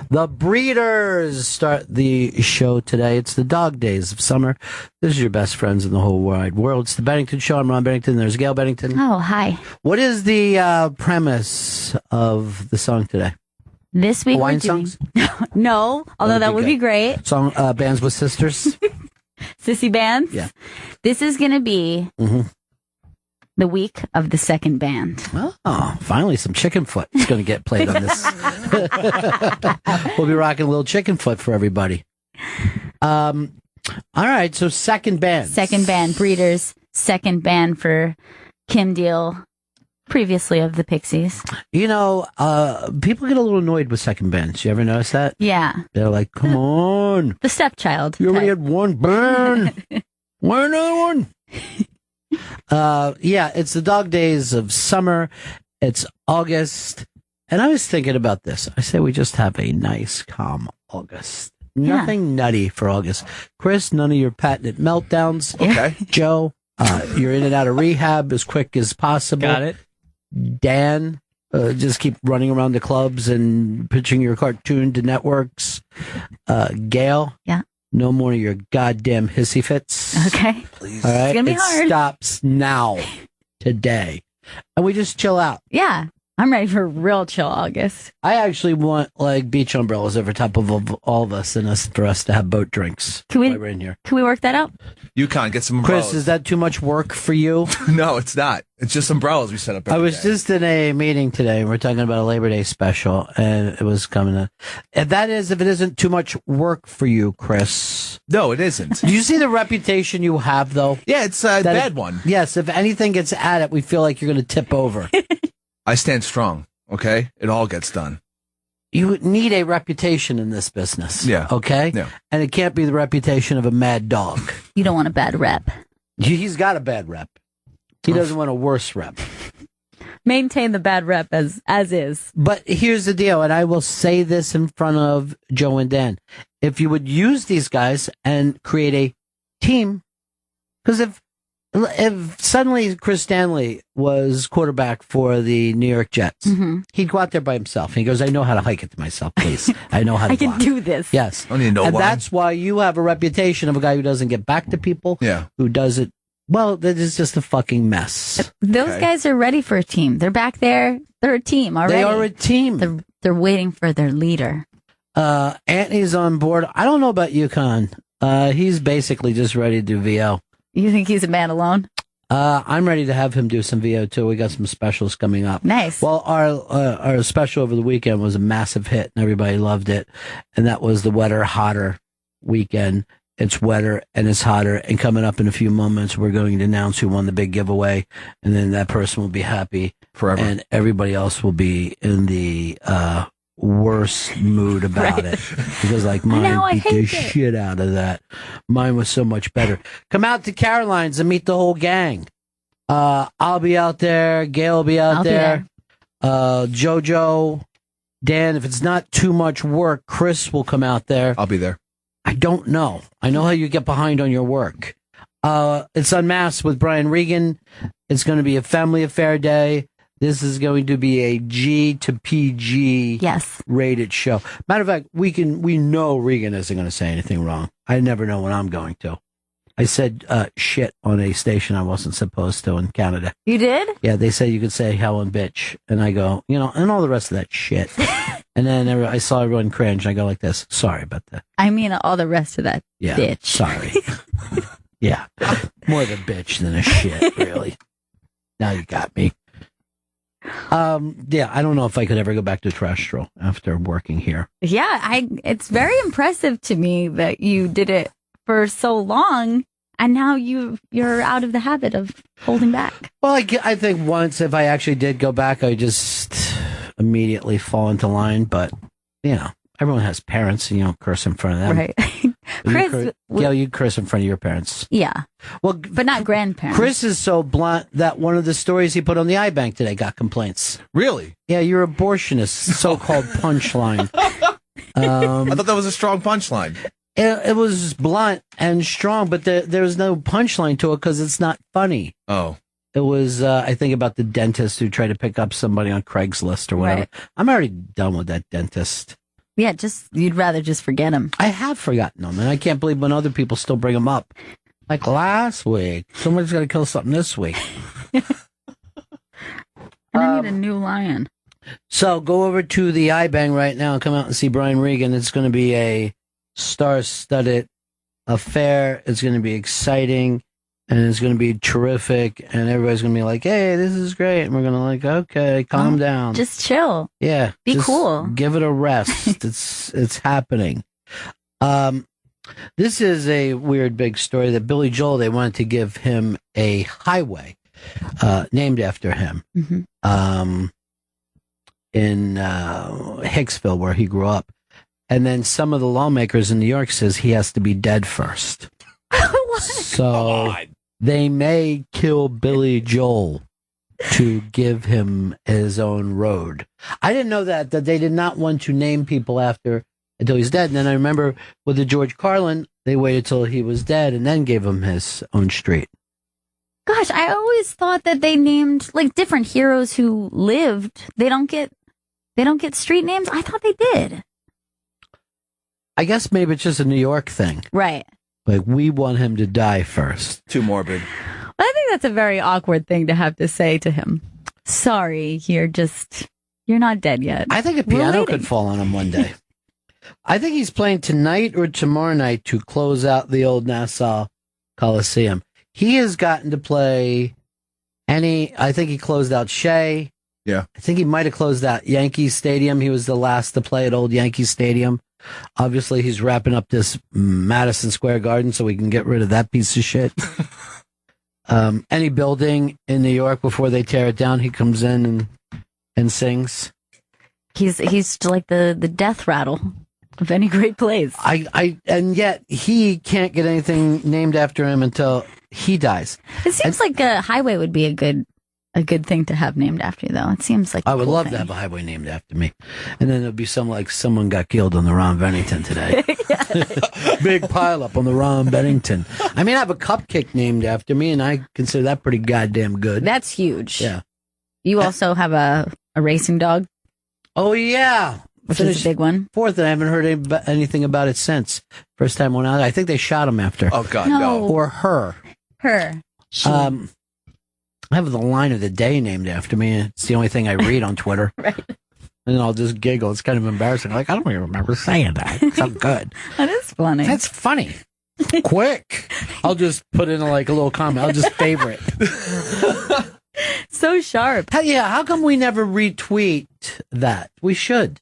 The Breeders start the show today. It's the dog days of summer. This is your best friends in the whole wide world. It's the Bennington Show. I'm Ron Bennington. There's Gail Bennington. Oh, hi. What is the premise of the song today? This week Hawaiian we're doing... songs? No, although that would be great. Song bands with sisters? Sissy bands? Yeah. This is going to be the week of the second band. Oh, finally some chicken foot is going to get played on this. We'll be rocking a little chicken foot for everybody. All right, so second band. Second band, Breeders. Second band for Kim Deal, previously of the Pixies. You know, people get a little annoyed with second bands. You ever notice that? Yeah. They're like, come on. The stepchild. You already had one band. Why another one? Yeah, it's the dog days of summer. It's August. And I was thinking about this. I say we just have a nice, calm August. Nothing nutty for August. Chris, none of your patented meltdowns. Okay. Joe, you're in and out of rehab as quick as possible. Got it. Dan, just keep running around the clubs and pitching your cartoon to networks. Gail. Yeah. No more of your goddamn hissy fits. Okay. Please. All right. It's going to be it hard. Stops now, today. And we just chill out. Yeah. I'm ready for real chill August. I actually want like beach umbrellas over top of all of us and for us to have boat drinks Can we- while we're in here. Can we work that out? UConn, get some Chris, umbrellas. is that too much work for you? No, it's not. It's just umbrellas we set up every I was day. just in a meeting today, and we're talking about a Labor Day special, and it was coming up. And that is, if it isn't too much work for you, Chris. No, it isn't. Do you see the reputation you have, though? Yeah, it's a bad one. Yes, if anything gets added, we feel like you're going to tip over. I stand strong, okay? It all gets done. You need a reputation in this business. Yeah. Okay? Yeah. And it can't be the reputation of a mad dog. You don't want a bad rep. He's got a bad rep. He doesn't want a worse rep. Maintain the bad rep as is. But here's the deal, and I will say this in front of Joe and Dan. If you would use these guys and create a team, because if suddenly Chris Stanley was quarterback for the New York Jets, he'd go out there by himself. He goes, I know how to hike it to myself, please. I know how to I can block. do this. Yes. I don't need no And one. that's why you have a reputation of a guy who doesn't get back to people, Yeah. who does it. Well, that is just a fucking mess. Those Okay. guys are ready for a team. They're back there. They're a team already. They are a team. They're waiting for their leader. Anthony's on board. I don't know about UConn. He's basically just ready to do VO. You think he's a man alone? I'm ready to have him do some VO too. We got some specials coming up. Nice. Well, our special over the weekend was a massive hit and everybody loved it. And that was the Wetter, Hotter weekend. It's wetter and it's hotter. And coming up in a few moments, we're going to announce who won the big giveaway. And then that person will be happy Forever. and everybody else will be in the, worst mood about Right. it because like mine Now I beat the hate it. shit out of that. Mine was so much better. Come out to Caroline's and meet the whole gang. I'll be out there. Gail will be out I'll be there. Jojo, Dan. If it's not too much work, Chris will come out there. I'll be there. I don't know. I know how you get behind on your work. It's Unmasked with Brian Regan. It's going to be a family affair day. This is going to be a G to PG Yes. rated show. Matter of fact, we know Regan isn't going to say anything wrong. I never know when I'm going to. I said shit on a station I wasn't supposed to in Canada. You did? Yeah, they said you could say hell and bitch. And I go, and all the rest of that shit. And then I saw everyone cringe. And I go like this. Sorry about that. I mean, all the rest of that Yeah. bitch. Sorry. Yeah. More of a bitch than a shit, really. Now you got me. Yeah, I don't know if I could ever go back to terrestrial after working here. Yeah, it's very impressive to me that you did it for so long and now you're out of the habit of holding back. Well, I think once if I actually did go back, I just immediately fall into line. But, everyone has parents and you don't curse in front of them. Right. Chris, You curse in front of your parents. yeah, Well, but not grandparents. Chris is so blunt that one of the stories he put on the iBank today got complaints. Really? Yeah, your abortionist so-called punchline. I thought that was a strong punchline. It was blunt and strong, but there was no punchline to it because it's not funny. Oh. It was, I think, about the dentist who tried to pick up somebody on Craigslist or whatever. Right. I'm already done with that dentist. Yeah, you'd rather just forget them. I have forgotten them, and I can't believe when other people still bring them up. Like last week, somebody's got to kill something this week. And I need a new lion. So go over to the iBang right now and come out and see Brian Regan. It's going to be a star-studded affair. It's going to be exciting, and it's going to be terrific, and everybody's going to be like, hey, this is great. And we're going to like, okay, calm down. Just chill. Yeah. Be cool. Give it a rest. It's happening. This is a weird big story that Billy Joel, they wanted to give him a highway named after him. Mm-hmm. In Hicksville, where he grew up. And then some of the lawmakers in New York says he has to be dead first. So they may kill Billy Joel to give him his own road. I didn't know that they did not want to name people after until he's dead. And then I remember with the George Carlin, they waited till he was dead and then gave him his own street. Gosh, I always thought that they named like different heroes who lived. They don't get street names. I thought they did. I guess maybe it's just a New York thing. Right. Like, we want him to die first. Too morbid. I think that's a very awkward thing to have to say to him. Sorry, you're not dead yet. I think a piano could fall on him one day. I think he's playing tonight or tomorrow night to close out the old Nassau Coliseum. He has gotten to play I think he closed out Shea. Yeah. I think he might have closed out Yankee Stadium. He was the last to play at old Yankee Stadium. Obviously, he's wrapping up this Madison Square Garden so we can get rid of that piece of shit. Any building in New York before they tear it down, he comes in and sings. He's like the death rattle of any great place. And yet he can't get anything named after him until he dies. It seems like a highway would be a good thing to have named after you, though. It seems like I would love to have a highway named after me, and then there'd be someone got killed on the Ron Bennington today. Big pileup on the Ron Bennington. I mean, I have a cupcake named after me, and I consider that pretty goddamn good. That's huge. Yeah. You also have a racing dog. Oh yeah, which is a big one. Fourth, and I haven't heard anything about it since. First time went out. I think they shot him after. Oh God, no. Or her. Her. I have the line of the day named after me. It's the only thing I read on Twitter. Right. And I'll just giggle. It's kind of embarrassing. Like, I don't even remember saying that. It's so good. That is funny. That's funny. Quick. I'll just put in like a little comment. I'll just favorite. So sharp. How come we never retweet that? We should.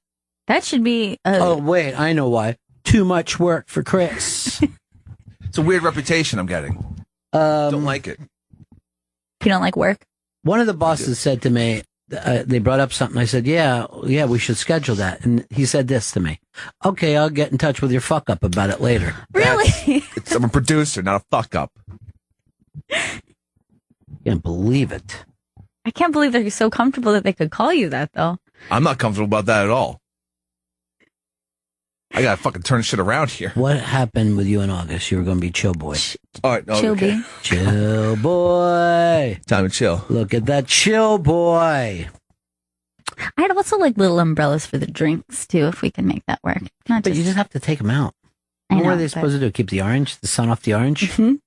That should be... Oh, wait. I know why. Too much work for Chris. It's a weird reputation I'm getting. Don't like it. You don't like work? One of the bosses said to me, they brought up something. I said, yeah, we should schedule that. And he said this to me. Okay, I'll get in touch with your fuck up about it later. Really? I'm a producer, not a fuck up. Can't believe it. I can't believe they're so comfortable that they could call you that, though. I'm not comfortable about that at all. I gotta fucking turn shit around here. What happened with you in August? You were going to be chill boy. All right, no, chill okay. Chill boy. Time to chill. Look at that chill boy. I'd also like little umbrellas for the drinks, too, if we can make that work. But you just have to take them out. What are they supposed to do? Keep the sun off the orange? Mm-hmm.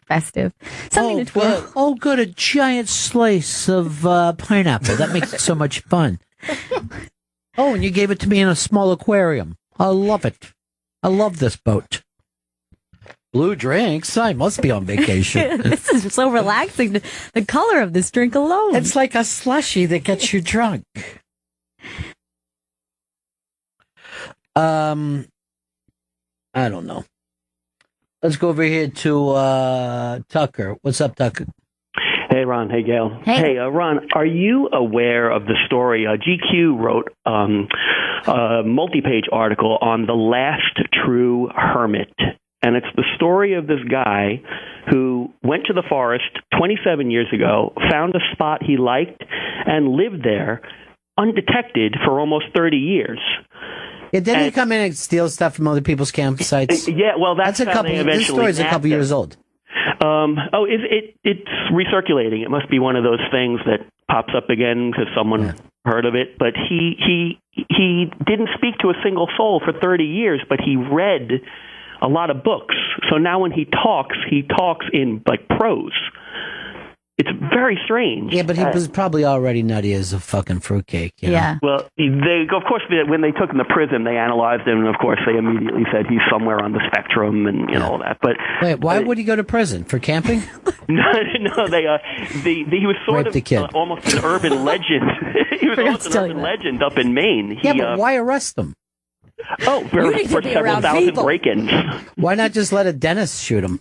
Festive. Something to twirl. Oh, good. A giant slice of pineapple. That makes it so much fun. Oh, and you gave it to me in a small aquarium. I love it. I love this boat. Blue drinks? I must be on vacation. This is so relaxing. The color of this drink alone. It's like a slushie that gets you drunk. I don't know. Let's go over here to Tucker. What's up, Tucker? Hey, Ron. Hey, Gail. Hey, Ron, are you aware of the story? GQ wrote a multi-page article on the last true hermit. And it's the story of this guy who went to the forest 27 years ago, found a spot he liked, and lived there undetected for almost 30 years. Yeah, didn't he come in and steal stuff from other people's campsites? Yeah, well, that's a couple. This story's a couple years old. It's recirculating. It must be one of those things that pops up again because someone heard of it. But he he didn't speak to a single soul for 30 years, but he read a lot of books. So now when he talks in like prose. It's very strange. Yeah, but he was probably already nutty as a fucking fruitcake. You know? Yeah. Well, of course, when they took him to prison, they analyzed him, and of course, they immediately said he's somewhere on the spectrum, and all that. But wait, why would he go to prison for camping? No, he was sort Raped the kid. of almost an urban legend. He was almost an urban legend up in Maine. But why arrest him? Oh, for several thousand break-ins. Why not just let a dentist shoot him?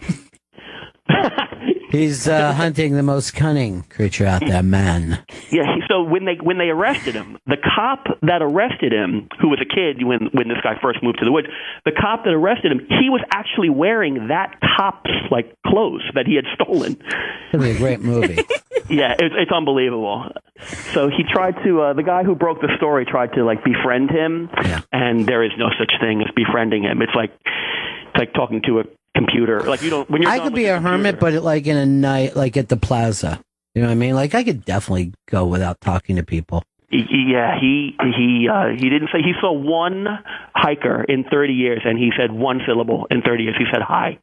He's hunting the most cunning creature out there, man. Yeah. So when they arrested him, the cop that arrested him, who was a kid when this guy first moved to the woods, the cop that arrested him, he was actually wearing that cop's like clothes that he had stolen. It'd be a great movie. Yeah, it's unbelievable. So he tried to, the guy who broke the story tried to like befriend him, and there is no such thing as befriending him. It's like talking to a computer. Like you don't. When you're I could be a hermit, but like in a night, like at the plaza. You know what I mean? Like I could definitely go without talking to people. Yeah, he didn't say. He saw one hiker in 30 years, and he said one syllable in 30 years. He said hi,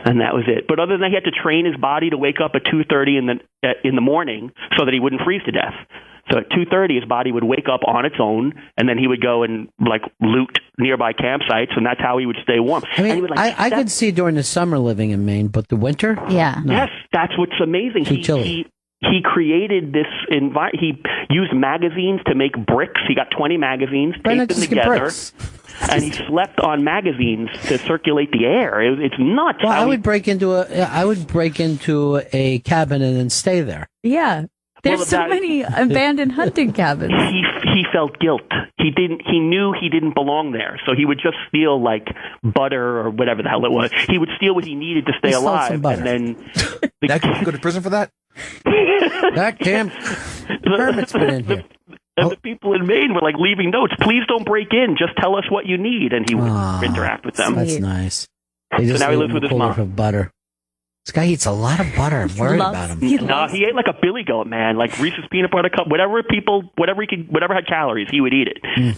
and that was it. But other than that, he had to train his body to wake up at 2:30 in the morning so that he wouldn't freeze to death. So at 2:30, his body would wake up on its own, and then he would go and like loot nearby campsites, and that's how he would stay warm. I mean, and he would, like, I could see during the summer living in Maine, but the winter, Yeah. no. Yes, that's what's amazing. Too chilly. He created this he used magazines to make bricks. He got 20 magazines, Why not taped them just get together, bricks? and he slept on magazines to circulate the air. It's nuts. Well, I would break into a cabin and then stay there. Yeah. There's so that- many abandoned hunting cabins. He felt guilt. He knew he didn't belong there, so he would just steal like butter or whatever the hell it was. He would steal what he needed to stay He stole some alive, butter. and then That could go to prison for that? That damn hermit's been in here. And the people in Maine were like leaving notes. Please don't break in. Just tell us what you need, and he would interact with them. That's nice. He just now he ate lives with his cooler mom. for butter. This guy eats a lot of butter. I'm worried about him. No, he ate like a billy goat, man. Like Reese's peanut butter cup, whatever had calories, he would eat it.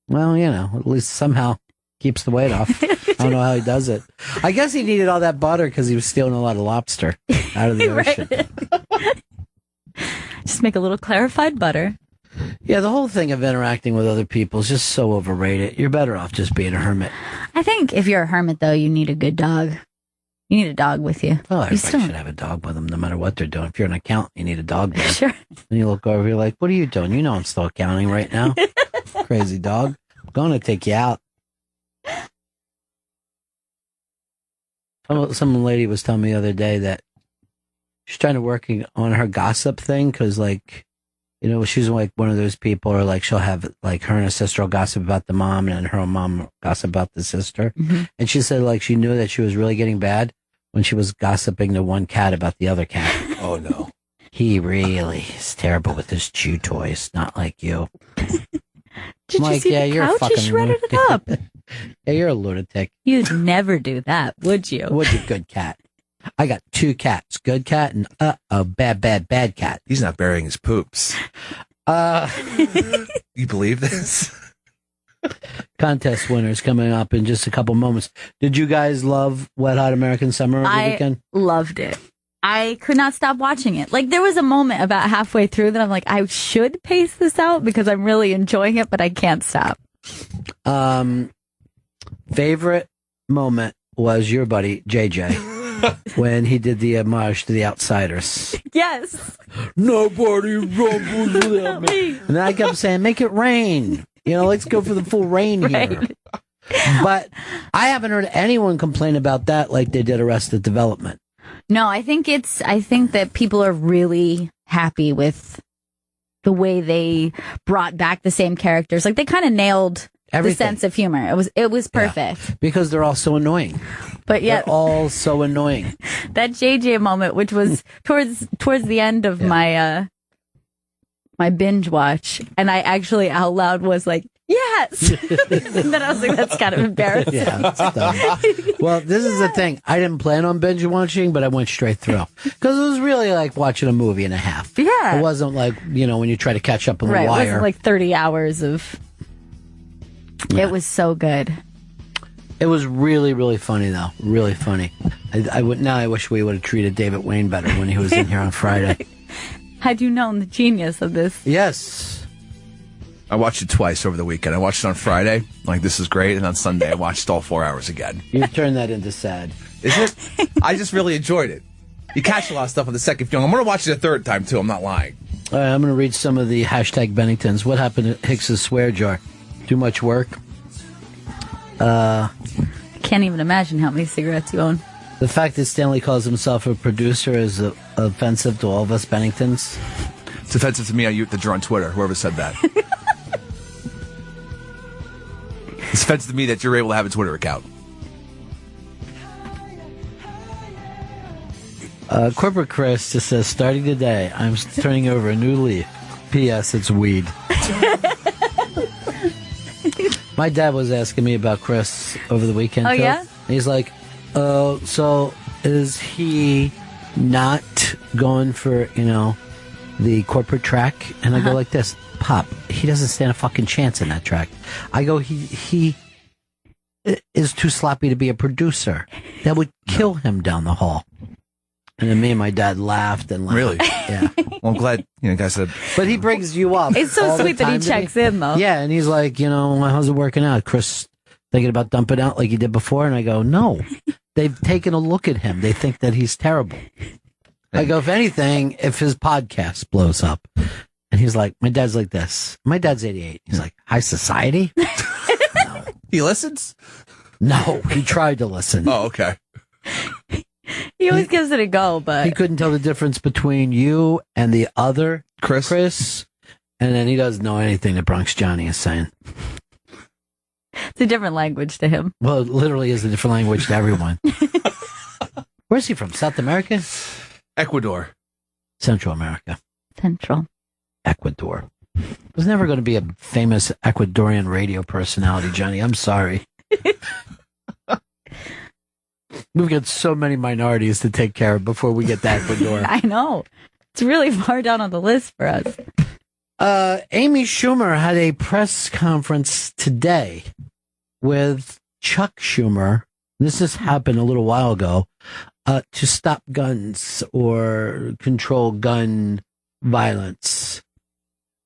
Well, at least somehow keeps the weight off. I don't know how he does it. I guess he needed all that butter because he was stealing a lot of lobster out of the ocean. Just make a little clarified butter. Yeah, the whole thing of interacting with other people is just so overrated. You're better off just being a hermit. I think if you're a hermit, though, you need a good dog. You need a dog with you. Well, everybody still- should have a dog with them, no matter what they're doing. If you're an accountant, you need a dog with you. Sure. And you look over, you're like, what are you doing? You know I'm still accounting right now. Crazy dog. I'm going to take you out. Some lady was telling me the other day that she's trying to work on her gossip thing because, like, she's like one of those people, or like she'll have like her and her sister will gossip about the mom, and her mom will gossip about the sister. Mm-hmm. And she said like she knew that she was really getting bad when she was gossiping to one cat about the other cat. Oh, no. He really is terrible with his chew toys, not like you. Did Mike, you see the you're a couch? He fucking shredded it up. Yeah, you're a lunatic. You'd never do that, would you? What's a good cat? I got two cats, good cat and bad cat. He's not burying his poops. You believe this? Contest winners coming up in just a couple moments. Did you guys love Wet Hot American Summer over the weekend? Loved it. I could not stop watching it. Like, there was a moment about halfway through that I'm like, I should pace this out because I'm really enjoying it, but I can't stop. Favorite moment was your buddy, JJ. When he did the homage to the Outsiders. Yes. Nobody rumbles without me. And then I kept saying, make it rain. Let's go for the full rain here. But I haven't heard anyone complain about that like they did Arrested Development. No, I think that people are really happy with the way they brought back the same characters. Like, they kind of nailed Everything. the sense of humor. It was perfect. Yeah, because they're all so annoying. But yeah, They're all so annoying. that JJ moment, which was towards the end of my my binge watch, and I actually out loud was like, yes. And then I was like, that's kind of embarrassing. Yeah, that's dumb. Well, this is the thing. I didn't plan on binge watching, but I went straight through because it was really like watching a movie and a half. Yeah. It wasn't like when you try to catch up on Right. The It Wire. wasn't like 30 hours of It was so good. It was really, really funny, though. Really funny. I wish we would have treated David Wayne better when he was in here on Friday. Had you known the genius of this? Yes. I watched it twice over the weekend. I watched it on Friday, like this is great, and on Sunday I watched all 4 hours again. You turned that into sad. Is it? I just really enjoyed it. You catch a lot of stuff on the second film. I'm going to watch it a third time, too. I'm not lying. All right, I'm going to read some of the hashtag Benningtons. What happened to Hicks's swear jar? Too much work? I can't even imagine how many cigarettes you own. The fact that Stanley calls himself a producer is offensive to all of us Benningtons. It's offensive to me that you're on Twitter, whoever said that. It's offensive to me that you're able to have a Twitter account. Corporate Chris just says, starting today, I'm turning over a new leaf. P.S. It's weed. My dad was asking me about Chris over the weekend. Oh, Phil. yeah? He's like, so is he not going for, the corporate track? And I go like this, Pop, he doesn't stand a fucking chance in that track. I go, he is too sloppy to be a producer. That would kill him down the hall. And then me and my dad laughed and laughed. Really? Yeah. Well, I'm glad, guys said. But he brings you up. It's so all the sweet that he time to checks me. in, though. Yeah, and he's like, how's it working out? Chris thinking about dumping out like he did before? And I go, no. They've taken a look at him. They think that he's terrible. I go, if anything, if his podcast blows up. And he's like, my dad's like this. My dad's 88. He's like, high society? No. He listens? No, he tried to listen. Oh, okay. He always gives it a go, but He couldn't tell the difference between you and the other Chris. And then he doesn't know anything that Bronx Johnny is saying. it's a different language to him. Well, it literally is a different language to everyone. Where's he from? South America? Ecuador. Central America. Central. Ecuador. There's never going to be a famous Ecuadorian radio personality, Johnny. I'm sorry. We've got so many minorities to take care of before we get to Ecuador. I know. It's really far down on the list for us. Amy Schumer had a press conference today with Chuck Schumer. This has happened a little while ago, to stop guns or control gun violence.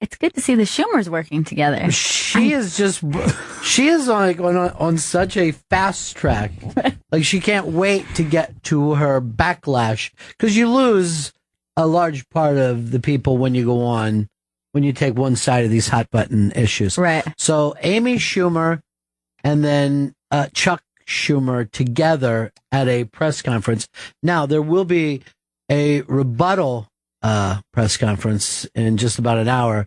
It's good to see the Schumers working together. She is like on such a fast track. Like she can't wait to get to her backlash, because you lose a large part of the people when you take one side of these hot button issues. Right. So Amy Schumer and then Chuck Schumer together at a press conference. Now there will be a rebuttal press conference in just about an hour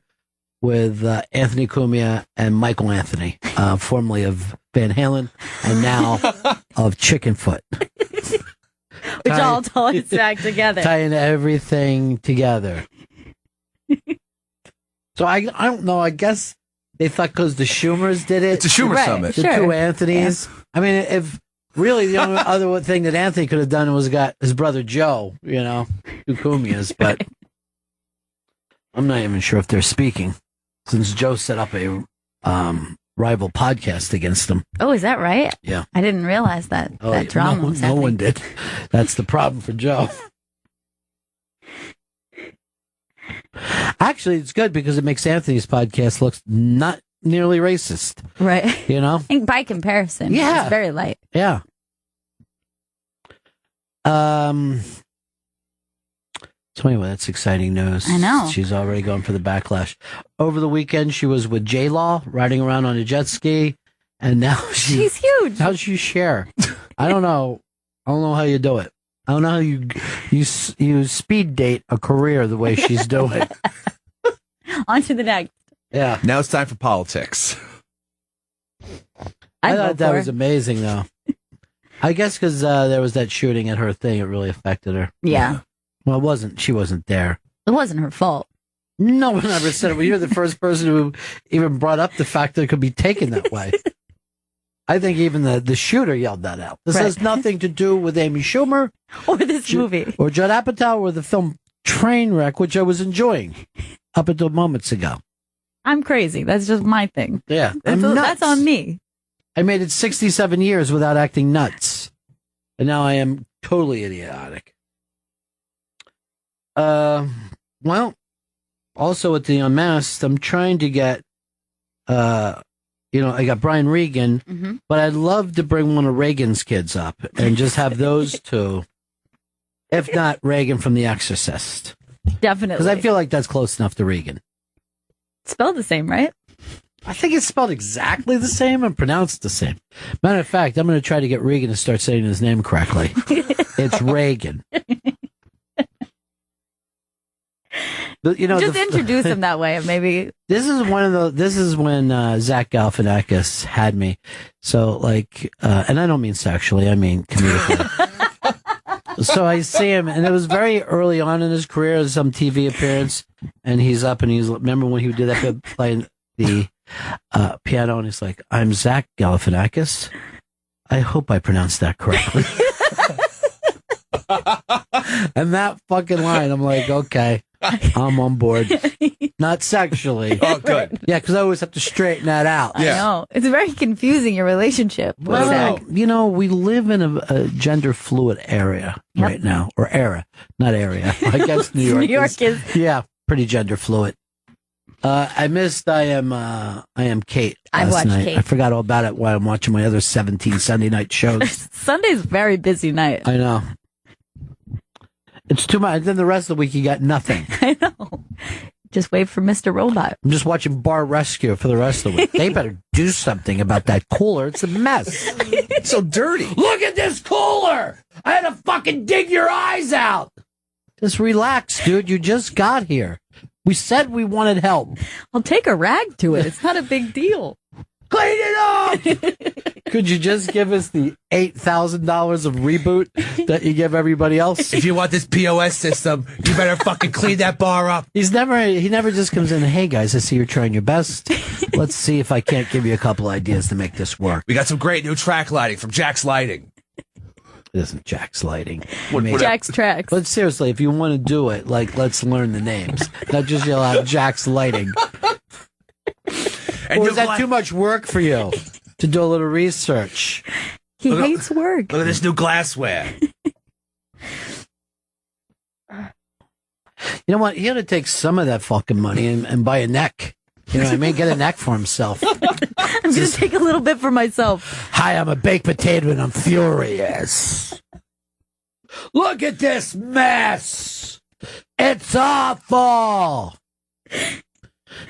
with Anthony Cumia and Michael Anthony, formerly of Van Halen and now of Chickenfoot. Which all ties back together. Tying everything together. So I don't know. I guess they thought because the Schumers did it. It's a Schumer Right. summit. The Sure. two Anthonys. Yeah. I mean, if really the only other thing that Anthony could have done was got his brother Joe, two Cumias, but I'm not even sure if they're speaking since Joe set up a rival podcast against them. Oh, is that right? Yeah. I didn't realize that. Oh, that drama was no happening. one did. That's the problem for Joe. Actually, it's good because it makes Anthony's podcast look not nearly racist. Right. You know? I think by comparison, Yeah. it's very light. Yeah. So anyway, that's exciting news. I know. She's already going for the backlash. Over the weekend, she was with J-Law riding around on a jet ski, and now She's huge. How'd she share? I don't know. I don't know how you do it. I don't know how you speed date a career the way she's doing. On to the next. Yeah. Now it's time for politics. I I'd thought vote that for was her. amazing, though. I guess because there was that shooting at her thing, it really affected her. Yeah. Well, it wasn't. She wasn't there. It wasn't her fault. No one ever said it. Well, you're the first person who even brought up the fact that it could be taken that way. I think even the shooter yelled that out. This Right. has nothing to do with Amy Schumer Or this movie. or Judd Apatow or the film Trainwreck, which I was enjoying up until moments ago. I'm crazy. That's just my thing. Yeah. That's on me. I made it 67 years without acting nuts. And now I am totally idiotic. Well, also at the Unmasked, I'm trying to get, I got Brian Regan, but I'd love to bring one of Reagan's kids up and just have those two, if not Reagan from The Exorcist. Definitely. Because I feel like that's close enough to Regan. Spelled the same, right? I think it's spelled exactly the same and pronounced the same. Matter of fact, I'm going to try to get Regan to start saying his name correctly. It's Reagan. But, just introduce him that way, maybe. This is when Zach Galifianakis had me. So and I don't mean sexually, I mean comedically. So I see him, and it was very early on in his career, some TV appearance, and he's up and remember when he did that bit playing the piano, and he's like, "I'm Zach Galifianakis. I hope I pronounced that correctly." And that fucking line, I'm like, okay, I'm on board. Not sexually. Oh, good. Yeah, because I always have to straighten that out. I know. It's very confusing, your relationship with Zach. We live in a gender fluid area right now, or era, not area. I guess New York. New York is. Yeah, pretty gender fluid. I missed I Am Kate I last watched night. Kate. I forgot all about it while I'm watching my other 17 Sunday night shows. Sunday's a very busy night. I know. It's too much. Then the rest of the week you got nothing. I know. Just wait for Mr. Robot. I'm just watching Bar Rescue for the rest of the week. They better do something about that cooler. It's a mess. It's so dirty. Look at this cooler. I had to fucking dig your eyes out. Just relax, dude. You just got here. We said we wanted help. I'll take a rag to it. It's not a big deal. Clean it up! Could you just give us the $8,000 of reboot that you give everybody else? If you want this POS system, you better fucking clean that bar up. He never just comes in, hey guys, I see you're trying your best. Let's see if I can't give you a couple ideas to make this work. We got some great new track lighting from Jack's Lighting. It isn't Jack's Lighting. Jack's Tracks. But seriously, if you want to do it, let's learn the names. Not just yell out Jack's Lighting. Or is that too much work for you to do a little research? He hates work. Look at this new glassware. You know what? He ought to take some of that fucking money and buy a neck. You know what I mean? Get a neck for himself. I'm going to take a little bit for myself. Hi, I'm a baked potato and I'm furious. Look at this mess. It's awful.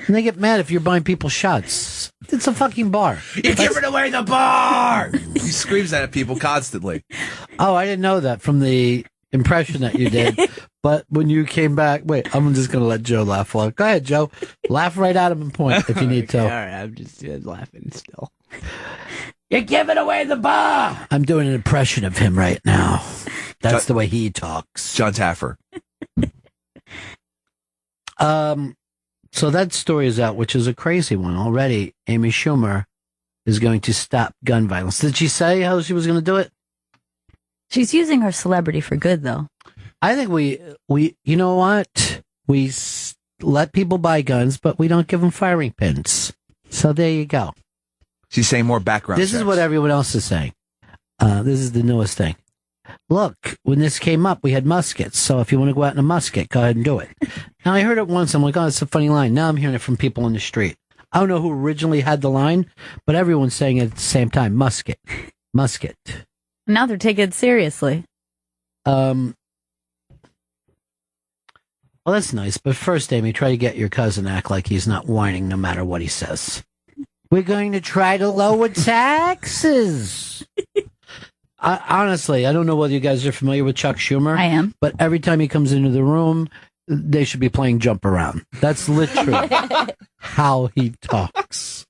And they get mad if you're buying people shots. It's a fucking bar. You're giving away the bar! He screams that at people constantly. Oh, I didn't know that from the impression that you did. But when you came back, wait, I'm just going to let Joe laugh. Well, go ahead, Joe. Laugh right at him and point if you need to. All right, I'm just laughing still. You're giving away the bar! I'm doing an impression of him right now. That's the way he talks. John Taffer. So that story is out, which is a crazy one already. Amy Schumer is going to stop gun violence. Did she say how she was going to do it? She's using her celebrity for good, though. I think we you know what? We let people buy guns, but we don't give them firing pins. So there you go. She's saying more background This checks. is what everyone else is saying. This is the newest thing. Look, when this came up, we had muskets. So if you want to go out in a musket, go ahead and do it. Now, I heard it once. I'm like, oh, it's a funny line. Now I'm hearing it from people in the street. I don't know who originally had the line, but everyone's saying it at the same time. Musket. Musket. Now they're taking it seriously. Well, that's nice. But first, Amy, try to get your cousin to act like he's not whining no matter what he says. We're going to try to lower taxes. Honestly, I don't know whether you guys are familiar with Chuck Schumer. I am. But every time he comes into the room, they should be playing Jump Around. That's literally how he talks.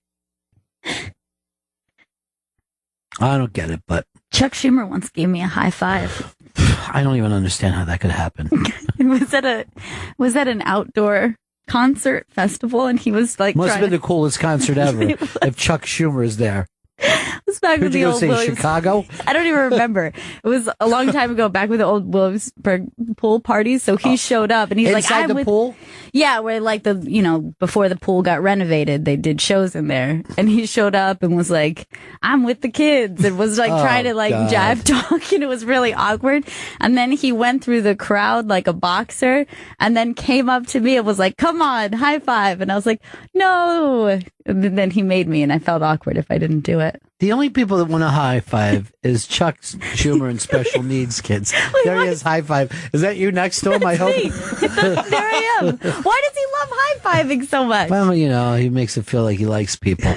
I don't get it, but Chuck Schumer once gave me a high five. I don't even understand how that could happen. was that an outdoor concert festival? And he was like, Must have been the coolest concert ever if Chuck Schumer is there. It was back Who'd with the you go old see? Williams. Chicago? I don't even remember. It was a long time ago, back with the old Williamsburg pool parties. So he showed up and he's like, Inside I'm the with pool? Yeah, where like before the pool got renovated, they did shows in there. And he showed up and was like, I'm with the kids, and was like trying to like God. jive talk, and it was really awkward. And then he went through the crowd like a boxer and then came up to me and was like, come on, high five. And I was like, no. And then he made me, and I felt awkward if I didn't do it. The only people that want to high five is Chuck Schumer and special needs kids. There he is, high five. Is that you next to him, I hope? Me. There I am. Why does he love high-fiving so much? Well, he makes it feel like he likes people.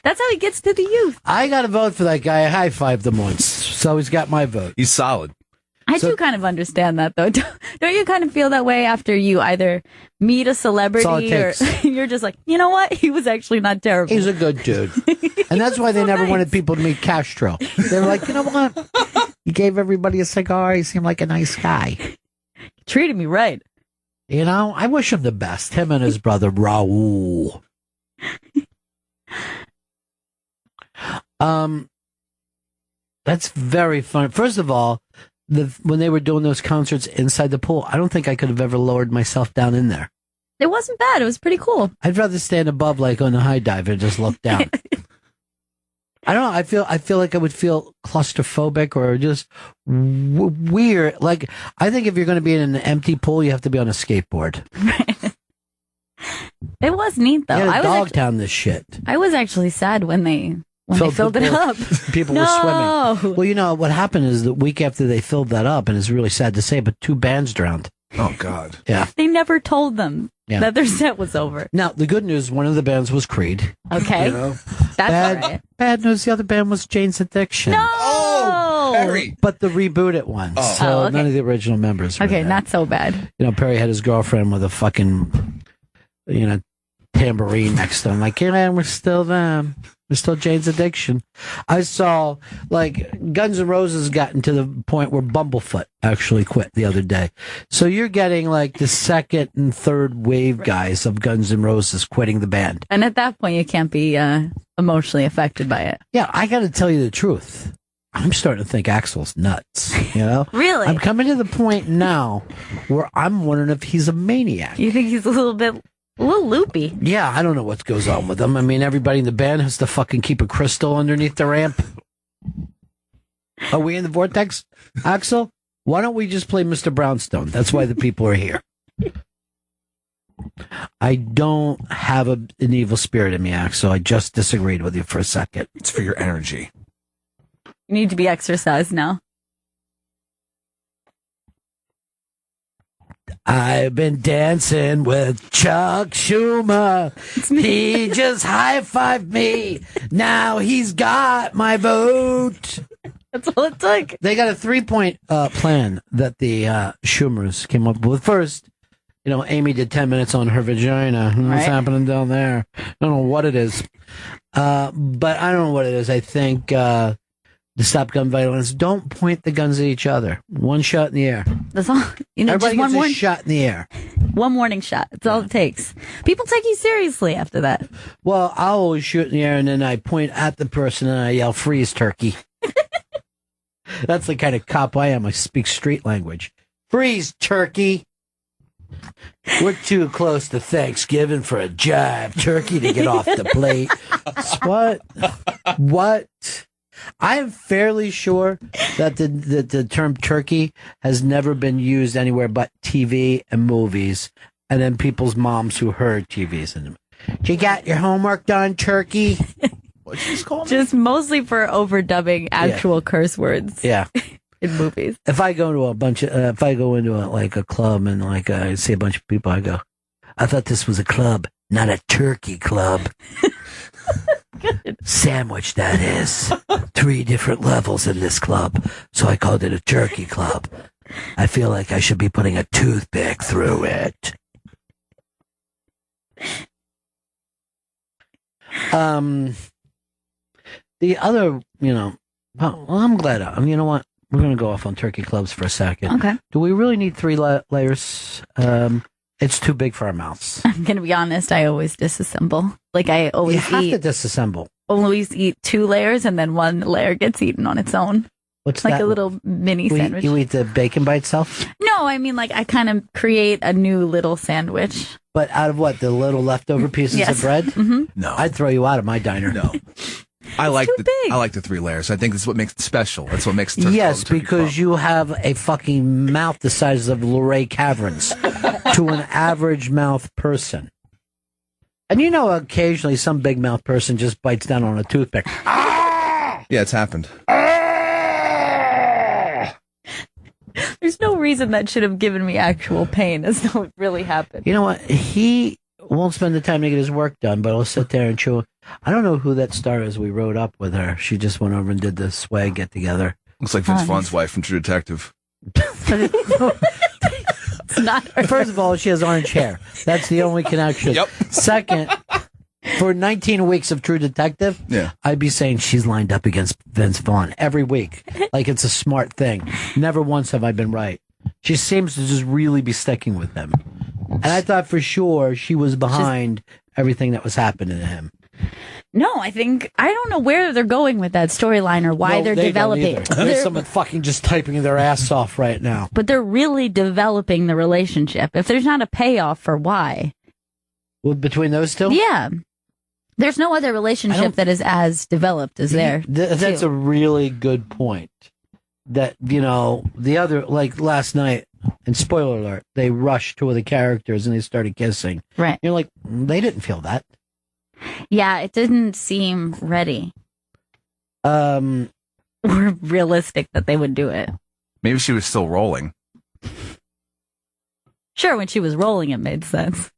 That's how he gets to the youth. I got to vote for that guy. I high-fived him once, so he's got my vote. He's solid. I do kind of understand that, though. Don't you kind of feel that way after you either meet a celebrity or you're just like, you know what? He was actually not terrible. He's a good dude. And that's why they never wanted people to meet Castro. They were like, you know what? He gave everybody a cigar. He seemed like a nice guy. He treated me right. You know, I wish him the best. Him and his brother, Raul. That's very fun. First of all, when they were doing those concerts inside the pool, I don't think I could have ever lowered myself down in there. It wasn't bad. It was pretty cool. I'd rather stand above, like on a high dive, and just look down. I don't know. I feel like I would feel claustrophobic or just weird. Like, I think if you're going to be in an empty pool, you have to be on a skateboard. It was neat, though. You gotta Dogtown this shit. I was actually sad when they filled it up. People were swimming. Well, you know, what happened is the week after they filled that up, and it's really sad to say, but 2 bands drowned. Oh, God. Yeah. They never told them that their set was over. Now, the good news, one of the bands was Creed. Okay. You know? That's all right. Bad news, the other band was Jane's Addiction. No! Oh, Perry. But the rebooted one. Oh. So Okay. none of the original members were there. Not so bad. You know, Perry had his girlfriend with a fucking, tambourine next to him. Like, yeah, we're still them. We're still Jane's Addiction. I saw, like, Guns N' Roses gotten to the point where Bumblefoot actually quit the other day. So you're getting, like, the second and third wave guys of Guns N' Roses quitting the band. And at that point, you can't be emotionally affected by it. Yeah, I got to tell you the truth. I'm starting to think Axl's nuts, Really? I'm coming to the point now where I'm wondering if he's a maniac. You think he's a little loopy? Yeah, I don't know what goes on with him. I mean, everybody in the band has to fucking keep a crystal underneath the ramp. Are we in the vortex, Axl? Why don't we just play Mr. Brownstone? That's why the people are here. I don't have an evil spirit in me, Axl. I just disagreed with you for a second. It's for your energy. You need to be exercised now. I've been dancing with Chuck Schumer. He just high-fived me. Now he's got my vote. That's all it took. They got a 3-point plan that the Schumers came up with. First, Amy did 10 minutes on her vagina. What's happening down there? I don't know what it is. But I don't know what it is. I think to stop gun violence, don't point the guns at each other. One shot in the air. That's all. Everybody just gets a shot in the air. One warning shot. That's all it takes. People take you seriously after that. Well, I'll always shoot in the air, and then I point at the person, and I yell, "Freeze, turkey." That's the kind of cop I am. I speak street language. Freeze, turkey. We're too close to Thanksgiving for a jive turkey to get off the plate. What? I am fairly sure that the term turkey has never been used anywhere but TV and movies, and then people's moms who heard TVs. And you got your homework done, turkey? What's this called? Just mostly for overdubbing actual curse words. Yeah. In movies. If I go to a club and I see a bunch of people, I go, I thought this was a club, not a turkey club. Sandwich, that is. 3 different levels in this club, so I called it a turkey club. I feel like I should be putting a toothpick through it. The other, well, I'm glad. You know what? We're going to go off on turkey clubs for a second. Okay. Do we really need 3 layers? It's too big for our mouths. I'm going to be honest. I always disassemble. Like I always You have to disassemble. always eat 2 layers and then 1 layer gets eaten on its own. What's Like that? a little mini sandwich. You eat the bacon by itself? No, I mean, like, I kind of create a new little sandwich. But out of what? The little leftover pieces Yes. of bread? Mm-hmm. No. I'd throw you out of my diner. No. I like too big. I like the 3 layers. I think that's what makes it special. That's what makes Yes, turkey because club. you have a fucking mouth the size of Luray Caverns to an average mouth person. And you know, occasionally some big mouth person just bites down on a toothpick. Yeah, it's happened. There's no reason that should have given me actual pain as though it really happened. You know what? He won't spend the time to get his work done, but he'll sit there and chew. I don't know who that star is we wrote up with her. She just went over and did the swag get together. Looks like Vince Nice. Vaughn's wife from True Detective. It's not her. First of all, she has orange hair. That's the only connection. Yep. Second, for 19 weeks of True Detective, Yeah. I'd be saying she's lined up against Vince Vaughn every week. Like it's a smart thing. Never once have I been right. She seems to just really be sticking with him. And I thought for sure she was behind everything that was happening to him. No, I don't know where they're going with that storyline or why No, they're they don't developing. either. There's They're- someone fucking just typing their ass off right now. but they're really developing the relationship. If there's not a payoff for why. Well, between those two? Yeah. There's no other I relationship don't- that is as developed as there. That's too. a really good point. That, you know, the other, like last night, and spoiler alert, they rushed two of the characters and they started kissing. Right. You're like, they didn't feel that. Yeah, it didn't seem ready Um, or realistic that they would do it. Maybe she was still rolling. Sure, when she was rolling, it made sense.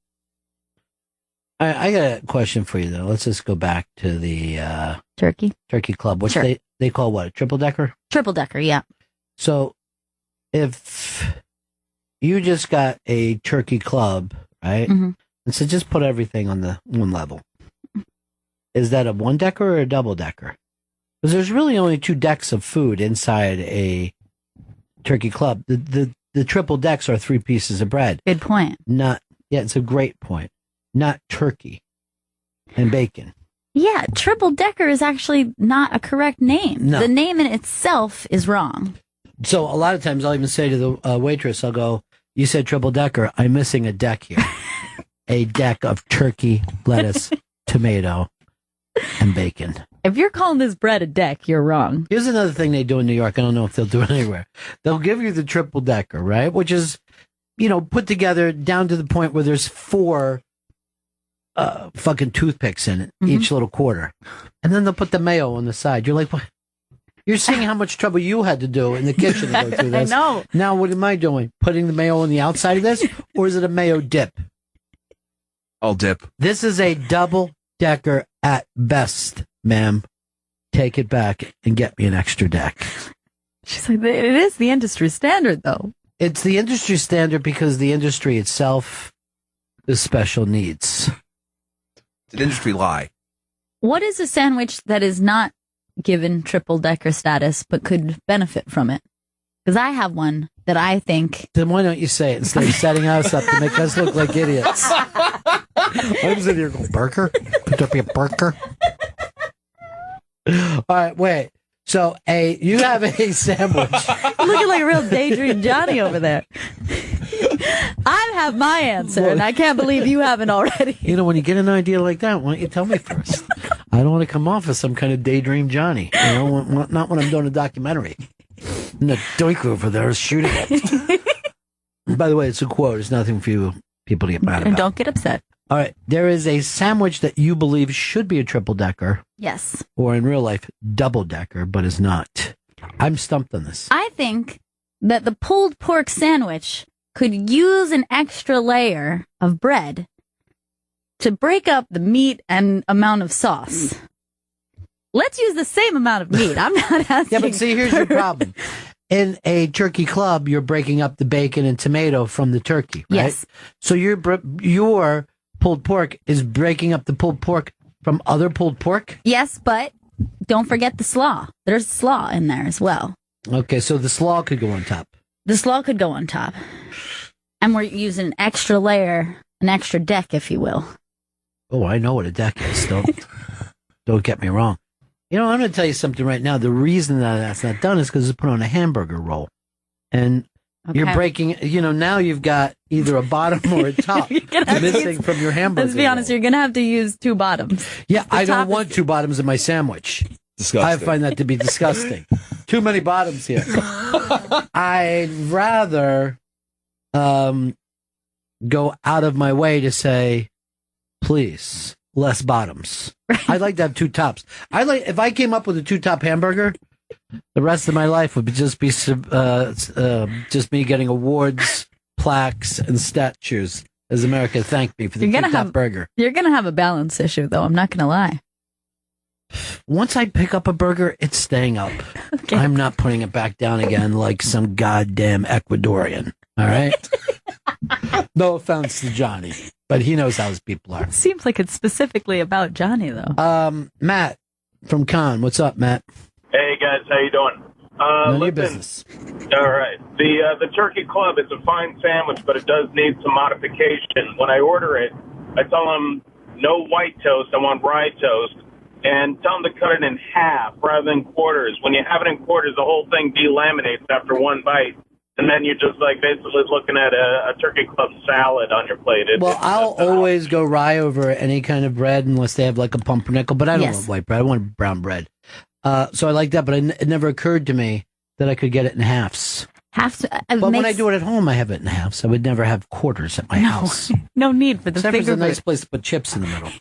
I got a question for you, though. Let's just go back to the Turkey? Turkey Club, which Sure. they call what, a triple decker? Triple decker, yeah. So if you just got a turkey club, right? Mhm. And so just put everything on the one level. Is that a one decker or a double decker? Because there's really only two decks of food inside a turkey club. The triple decks are 3 pieces of bread. Good point. Not, yeah, it's a great point. Not turkey and bacon. Yeah, triple decker is actually not a correct name. No. The name in itself is wrong. So a lot of times I'll even say to the waitress, I'll go, you said triple decker. I'm missing a deck here. A deck of turkey, lettuce, tomato, and bacon. If you're calling this bread a deck, you're wrong. Here's another thing they do in New York. I don't know if they'll do it anywhere. They'll give you the triple decker, right? Which is, you know, put together down to the point where there's 4 fucking toothpicks in it, each little quarter. And then they'll put the mayo on the side. You're like, what? You're seeing how much trouble you had to do in the kitchen to go through I this. know. Now, what am I doing? Putting the mayo on the outside of this? Or is it a mayo dip? I'll dip. This is a double decker at best, ma'am. Take it back and get me an extra deck. She's like, it is the industry standard, though. It's the industry standard because the industry itself is special needs. It's an industry lie. What is a sandwich that is not given triple decker status but could benefit from it? Because I have one that I think. Then why don't you say it instead of setting us up to make us look like idiots? I'm sitting here going, burger? Could there be a burger? All right, wait. So you have a sandwich. Looking like a real daydream Johnny over there. I have my answer, and I can't believe you haven't already. You know, when you get an idea like that, why don't you tell me first? I don't want to come off as some kind of daydream Johnny. You know, not when I'm doing a documentary. And the doink over there is shooting it. By the way, it's a quote. It's nothing for you people to get mad And about. don't get upset. All right. There is a sandwich that you believe should be a triple decker, Yes. or in real life, double decker, but is not. I'm stumped on this. I think that the pulled pork sandwich could use an extra layer of bread to break up the meat and amount of sauce. Let's use the same amount of meat. I'm not asking. Yeah, but see, here's your problem. In a turkey club, you're breaking up the bacon and tomato from the turkey, right? Yes. So your pulled pork is breaking up the pulled pork from other pulled pork? Yes, but don't forget the slaw. There's slaw in there as well. Okay, so the slaw could go on top. The slaw could go on top. And we're using an extra layer, an extra deck, if you will. Oh, I know what a deck is, though. Don't get me wrong. You know, I'm going to tell you something right now. The reason that that's not done is because it's put on a hamburger roll. And you're breaking, now you've got either a bottom or a top missing from your hamburger. Let's be honest, you're going to have to use two bottoms. Yeah, I don't want two bottoms in my sandwich. Disgusting. I find that to be disgusting. Too many bottoms here. I'd rather go out of my way to say, please, less bottoms. I'd like to have two tops. If I came up with a two-top hamburger, the rest of my life would just be just me getting awards, plaques, and statues as America thanked me for the two-top burger. You're going to have a balance issue, though. I'm not going to lie. Once I pick up a burger, it's staying up. Okay. I'm not putting it back down again like some goddamn Ecuadorian. All right? No offense to Johnny, but he knows how his people are. It seems like it's specifically about Johnny, though. Matt from Con. What's up, Matt? Hey, guys. How you doing? None of your business. All right. The Turkey Club is a fine sandwich, but it does need some modification. When I order it, I tell them no white toast. I want rye toast. And tell them to cut it in half rather than quarters. When you have it in quarters, the whole thing delaminates after one bite. And then you're just like basically looking at a Turkey Club salad on your plate. I'll always go rye over any kind of bread unless they have like a pumpernickel. But I don't want white bread. I want brown bread. So I like that. But it never occurred to me that I could get it in halves. But when I do it at home, I have it in halves. I would never have quarters at my house. No need for the Except finger for a nice place to put chips in the middle.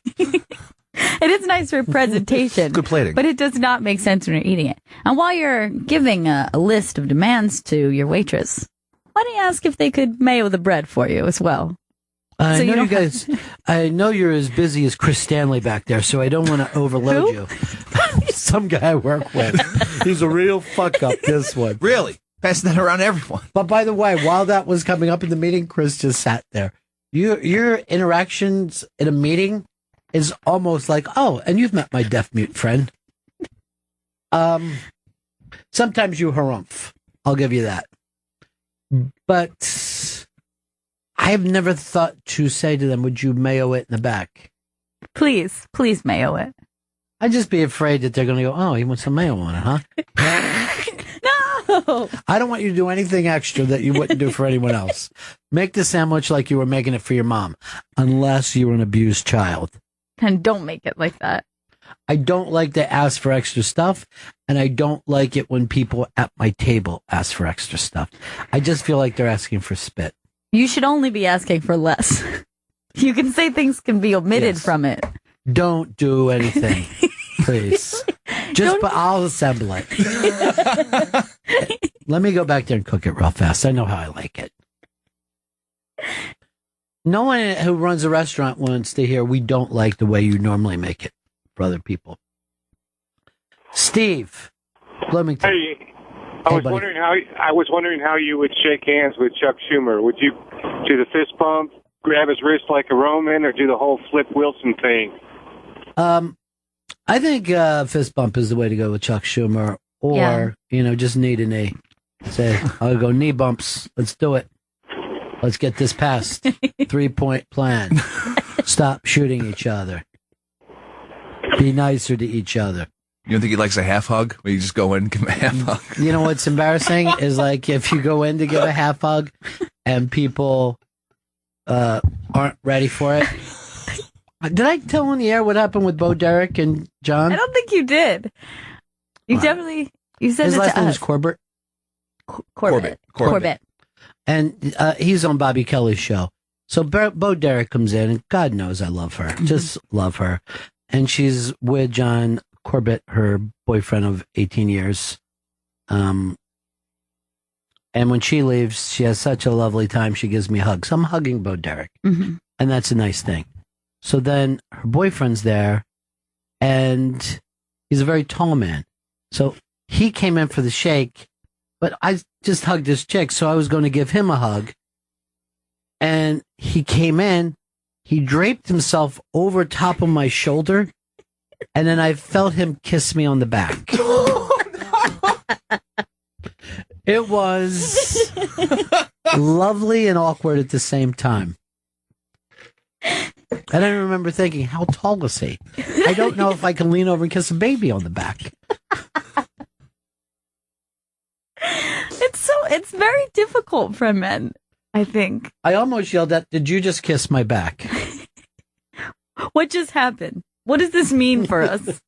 It is nice for presentation. Good plating. But it does not make sense when you're eating it. And while you're giving a list of demands to your waitress, why don't you ask if they could mayo the bread for you as well? I know you guys. I know you're as busy as Chris Stanley back there, so I don't want to overload you. Some guy I work with. He's a real fuck up. This one, really passing that around everyone. But by the way, while that was coming up in the meeting, Chris just sat there. Your interactions in a meeting is almost like, oh, and you've met my deaf mute friend. Sometimes you harumph. I'll give you that. But I have never thought to say to them, would you mayo it in the back? Please mayo it. I'd just be afraid that they're going to go, oh, he wants some mayo on it, huh? No! I don't want you to do anything extra that you wouldn't do for anyone else. Make the sandwich like you were making it for your mom, unless you were an abused child. And don't make it like that. I don't like to ask for extra stuff, and I don't like it when people at my table ask for extra stuff. I just feel like they're asking for spit. You should only be asking for less. You can say things can be omitted from it. Don't do anything, please. I'll assemble it. Let me go back there and cook it real fast. I know how I like it. No one who runs a restaurant wants to hear we don't like the way you normally make it for other people. Steve, Bloomington. Hey, I was wondering how you would shake hands with Chuck Schumer. Would you do the fist bump, grab his wrist like a Roman, or do the whole Flip Wilson thing? I think fist bump is the way to go with Chuck Schumer, or just knee to knee. Say, I'll go knee bumps. Let's do it. Let's get this passed. 3-point plan. Stop shooting each other. Be nicer to each other. You don't think he likes a half hug? Where you just go in and give him a half hug? You know what's embarrassing is like if you go in to give a half hug and people aren't ready for it. Did I tell on the air what happened with Bo Derek and John? I don't think you did. You definitely you said his it last to name us. is Corbett. Corbett. And he's on Bobby Kelly's show. So Bo Derek comes in, and God knows I love her. Just love her. And she's with John Corbett, her boyfriend of 18 years. And when she leaves, she has such a lovely time. She gives me a hug. So I'm hugging Bo Derek. Mm-hmm. And that's a nice thing. So then her boyfriend's there, and he's a very tall man. So he came in for the shake, but I just hugged this chick, so I was going to give him a hug. And he came in, he draped himself over top of my shoulder, and then I felt him kiss me on the back. It was lovely and awkward at the same time. And I remember thinking, how tall is he? I don't know if I can lean over and kiss a baby on the back. It's very difficult for men, I think. I almost yelled at, did you just kiss my back? What just happened? What does this mean for us?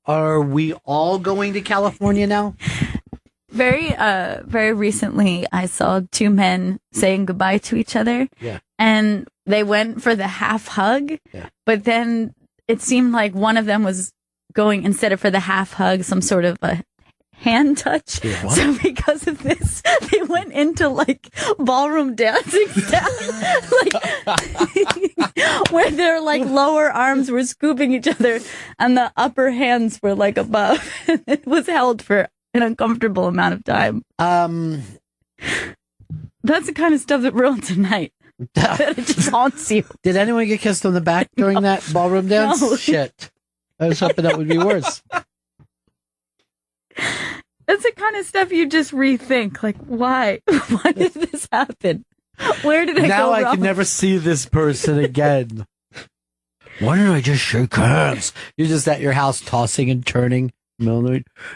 Are we all going to California now? Very recently, I saw two men saying goodbye to each other. Yeah. And they went for the half hug. Yeah. But then it seemed like one of them was going, instead of for the half hug, some sort of a hand touch. Yeah, so because of this, they went into like ballroom dancing style, like where their like lower arms were scooping each other and the upper hands were like above. It was held for an uncomfortable amount of time. That's the kind of stuff that ruins a night. That it just haunts you. Did anyone get kissed on the back during that ballroom dance? No. Shit. I was hoping that would be worse. That's the kind of stuff you just rethink. Like, why? Why did this happen? Where did I go Now I wrong? can never see this person again. Why didn't I just shake hands? You're just at your house tossing and turning.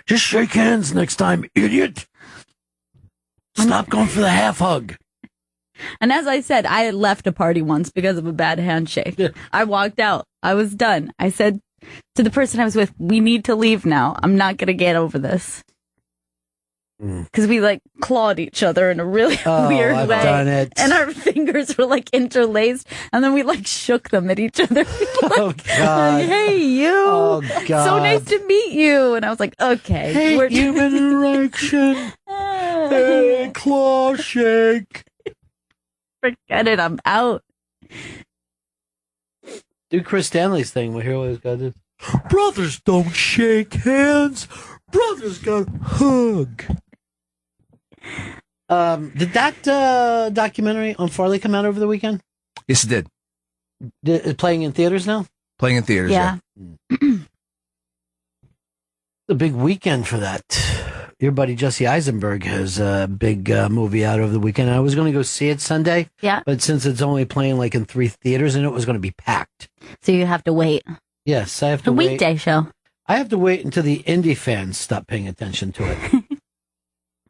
Just shake hands next time, idiot. Stop going for the half hug. And as I said, I had left a party once because of a bad handshake. Yeah. I walked out. I was done. I said to the person I was with, we need to leave now. I'm not going to get over this. Because we like clawed each other in a really weird I've way. Done it. And our fingers were like interlaced. And then we like shook them at each other. Oh, God. Like, hey, you. Oh, God. So nice to meet you. And I was like, okay. Hey, human erection. Hey, claw shake. Forget it. I'm out. Do Chris Stanley's thing. Well, here always got this. Brothers don't shake hands. Brothers got hug. Did that documentary on Farley come out over the weekend? Yes, it did. Playing in theaters now? Playing in theaters, yeah. A big weekend for that. Your buddy Jesse Eisenberg has a big movie out over the weekend. I was going to go see it Sunday. Yeah. But since it's only playing like in 3 theaters, and it was going to be packed. So you have to wait. Yes, I have to wait. A weekday show. I have to wait until the indie fans stop paying attention to it.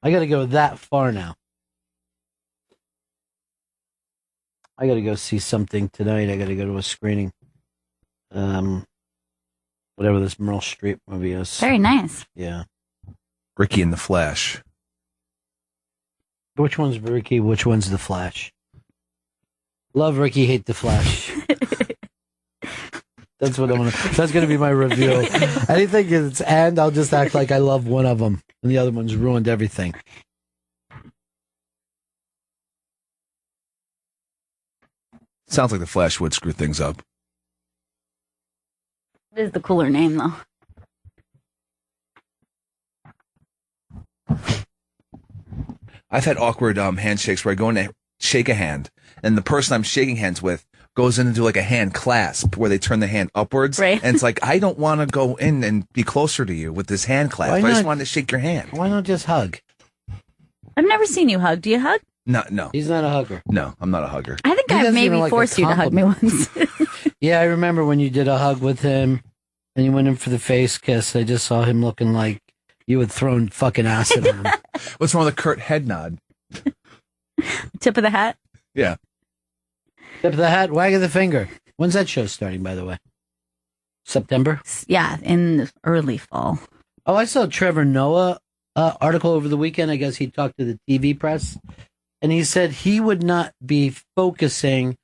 I got to go that far now. I got to go see something tonight. I got to go to a screening. Whatever this Meryl Streep movie is. Very nice. Yeah. Ricky and the Flash. Which one's Ricky? Which one's the Flash? Love Ricky, hate the Flash. That's what I want to. That's going to be my review. Anything at its end, I'll just act like I love one of them, and the other one's ruined everything. Sounds like the Flash would screw things up. It is the cooler name, though. I've had awkward handshakes where I go in to shake a hand, and the person I'm shaking hands with goes in and do like a hand clasp where they turn the hand upwards. Right. And it's like, I don't want to go in and be closer to you with this hand clasp. I just wanted to shake your hand. Why not just hug? I've never seen you hug. Do you hug? No. He's not a hugger. No, I'm not a hugger. I think I've maybe forced you to hug me once. Yeah, I remember when you did a hug with him and you went in for the face kiss. I just saw him looking like you had thrown fucking acid on him. What's wrong with a Kurt head nod? Tip of the hat? Yeah. Tip of the hat, wag of the finger. When's that show starting, by the way? September? Yeah, in the early fall. Oh, I saw Trevor Noah article over the weekend. I guess he talked to the TV press. And he said he would not be focusing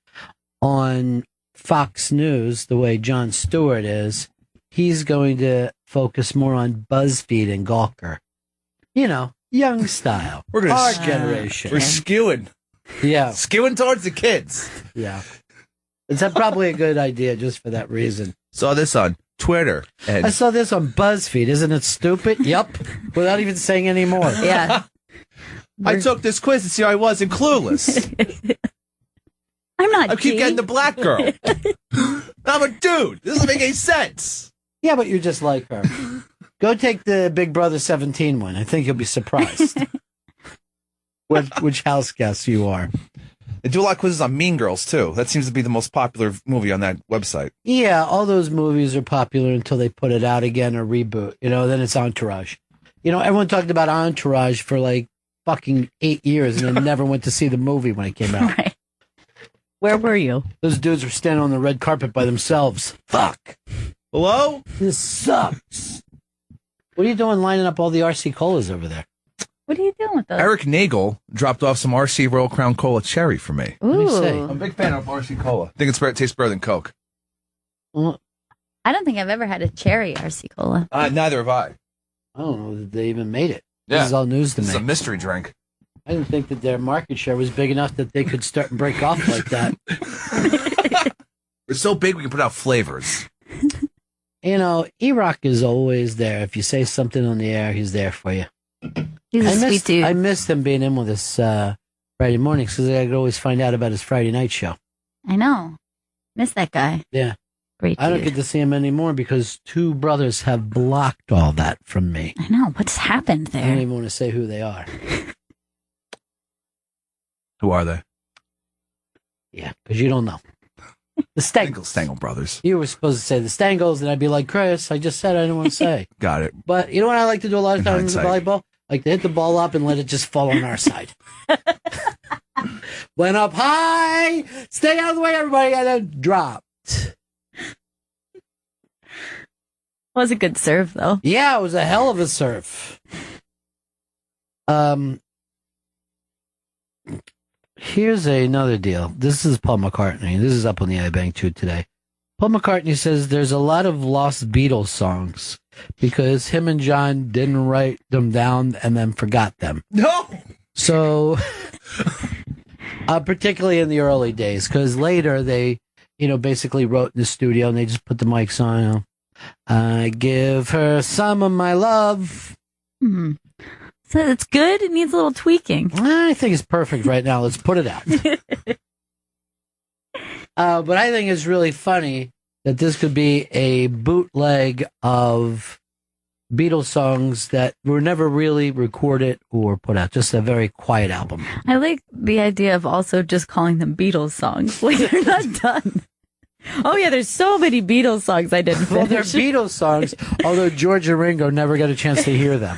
on Fox News the way Jon Stewart is. He's going to focus more on BuzzFeed and Gawker. You know, young style. We're gonna our generation. We're skewing. Yeah. Skewing towards the kids. Yeah. It's probably a good idea just for that reason. Saw this on Twitter. And I saw this on BuzzFeed. Isn't it stupid? Yep. Without even saying any more. Yeah. I took this quiz to see how I was in Clueless. I'm not I keep G. getting the black girl. I'm a dude. This doesn't make any sense. Yeah, but you're just like her. Go take the Big Brother 17 one. I think you'll be surprised which house guest you are. They do a lot of quizzes on Mean Girls, too. That seems to be the most popular movie on that website. Yeah, all those movies are popular until they put it out again or reboot. Then it's Entourage. Everyone talked about Entourage for like fucking 8 years and then never went to see the movie when it came out. Right. Where were you? Those dudes were standing on the red carpet by themselves. Fuck. Hello? This sucks. What are you doing lining up all the RC Colas over there? What are you doing with those? Eric Nagel dropped off some RC Royal Crown Cola Cherry for me. Ooh. I'm a big fan of RC Cola. I think it tastes better than Coke. Well, I don't think I've ever had a cherry RC Cola. Neither have I. I don't know that they even made it. Yeah. This is all news to me. It's a mystery drink. I didn't think that their market share was big enough that they could start and break off like that. We're so big we can put out flavors. E-Rock is always there. If you say something on the air, he's there for you. He's a sweet dude. I missed him being in with us Friday mornings because I could always find out about his Friday night show. I know. Miss that guy. Yeah. Great dude. I don't get to see him anymore because two brothers have blocked all that from me. I know. What's happened I don't there? even want to say who they are. Who are they? Yeah, because you don't know. The Stangles. Stangle brothers. You were supposed to say the Stangles, and I'd be like, Chris, I just said I didn't want to say. Got it. But you know what I like to do a lot of times in hindsight. volleyball? Like to hit the ball up and let it just fall on our side. Went up high, stay out of the way, everybody, and then dropped. Was a good serve, though. Yeah, it was a hell of a serve. Here's another deal. This is Paul McCartney. This is up on the iBank too today. Paul McCartney says there's a lot of lost Beatles songs because him and John didn't write them down and then forgot them. No! So, particularly in the early days, because later they, basically wrote in the studio and they just put the mics on. I give her some of my love. Mm-hmm. So it's good. It needs a little tweaking. I think it's perfect right now. Let's put it out. But I think it's really funny that this could be a bootleg of Beatles songs that were never really recorded or put out. Just a very quiet album. I like the idea of also just calling them Beatles songs. Like they're not done. Oh yeah, there's so many Beatles songs I didn't finish. Well, they're Beatles songs, although George and Ringo never got a chance to hear them.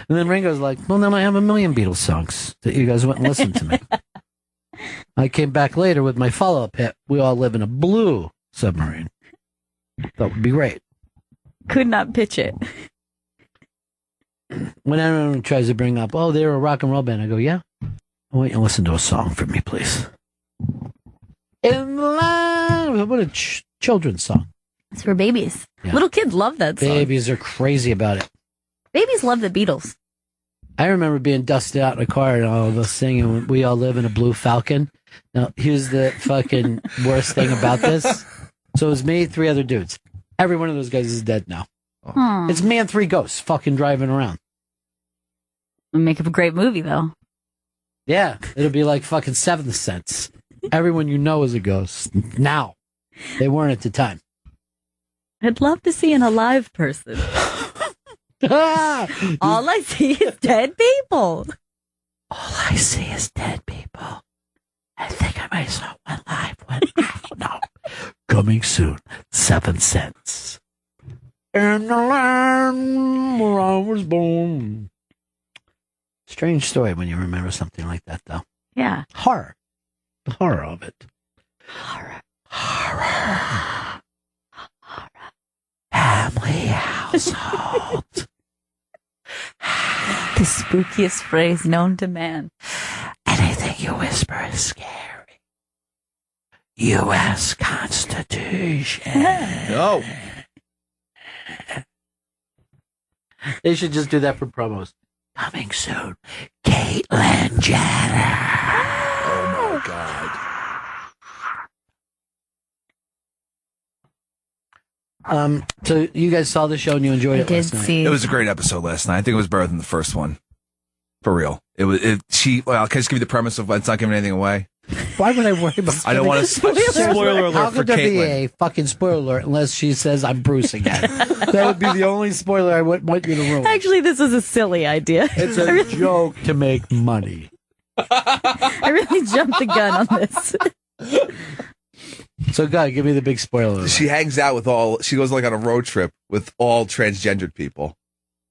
And then Ringo's like, well, then I have a million Beatles songs that you guys went and listened to me. I came back later with my follow-up hit, We All Live in a Blue Submarine. That would be great. Could not pitch it. When anyone tries to bring up, oh, they're a rock and roll band, I go, yeah? I want you to listen to a song for me, please. In the line, what a children's song. It's for babies. Yeah. Little kids love that song. Babies are crazy about it. Babies love the Beatles. I remember being dusted out in a car and all of us singing We All Live in a Blue Falcon. Now, here's the fucking worst thing about this. So it was me, 3 other dudes. Every one of those guys is dead now. Aww. It's me and 3 ghosts fucking driving around. It'll make up a great movie, though. Yeah, it'll be like fucking Seventh Sense. Everyone you know is a ghost. Now. They weren't at the time. I'd love to see an alive person. All I see is dead people. All I see is dead people. I think I might have saw one live one. I don't know. Coming soon, 7 cents. In the land where I was born. Strange story when you remember something like that, though. Yeah. Horror. The horror of it. Horror. Horror. Family household. The spookiest phrase known to man. Anything you whisper is scary. U.S. Constitution. No. They should just do that for promos. Coming soon, Caitlyn Jenner. Oh my God. So you guys saw the show and you enjoyed it last night. It was a great episode last night. I think it was better than the first one. For real. Well, can I just give you the premise of it's not giving anything away? Why would I worry about I don't want to spoiler alert How for could there be Caitlyn. a fucking spoiler alert unless she says I'm Bruce again? That would be the only spoiler I would want you to ruin. Actually, this is a silly idea. It's a joke to make money. I really jumped the gun on this. So, God, give me the big spoiler. She hangs out with she goes like on a road trip with all transgendered people.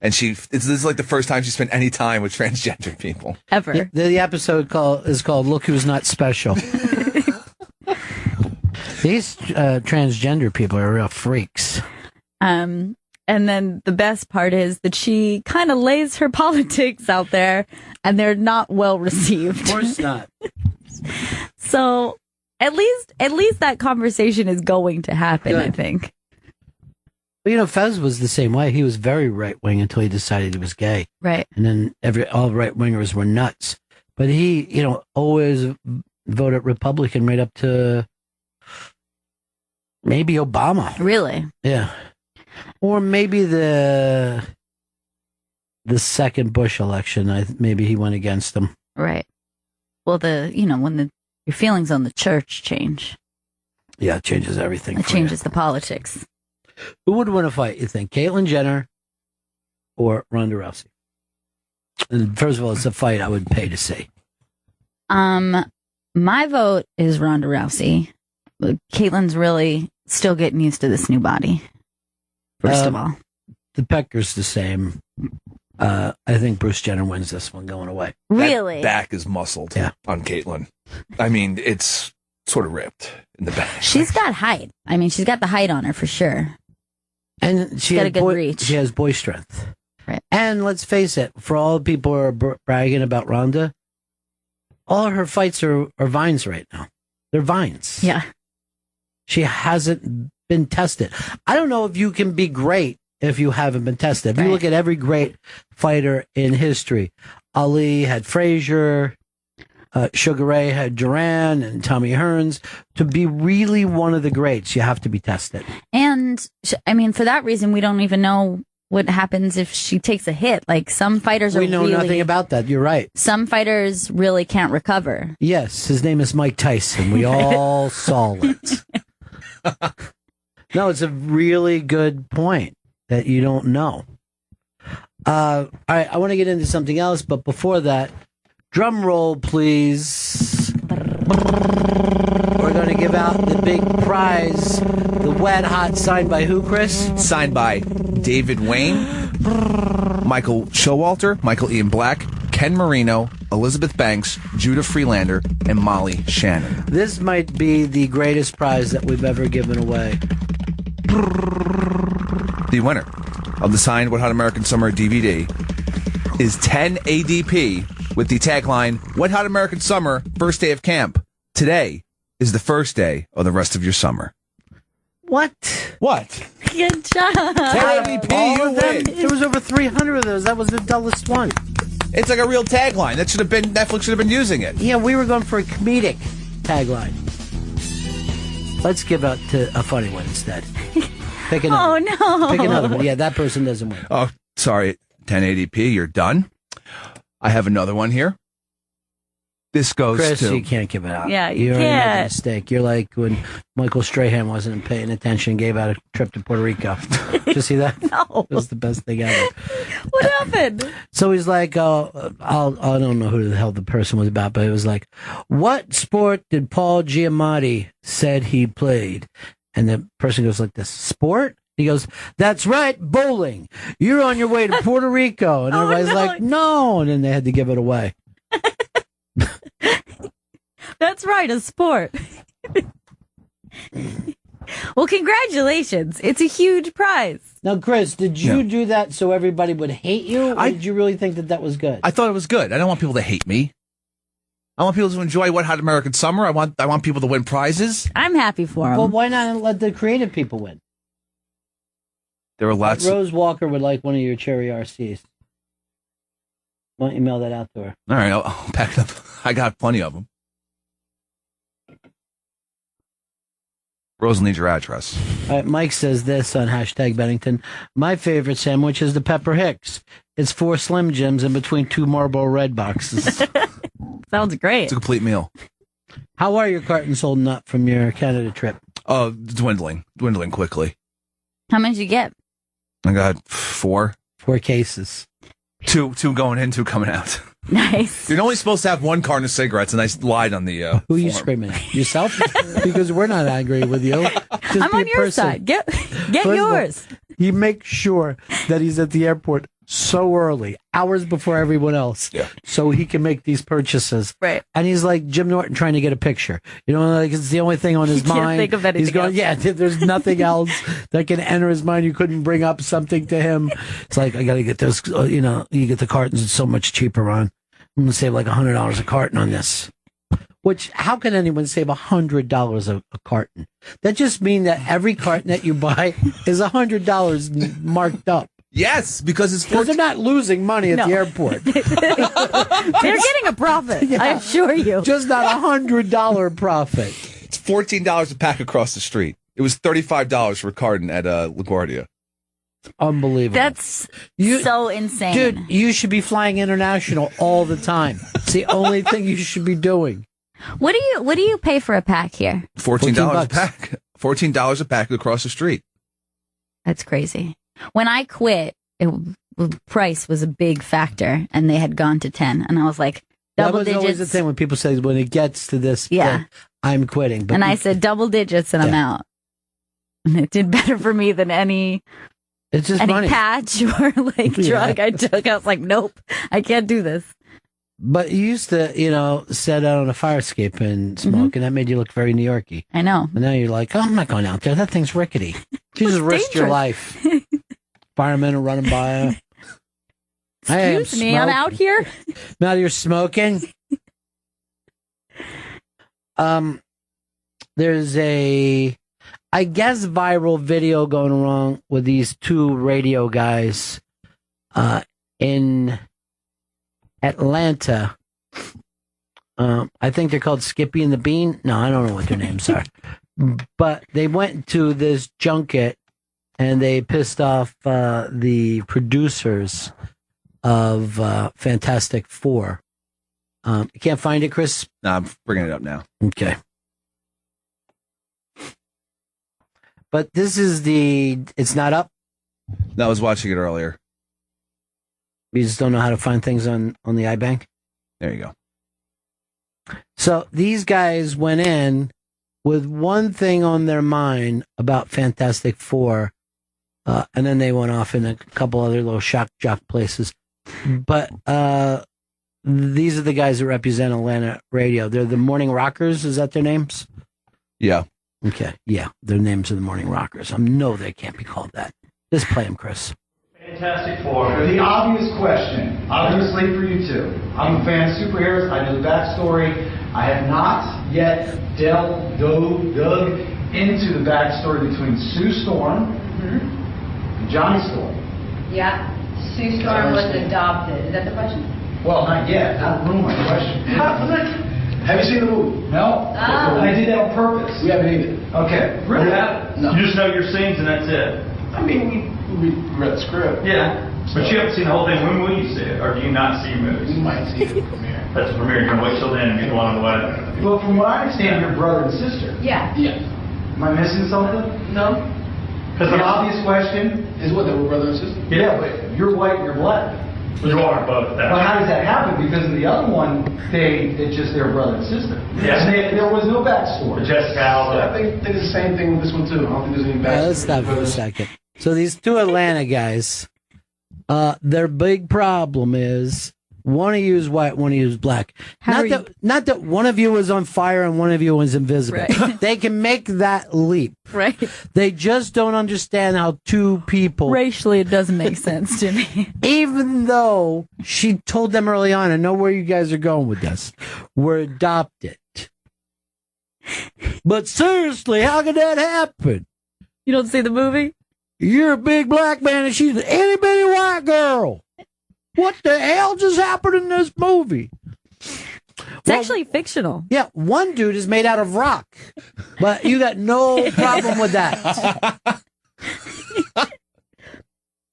And this is like the first time she spent any time with transgendered people. Ever. The episode is called Look Who's Not Special. These transgender people are real freaks. And then the best part is that she kind of lays her politics out there, and they're not well received. Of course not. So at least that conversation is going to happen, Good. I think. Well, Fez was the same way. He was very right-wing until he decided he was gay. Right. And then all right-wingers were nuts. But he, always voted Republican right up to maybe Obama. Really? Yeah. Or maybe the second Bush election. Maybe he went against them. Right. Well, when your feelings on the church change. Yeah, it changes everything. It changes the politics. Who would win a fight, you think? Caitlyn Jenner or Ronda Rousey? And first of all, it's a fight I would pay to see. My vote is Ronda Rousey. Caitlyn's really still getting used to this new body. First of all. The Pecker's the same. I think Bruce Jenner wins this one going away. Really? That back is muscled on Caitlyn. I mean, it's sort of ripped in the back. She's got height. I mean, she's got the height on her for sure. And she got a good reach. She has boy strength. Right. And let's face it, for all the people who are bragging about Ronda, all her fights are vines right now. They're vines. Yeah. She hasn't been tested. I don't know if you can be great if you haven't been tested. If you look at every great fighter in history, Ali had Frazier, Sugar Ray had Duran and Tommy Hearns. To be really one of the greats, you have to be tested. And I mean, for that reason, we don't even know what happens if she takes a hit. Like some fighters We know nothing about that. You're right. Some fighters really can't recover. Yes, his name is Mike Tyson. We all saw it. No, it's a really good point that you don't know. All right, I want to get into something else, but before that, drum roll, please. We're going to give out the big prize, the Wet Hot, signed by who, Chris? Signed by David Wayne, Michael Showalter, Michael Ian Black, Ken Marino, Elizabeth Banks, Judah Freelander, and Molly Shannon. This might be the greatest prize that we've ever given away. The winner of the signed Wet Hot American Summer DVD is 10 ADP with the tagline, Wet Hot American Summer, first day of camp. Today is the first day of the rest of your summer. What? Good job. 10 ADP, you win. There was over 300 of those. That was the dullest one. It's like a real tagline. Netflix should have been using it. Yeah, we were going for a comedic tagline. Let's give out to a funny one instead. Pick another. Oh, no. Pick another one. Yeah, that person doesn't win. Oh, sorry. 1080p, you're done. I have another one here. This goes Chris, to... you can't give it out. Yeah, you You're already making a can't. mistake. You're like when Michael Strahan wasn't paying attention and gave out a trip to Puerto Rico. Did you see that? No. It was the best thing ever. What happened? So he's like, I don't know who the hell the person was about, but it was like, what sport did Paul Giamatti said he played? And the person goes like this, sport? He goes, that's right, bowling. You're on your way to Puerto Rico. And Oh, everybody's no. like, no. And then they had to give it away. That's right, a sport. Well, congratulations. It's a huge prize. Now, Chris, did you do that so everybody would hate you? Or did you really think that was good? I thought it was good. I don't want people to hate me. I want people to enjoy Wet Hot American Summer. I want people to win prizes. I'm happy for them. Well, why not let the creative people win? There were lots Rose Walker would like one of your cherry RCs. Why don't you mail that out to her? All right, I'll pack it up. I got plenty of them. Rose will need your address. All right, Mike says this on hashtag Bennington. My favorite sandwich is the Pepper Hicks. It's 4 Slim Jims in between 2 Marlboro Red boxes. Sounds great. It's a complete meal. How are your cartons holding up from your Canada trip? Oh, dwindling quickly. How many did you get? I got 4. 4 cases. 2 going in, 2 coming out. Nice. You're only supposed to have one carton of cigarettes, and I lied on the. Who are you form. screaming at? Yourself? Because we're not angry with you. Just I'm be on a your person. side. Get First of all, yours. he makes sure that he's at the airport so early, hours before everyone else, so he can make these purchases. Right. And he's like Jim Norton trying to get a picture. You know, like it's the only thing on his Can't mind. think of anything He's going, else. yeah, there's nothing else that can enter his mind. You couldn't bring up something to him. It's like, I got to get those, you know, you get the cartons, it's so much cheaper on. I'm going to save like $100 a carton on this. Which, how can anyone save $100 a carton? That just means that every carton that you buy is $100 marked up. Yes, because it's Because they're not losing money at the airport. They're getting a profit, I assure you. Just not $100 profit. It's $14 a pack across the street. It was $35 for a carton at LaGuardia. Unbelievable. That's so insane. Dude, you should be flying international all the time. It's the only thing you should be doing. What do you pay for a pack here? $14 a pack. $14 a pack across the street. That's crazy. When I quit, price was a big factor, and they had gone to 10, and I was like, double digits. That was always the thing when people say when it gets to this, thing, I'm quitting. But and I said double digits, and I'm out. And it did better for me than any money. patch or like drug I took. I was like, nope, I can't do this. But you used to, you know, sit out on a fire escape and smoke, and that made you look very New Yorky. I know. And now you're like, oh, I'm not going out there. That thing's rickety. You just risked your life. Firemen are running by. Excuse me, I'm out here. Now you're smoking. There's a, I guess, viral video going wrong with these two radio guys in Atlanta. I think they're called Skippy and the Bean. No, I don't know what their names are. But they went to this junket and they pissed off the producers of Fantastic Four. You can't find it, Chris? No, I'm bringing it up now. Okay. But this is it's not up? No, I was watching it earlier. You just don't know how to find things on the iBank? There you go. So these guys went in with one thing on their mind about Fantastic Four, and then they went off in a couple other little shock jock places. But these are the guys that represent Atlanta radio. They're the Morning Rockers. Is that their names? Yeah. Okay. Yeah, their names are the Morning Rockers. No, they can't be called that. Just play them, Chris. Fantastic Four. The obvious question, obviously for you two. I'm a fan of superheroes. I know the backstory. I have not yet dug into the backstory between Sue Storm and Johnny Storm. Yeah. Sue Storm was adopted. Is that the question? Well, not yet. Not ruin my question. Have you seen the movie? No. Oh. I did that on purpose. We haven't either. Okay. Really? No. You just know your scenes and that's it. I mean, we read the script. Yeah. But you haven't seen the whole thing. When will you see it? Or do you not see movies? You might see it at the premiere. That's the premiere. You're going to wait till then and be blown away. Well, from what I understand, you're brother and sister. Yeah. Yeah. Am I missing something? No. Because the obvious question is what, they were brother and sister? Yeah, but you're white, you're black. You are both. But how does that happen? Because in the other one, it's just their brother and sister. Yeah. There was no backstory. Jessica Alba. I think it's the same thing with this one too. I don't think there's any backstory. Let's stop for a second. So these two Atlanta guys, their big problem is one of you is white, one of you is black. Not that one of you was on fire and one of you was invisible. Right. They can make that leap. Right. They just don't understand how two people... Racially, it doesn't make sense to me. Even though she told them early on, I know where you guys are going with this, we're adopted. But seriously, how could that happen? You don't see the movie? You're a big black man and she's an itty bitty white girl. What the hell just happened in this movie? It's actually fictional. Yeah, one dude is made out of rock, but you got no problem with that.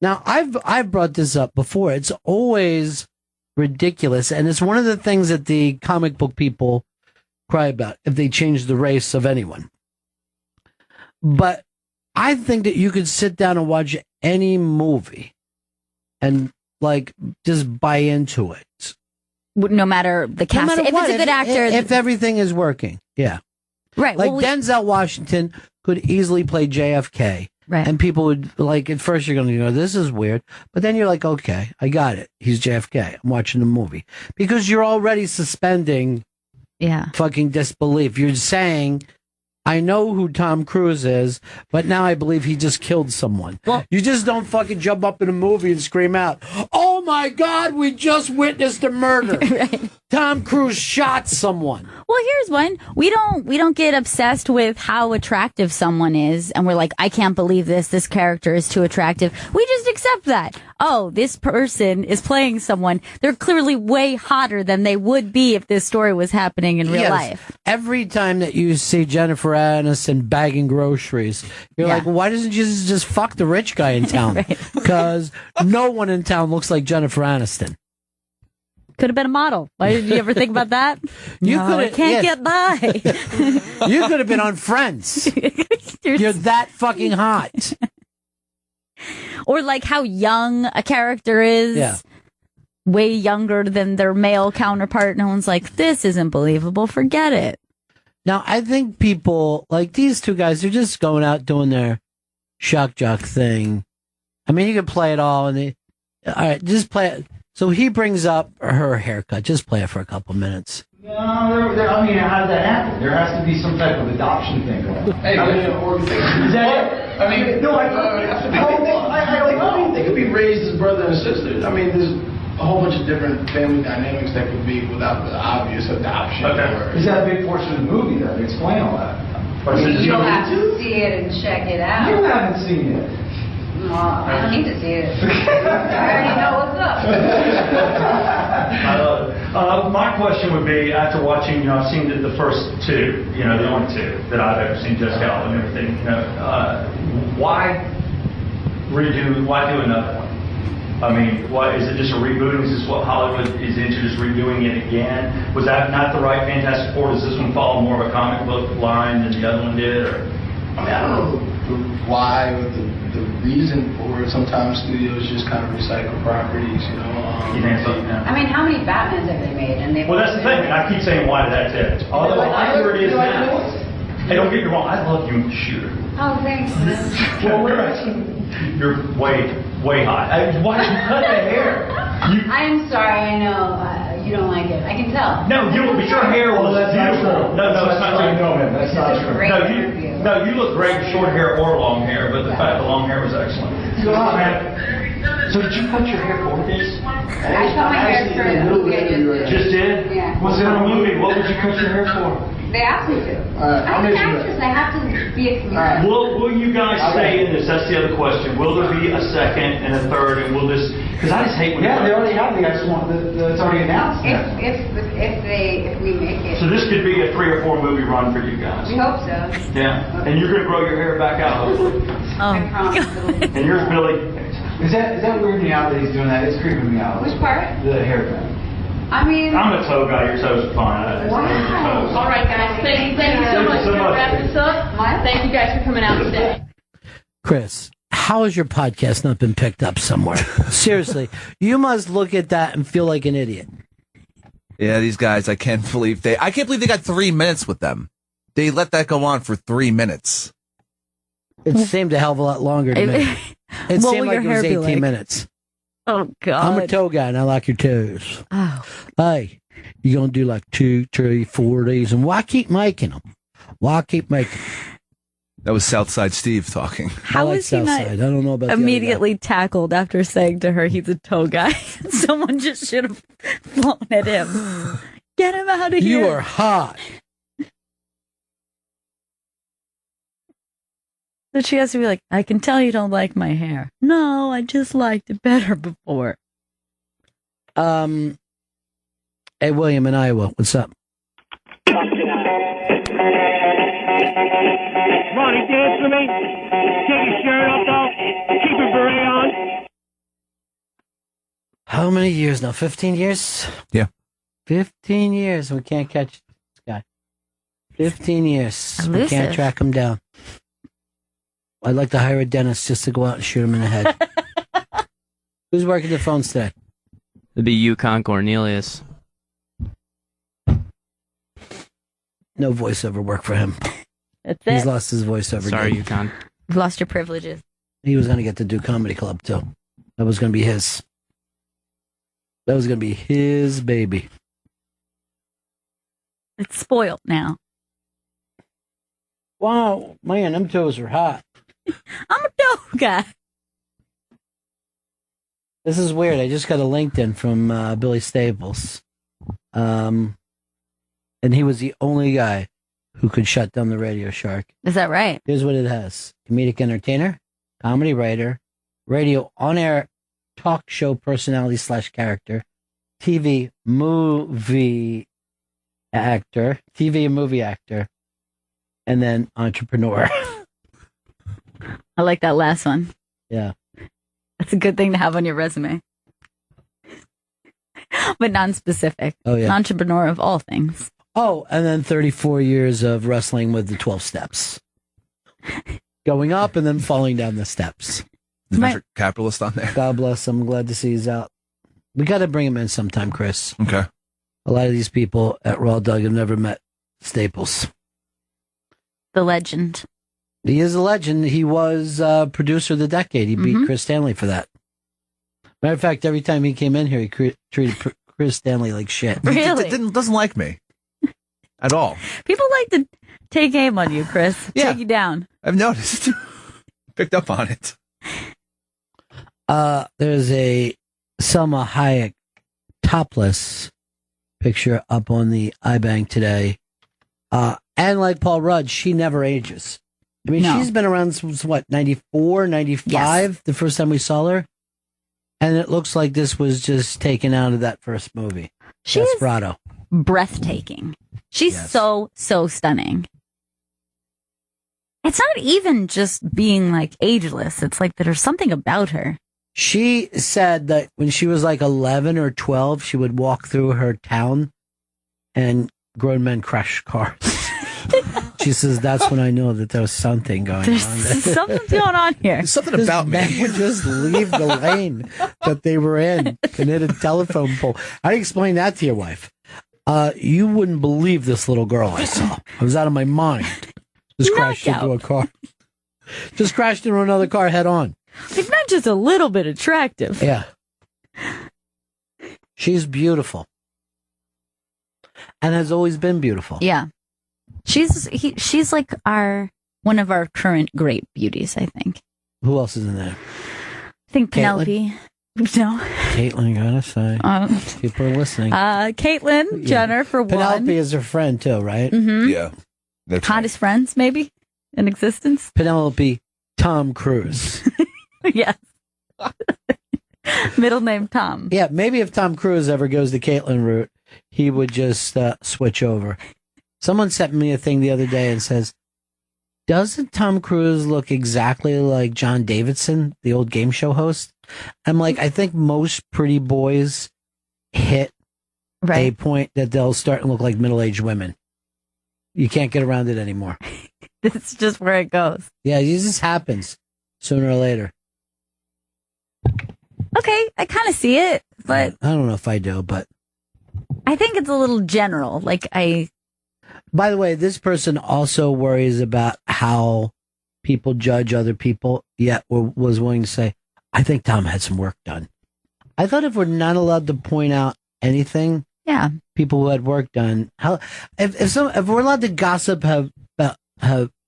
Now, I've brought this up before. It's always ridiculous, and it's one of the things that the comic book people cry about if they change the race of anyone. But I think that you could sit down and watch any movie and like just buy into it. no matter the cast. No matter if what, it's a good actor. if everything is working, yeah. Right. Like Denzel Washington could easily play JFK. Right. And people would, like, at first you're going to go, this is weird. But then you're like, okay, I got it. He's JFK. I'm watching the movie. Because you're already suspending fucking disbelief. You're saying, I know who Tom Cruise is, but now I believe he just killed someone. Well, you just don't fucking jump up in a movie and scream out, oh my God, we just witnessed a murder. Right. Tom Cruise shot someone. Well, here's one. We don't get obsessed with how attractive someone is, and we're like, I can't believe this character is too attractive. We just accept that. Oh, this person is playing someone. They're clearly way hotter than they would be if this story was happening in real life. Every time that you see Jennifer Aniston bagging groceries, you're like, why doesn't you just fuck the rich guy in town? Because no one in town looks like Jennifer Aniston. Could have been a model. Why did you ever think about that? I can't get by. You could have been on Friends. You're that fucking hot. Or like how young a character is. Yeah. Way younger than their male counterpart. No one's like, this isn't believable. Forget it. Now, I think people, like these two guys, they're just going out doing their shock jock thing. I mean, you can play it all. All right, just play it. So he brings up her haircut. Just play it for a couple minutes. No, how does that happen? There has to be some type of adoption thing going on. Hey, is that it? I mean, no, I don't think they could be raised as brother and sister. I mean, there's a whole bunch of different family dynamics that could be without the obvious adoption. Okay. Is that a big portion of the movie, though, to explain all that? You'll have to see it and check it out. You haven't seen it. Well, I don't need to see it. I already know what's up. My question would be, after watching, I've seen the first two, the only two that I've ever seen, Jessica Alba and everything. Why do another one? I mean, what is it? Just a rebooting? Is this what Hollywood is into? Just redoing it again? Was that not the right Fantastic Four? Does this one follow more of a comic book line than the other one did? Or? I mean, I don't know the why or the reason for it. Sometimes studios just kind of recycle properties, I mean, how many Batmans have they made? Well, that's the thing. I keep saying why that's it. Although I hear it is now. Hey, don't get me wrong. I love you, Shooter. Oh, thanks. You're way hot. Why did you cut the hair? I am sorry. I know you don't like it. I can tell. No, but your hair was beautiful. No, it's not true. That's not true. No, you look great with short hair or long hair, but the fact the long hair was excellent. So did you cut your hair for this? I cut my hair for the movie I just did. Yeah. What's in the movie? What would you cut your hair for? They asked me to. I'm an actress. I have to be a comedian. Will you guys stay in this? That's the other question. Will there be a second and a third, and will this? Because I just hate when. Yeah, they already have the next one. It's already announced. If we make it. So this could be a 3 or 4 movie run for you guys. We hope so. Yeah, and you're gonna grow your hair back out, hopefully. I promise. And yours, Billy. Is that weirding me out that he's doing that? It's creeping me out. Which part? The haircut. I mean, I'm a toe guy. Your toes are fine. Wow. All right, guys. Thank you so much for wrapping this up. Thank you guys for coming out today. Chris, how has your podcast not been picked up somewhere? Seriously, you must look at that and feel like an idiot. Yeah, these guys, I can't believe they got 3 minutes with them. They let that go on for 3 minutes. It seemed a hell of a lot longer to me. It seemed like it was 18 minutes. Oh, God. I'm a toe guy, and I like your toes. Oh. Hey, you're going to do like 2, 3, 4 days, and why keep making them? Why keep making them? That was Southside Steve talking. How like was he not Southside. I don't know about immediately tackled after saying to her he's a toe guy? Someone just should have flown at him. Get him out of here. You are hot. So she has to be like, I can tell you don't like my hair. No, I just liked it better before. Hey, William in Iowa, what's up? Ronnie, dance for me. Take your shirt off, though. Keep your beret on. How many years now? 15 years? Yeah. 15 years, and we can't catch this guy. 15 years. We Elusive. can't track him down. I'd like to hire a dentist just to go out and shoot him in the head. Who's working the phones today? It'd be Yukon Cornelius. no voiceover work for him. That's it. He's lost his voiceover. Sorry, gig. Yukon. You've lost your privileges. He was going to get to do Comedy Club, too. That was going to be his. That was going to be his baby. It's spoiled now. Wow, man, them toes are hot. I'm a dough guy. This is weird. I just got a LinkedIn from Billy Staples. And he was the only guy who could shut down the Radio Shark. Is that right? Here's what it has. Comedic entertainer, comedy writer, radio on-air talk show personality / character, TV movie actor, TV and movie actor, and then entrepreneur. I like that last one. Yeah. That's a good thing to have on your resume. But non-specific. Oh, yeah. An entrepreneur of all things. Oh, and then 34 years of wrestling with the 12 steps. Going up and then falling down the steps. The venture capitalist on there. God bless him. I'm glad to see he's out. We got to bring him in sometime, Chris. Okay. A lot of these people at Raw Dog have never met Staples. The legend. He is a legend. He was producer of the decade. He beat Chris Stanley for that. Matter of fact, every time he came in here, he treated Chris Stanley like shit. Really? Doesn't like me at all. People like to take aim on you, Chris. Yeah. Take you down. I've noticed. Picked up on it. There's a Selma Hayek topless picture up on the iBank today. And like Paul Rudd, she never ages. I mean, she's been around since, what, 94, 95, yes. The first time we saw her? And it looks like this was just taken out of that first movie. She's Desperado. Breathtaking. She's so stunning. It's not even just being like ageless. It's like there's something about her. She said that when she was like 11 or 12, she would walk through her town and grown men crash cars. She says, that's when I know that there was something going on. Something's going on here. There's something about me. Men would just leave the lane that they were in and hit a telephone pole. How do you explain that to your wife? You wouldn't believe this little girl I saw. I was out of my mind. Just crashed into a car. Just crashed into another car head on. Like, not just a little bit attractive. Yeah. She's beautiful. And has always been beautiful. Yeah. She's like one of our current great beauties, I think. Who else is in there? I think Penelope. No. Caitlyn, gotta say. People are listening. Caitlyn Jenner, for Penelope one. is her friend, too, right? Mm-hmm. Yeah. That's hottest friends, maybe, in existence. Penelope, Tom Cruise. Yes. Middle name Tom. Yeah, maybe if Tom Cruise ever goes the Caitlyn route, he would just switch over. Someone sent me a thing the other day and says, doesn't Tom Cruise look exactly like John Davidson, the old game show host? I'm like, I think most pretty boys hit a point that they'll start and look like middle-aged women. You can't get around it anymore. It's just where it goes. Yeah, it just happens sooner or later. Okay, I kind of see it, but I don't know if I do, but I think it's a little general. By the way, this person also worries about how people judge other people, yet was willing to say, I think Tom had some work done. I thought if we're not allowed to point out anything, people who had work done, if we're allowed to gossip have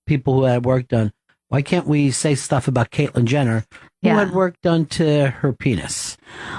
people who had work done, why can't we say stuff about Caitlyn Jenner who had work done to her penis?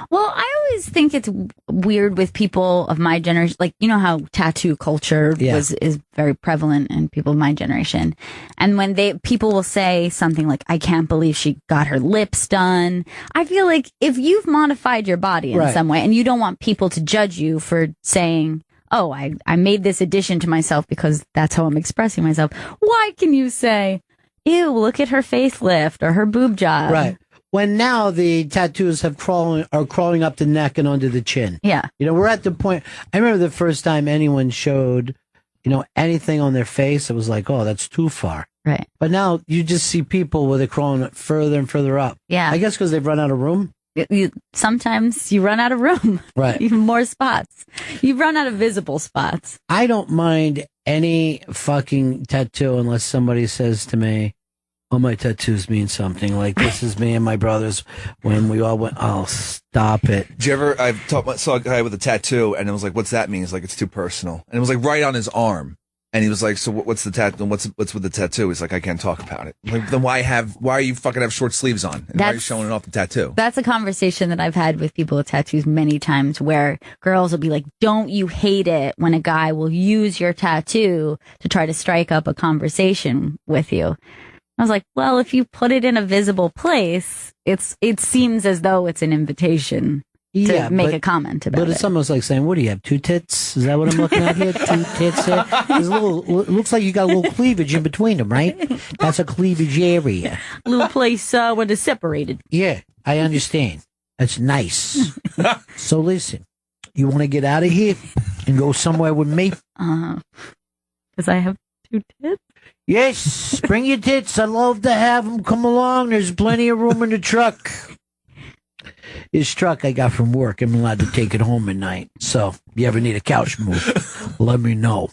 Well, I always think it's weird with people of my generation. Like, you know how tattoo culture is very prevalent in people of my generation. And when people will say something like, I can't believe she got her lips done. I feel like if you've modified your body in some way and you don't want people to judge you for saying, oh, I made this addition to myself because that's how I'm expressing myself. Why can you say, ew, look at her facelift or her boob job? Right. When now the tattoos are crawling up the neck and under the chin. Yeah. You know, we're at the point. I remember the first time anyone showed, anything on their face, it was like, oh, that's too far. Right. But now you just see people where they're crawling further and further up. Yeah. I guess because they've run out of room. Sometimes you run out of room. Right. Even more spots. You run out of visible spots. I don't mind any fucking tattoo unless somebody says to me, "Oh, my tattoos mean something." Like, this is me and my brothers when we all went. Oh, stop it! Did you ever? Saw a guy with a tattoo, and it was like, "What's that mean?" He's like, "It's too personal," and it was like right on his arm. And he was like, "So what's the tattoo? What's with the tattoo?" He's like, "I can't talk about it." Like, then why are you fucking have short sleeves on? And why are you showing off the tattoo? That's a conversation that I've had with people with tattoos many times, where girls will be like, "Don't you hate it when a guy will use your tattoo to try to strike up a conversation with you?" I was like, well, if you put it in a visible place, it seems as though it's an invitation to make a comment about it. But it's almost like saying, "What do you have? 2 tits? Is that what I'm looking at here? 2 tits here? There's it looks like you got a little cleavage in between them, right? That's a cleavage area. A little place where they're separated." Yeah, I understand. That's nice. So listen, you want to get out of here and go somewhere with me? Because I have 2 tits? Yes, bring your tits. I'd love to have them come along. There's plenty of room in the truck. This truck I got from work. I'm allowed to take it home at night. So, if you ever need a couch move, let me know.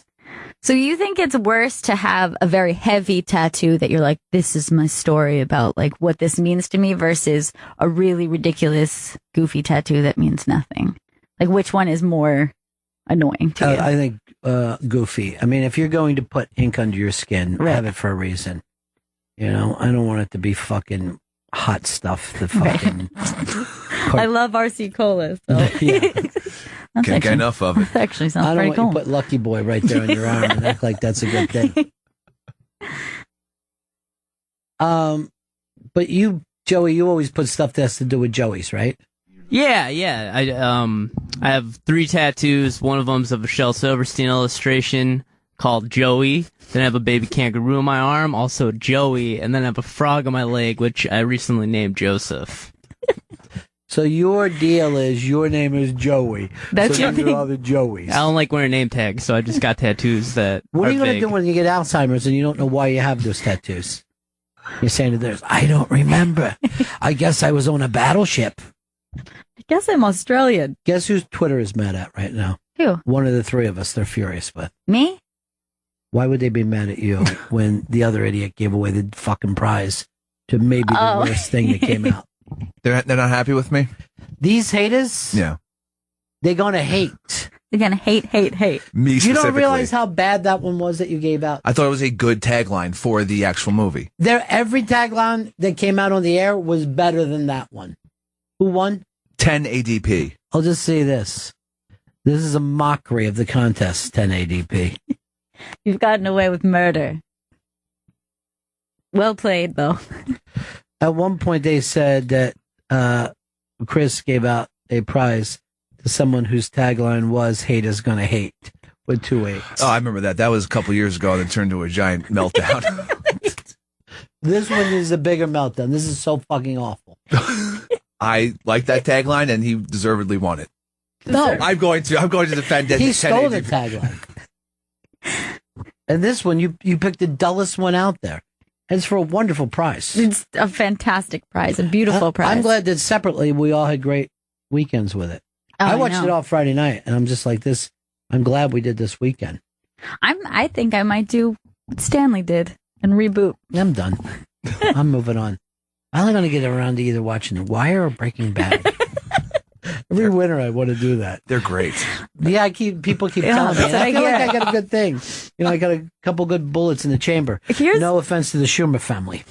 So you think it's worse to have a very heavy tattoo that you're like, this is my story about like what this means to me, versus a really ridiculous, goofy tattoo that means nothing? Like, which one is more annoying to you? I think goofy. I mean, if you're going to put ink under your skin, have it for a reason. You know, I don't want it to be fucking hot stuff. The fucking. I love RC Cola. So. Can't get enough of it. That actually sounds I don't pretty want cool. you to put Lucky Boy right there on your arm and act like that's a good thing. But you, Joey, you always put stuff that has to do with Joey's, right? Yeah. I have 3 tattoos. One of them's of a Shel Silverstein illustration called Joey. Then I have a baby kangaroo on my arm, also Joey. And then I have a frog on my leg, which I recently named Joseph. So your deal is your name is Joey. That's so your you're name. all the Joeys. I don't like wearing name tags, so I just got tattoos that What are you going to do when you get Alzheimer's and you don't know why you have those tattoos? You're saying to theirs, "I don't remember. I guess I was on a battleship." I guess I'm Australian. Guess whose Twitter is mad at right now? Who? One of the 3 of us they're furious with. Me? Why would they be mad at you when the other idiot gave away the fucking prize to maybe the worst thing that came out? They're not happy with me? These haters? Yeah. They're going to hate. They're going to hate. Me You specifically. don't realize how bad that one was that you gave out? I thought it was a good tagline for the actual movie. Every tagline that came out on the air was better than that one. Who won? 10 ADP. I'll just say this. This is a mockery of the contest, 10 ADP. You've gotten away with murder. Well played, though. At one point, they said that Chris gave out a prize to someone whose tagline was "Hate is gonna hate" with 2 8s. Oh, I remember that. That was a couple years ago, and it turned into a giant meltdown. This one is a bigger meltdown. This is so fucking awful. I like that tagline, and he deservedly won it. No, I'm going to defend it. he stole the tagline. And this one, you picked the dullest one out there. And it's for a wonderful prize. It's a fantastic prize, a beautiful prize. I'm glad that separately we all had great weekends with it. Oh, I watched know. it all Friday night, and I'm just like this. I'm glad we did this weekend. I think I might do what Stanley did and reboot. I'm done. I'm moving on. I'm only going to get around to either watching The Wire or Breaking Bad. Every winter I want to do that. They're great. Yeah, people keep telling me. And I feel like I got a good thing. You know, I got a couple good bullets in the chamber. No offense to the Schumer family.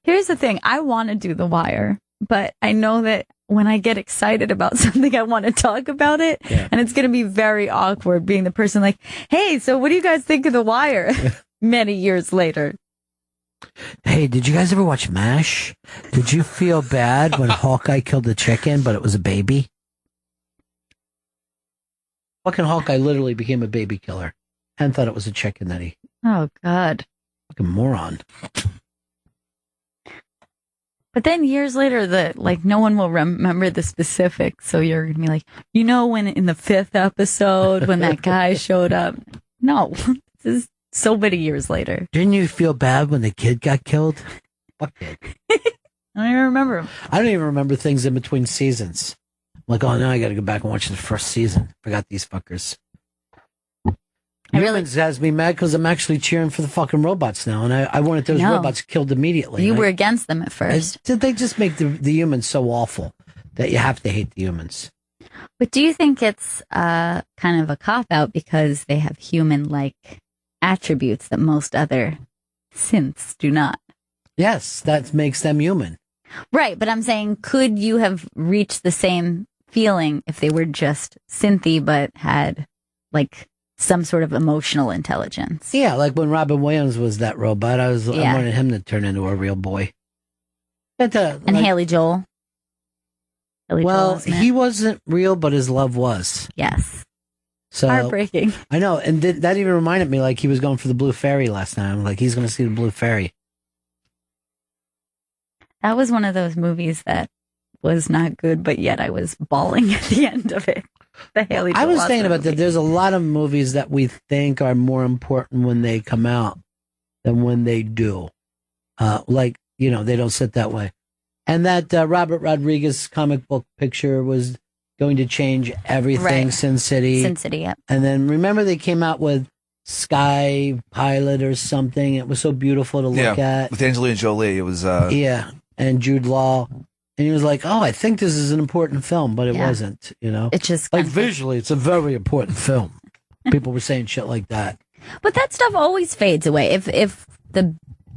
Here's the thing. I want to do The Wire, but I know that when I get excited about something, I want to talk about it. Yeah. And it's going to be very awkward being the person like, hey, so what do you guys think of The Wire? Many years later. Hey, did you guys ever watch MASH? Did you feel bad when Hawkeye killed a chicken, but it was a baby? Fucking Hawkeye literally became a baby killer and thought it was a chicken that he... Oh, God. Fucking moron. But then years later, no one will remember the specifics. So you're going to be like, you know, when in the 5th episode, when that guy showed up. No, this is so many years later. Didn't you feel bad when the kid got killed? Fuck it. I don't even remember him. I don't even remember things in between seasons. I'm like, oh, now I got to go back and watch the first season. Forgot these fuckers. Humans has me mad because I'm actually cheering for the fucking robots now, and I wanted those No. robots killed immediately. You were against them at first. They just make the humans so awful that you have to hate the humans. But do you think it's kind of a cop-out because they have human-like attributes that most other synths do not? Yes, that makes them human. Right, but I'm saying, could you have reached the same feeling if they were just synthy but had, like, some sort of emotional intelligence? Yeah, like when Robin Williams was that robot, I wanted him to turn into a real boy. But, and Haley Joel. He wasn't real, but his love was. Yes. So heartbreaking. I know, and that even reminded me, like he was going for the Blue Fairy last time. Like he's going to see the Blue Fairy. That was one of those movies that was not good, but yet I was bawling at the end of it. The Haley Joel I was thinking Osment about that. movie. There's a lot of movies that we think are more important when they come out than when they do. Like, they don't sit that way. And that Robert Rodriguez comic book picture was going to change everything. Right. Sin City. Sin City, yep. And then remember they came out with Sky Pilot or something. It was so beautiful to look at. With Angelina Jolie, it was. Yeah, and Jude Law. And he was like, oh, I think this is an important film, but it wasn't, It's just like visually, it's a very important film. People were saying shit like that. But that stuff always fades away. If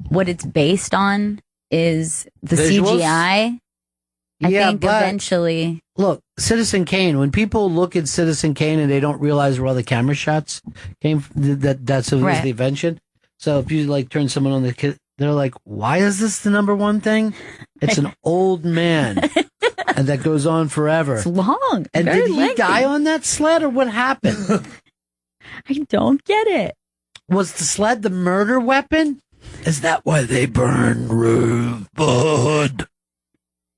what it's based on is the Visuals? CGI, I think but eventually. Look, Citizen Kane, when people look at Citizen Kane and they don't realize where all the camera shots came from, that's the invention. So if you like turn someone on the kid, they're like, why is this the number one thing? It's an old man. And that goes on forever. It's long. And very did he lengthy. die on that sled or what happened? I don't get it. Was the sled the murder weapon? Is that why they burn Rosebud?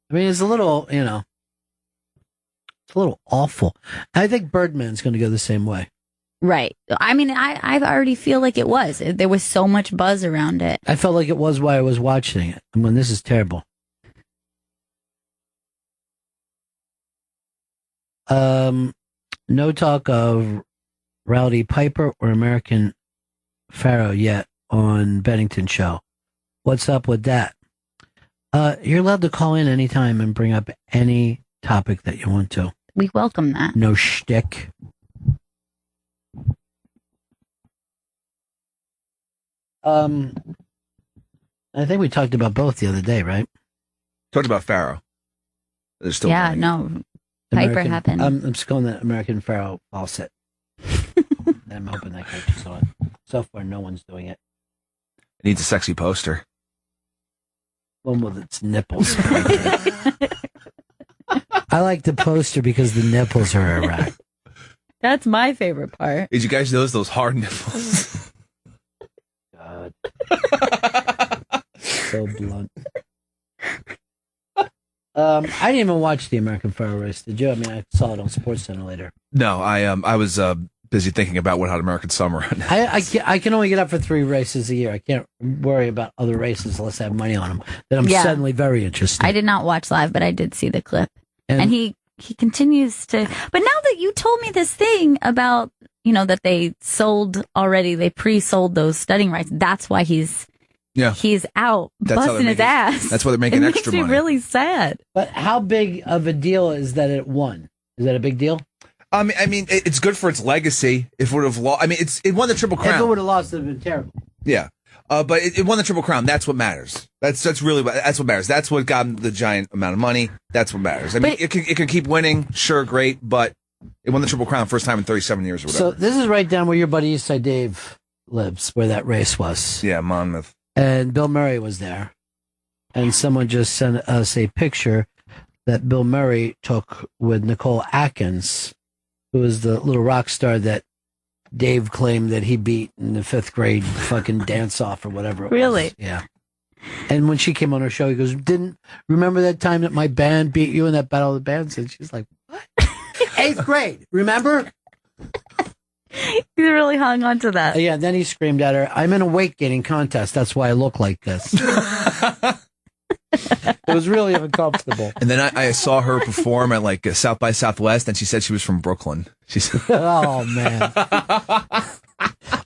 I mean, it's a little, it's a little awful. I think Birdman's going to go the same way. Right. I mean, I already feel like it was. There was so much buzz around it. I felt like it was while I was watching it. I mean, this is terrible. No talk of Rowdy Piper or American Pharaoh yet on Bennington Show. What's up with that? You're allowed to call in anytime and bring up any topic that you want to. We welcome that. No shtick. I think we talked about both the other day, right? Talked about Pharaoh. There's still no. Piper happened. I'm just calling that American Pharaoh faucet. I'm hoping that catches on. So far, no one's doing it. It needs a sexy poster. One with its nipples. I like the poster because the nipples are erect. That's my favorite part. Did you guys notice those hard nipples? God. So blunt. I didn't even watch the American Pharaoh race. Did you? I mean, I saw it on SportsCenter later. No, I was busy thinking about What Hot American Summer. I can only get up for 3 races a year. I can't worry about other races unless I have money on them. Then I'm suddenly very interested. I did not watch live, but I did see the clip. And he continues to. But now that you told me this thing about, that they pre-sold those studying rights, that's why he's out busting his ass. That's why they're making extra money. It makes me really sad. But how big of a deal is that it won? Is that a big deal? I mean, it's good for its legacy. If it would have lost, it won the Triple Crown. If it would have lost, it would have been terrible. Yeah, but it won the Triple Crown. That's what matters. That's what matters. That's what got them the giant amount of money. That's what matters. I mean, it can keep winning, sure, great, but it won the Triple Crown first time in 37 years or whatever. So this is right down where your buddy Eastside Dave lives, where that race was. Yeah, Monmouth. And Bill Murray was there, and someone just sent us a picture that Bill Murray took with Nicole Atkins, who was the little rock star that Dave claimed that he beat in the 5th grade fucking dance off or whatever it really? was. Yeah. And when she came on her show, he goes, "Didn't remember that time that my band beat you in that Battle of the Bands?" And she's like, "What? 8th grade, remember?" He really hung on to that. Yeah, then he screamed at her, "I'm in a weight gaining contest. That's why I look like this." It was really uncomfortable. And then I saw her perform at like South by Southwest, and she said she was from Brooklyn. She said, "Oh man."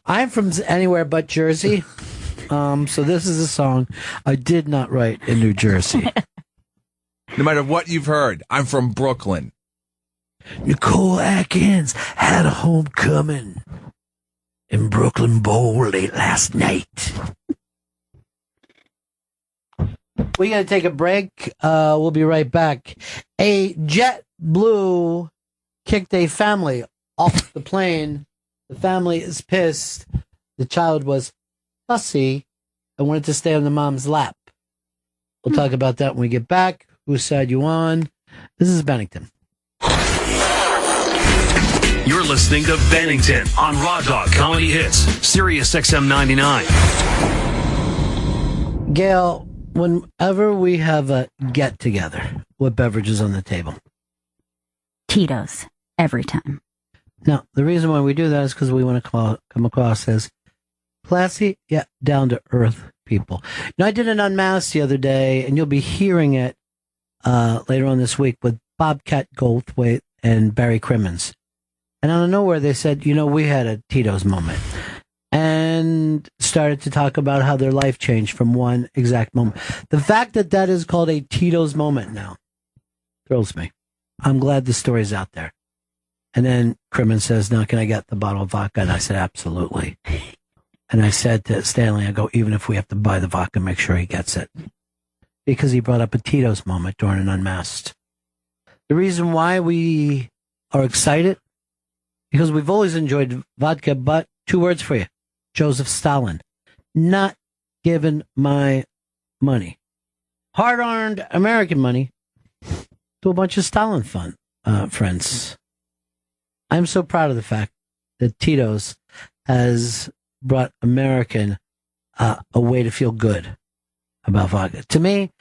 I'm from anywhere but Jersey. So this is a song I did not write in New Jersey. No matter what you've heard, I'm from Brooklyn. Nicole Atkins had a homecoming in Brooklyn Bowl late last night. We got to take a break. We'll be right back. A JetBlue kicked a family off the plane. The family is pissed. The child was fussy and wanted to stay on the mom's lap. We'll talk about that when we get back. Whose side you on? This is Bennington. You're listening to Bennington on Raw Dog Comedy Hits, Sirius XM 99. Gail, whenever we have a get-together, what beverage is on the table? Tito's, every time. Now, the reason why we do that is because we want to come across as classy, yet down-to-earth people. I did an unmasked the other day, and you'll be hearing it later on this week with Bobcat Goldthwait and Barry Crimmins. And out of nowhere, they said, we had a Tito's moment. And started to talk about how their life changed from one exact moment. The fact that that is called a Tito's moment now thrills me. I'm glad the story's out there. And then Crimmins says, now can I get the bottle of vodka? And I said, absolutely. And I said to Stanley, I go, even if we have to buy the vodka, make sure he gets it. Because he brought up a Tito's moment during an unmasked. The reason why we are excited, because we've always enjoyed vodka, but 2 words for you. Joseph Stalin. Not giving my money. Hard-earned American money to a bunch of Stalin friends. I'm so proud of the fact that Tito's has brought American a way to feel good about vodka. To me,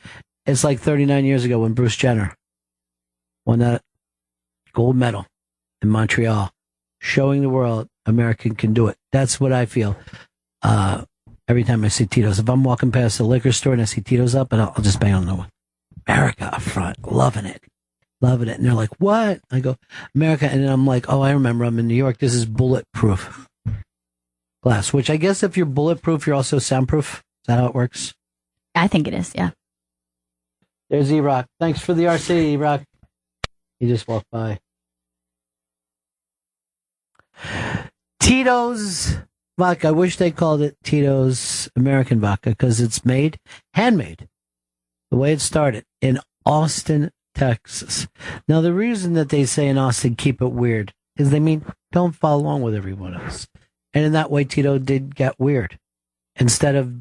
it's like 39 years ago when Bruce Jenner won that gold medal in Montreal, showing the world American can do it. That's what I feel every time I see Tito's. If I'm walking past the liquor store and I see Tito's up, and I'll just bang on the one. America up front, loving it. Loving it. And they're like, what? I go, America. And then I'm like, oh, I remember I'm in New York. This is bulletproof glass, which I guess if you're bulletproof, you're also soundproof. Is that how it works? I think it is, yeah. There's E-Rock. Thanks for the RC, E-Rock. He just walked by. Tito's vodka. I wish they called it Tito's American vodka because it's handmade, the way it started in Austin, Texas. Now, the reason that they say in Austin, keep it weird, is they mean don't follow along with everyone else. And in that way, Tito did get weird. Instead of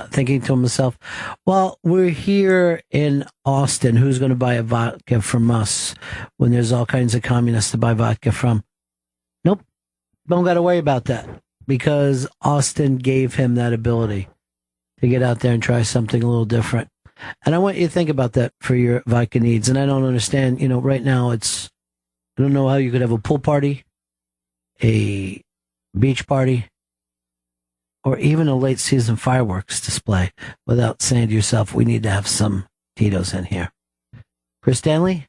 thinking to himself, well, we're here in Austin. Who's going to buy a vodka from us when there's all kinds of communists to buy vodka from? Nope. Don't got to worry about that because Austin gave him that ability to get out there and try something a little different. And I want you to think about that for your vodka needs. And I don't understand, right now I don't know how you could have a pool party, a beach party, or even a late season fireworks display without saying to yourself, we need to have some Tito's in here. Chris Stanley,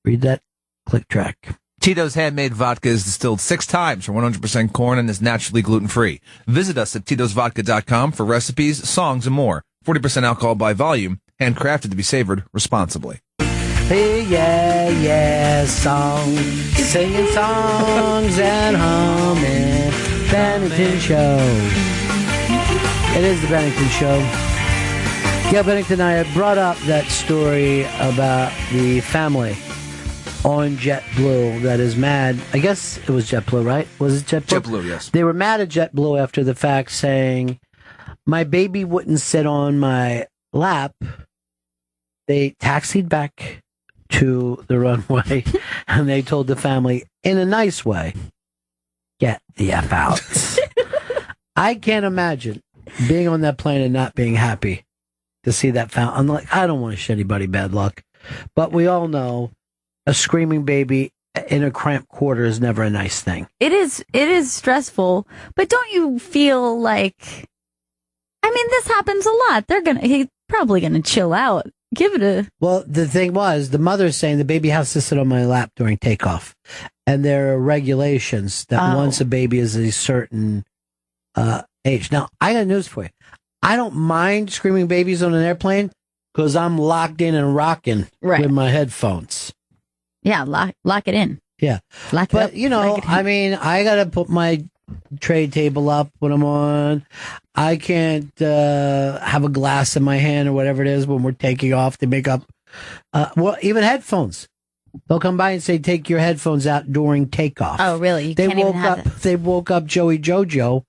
read that click track. Tito's handmade vodka is distilled 6 times from 100% corn and is naturally gluten-free. Visit us at titosvodka.com for recipes, songs, and more. 40% alcohol by volume, handcrafted to be savored responsibly. Hey, yeah, songs, singing songs and humming. Bennington Show. It is the Bennington Show. Gail Bennington and I had brought up that story about the family on JetBlue that is mad. I guess it was JetBlue, right? Was it JetBlue? JetBlue, yes. They were mad at JetBlue after the fact, saying, my baby wouldn't sit on my lap. They taxied back to the runway and they told the family, in a nice way, get the F out. I can't imagine being on that plane and not being happy to see that fountain. I'm like, I don't want to wish anybody bad luck. But we all know a screaming baby in a cramped quarter is never a nice thing. It is stressful, but don't you feel like, this happens a lot. He's probably gonna chill out. Give it a... Well, the thing was, the mother's saying the baby has to sit on my lap during takeoff. And there are regulations that once a baby is a certain age. Now, I got news for you. I don't mind screaming babies on an airplane because I'm locked in and rocking with my headphones. Yeah, lock it in. Yeah. Lock it But, up, you know, I mean, I got to put my tray table up when I'm on. I can't have a glass in my hand or whatever it is when we're taking off to make up. Well, even headphones. They'll come by and say, take your headphones out during takeoff. Oh, really? You can't even have it. They woke up Joey Jojo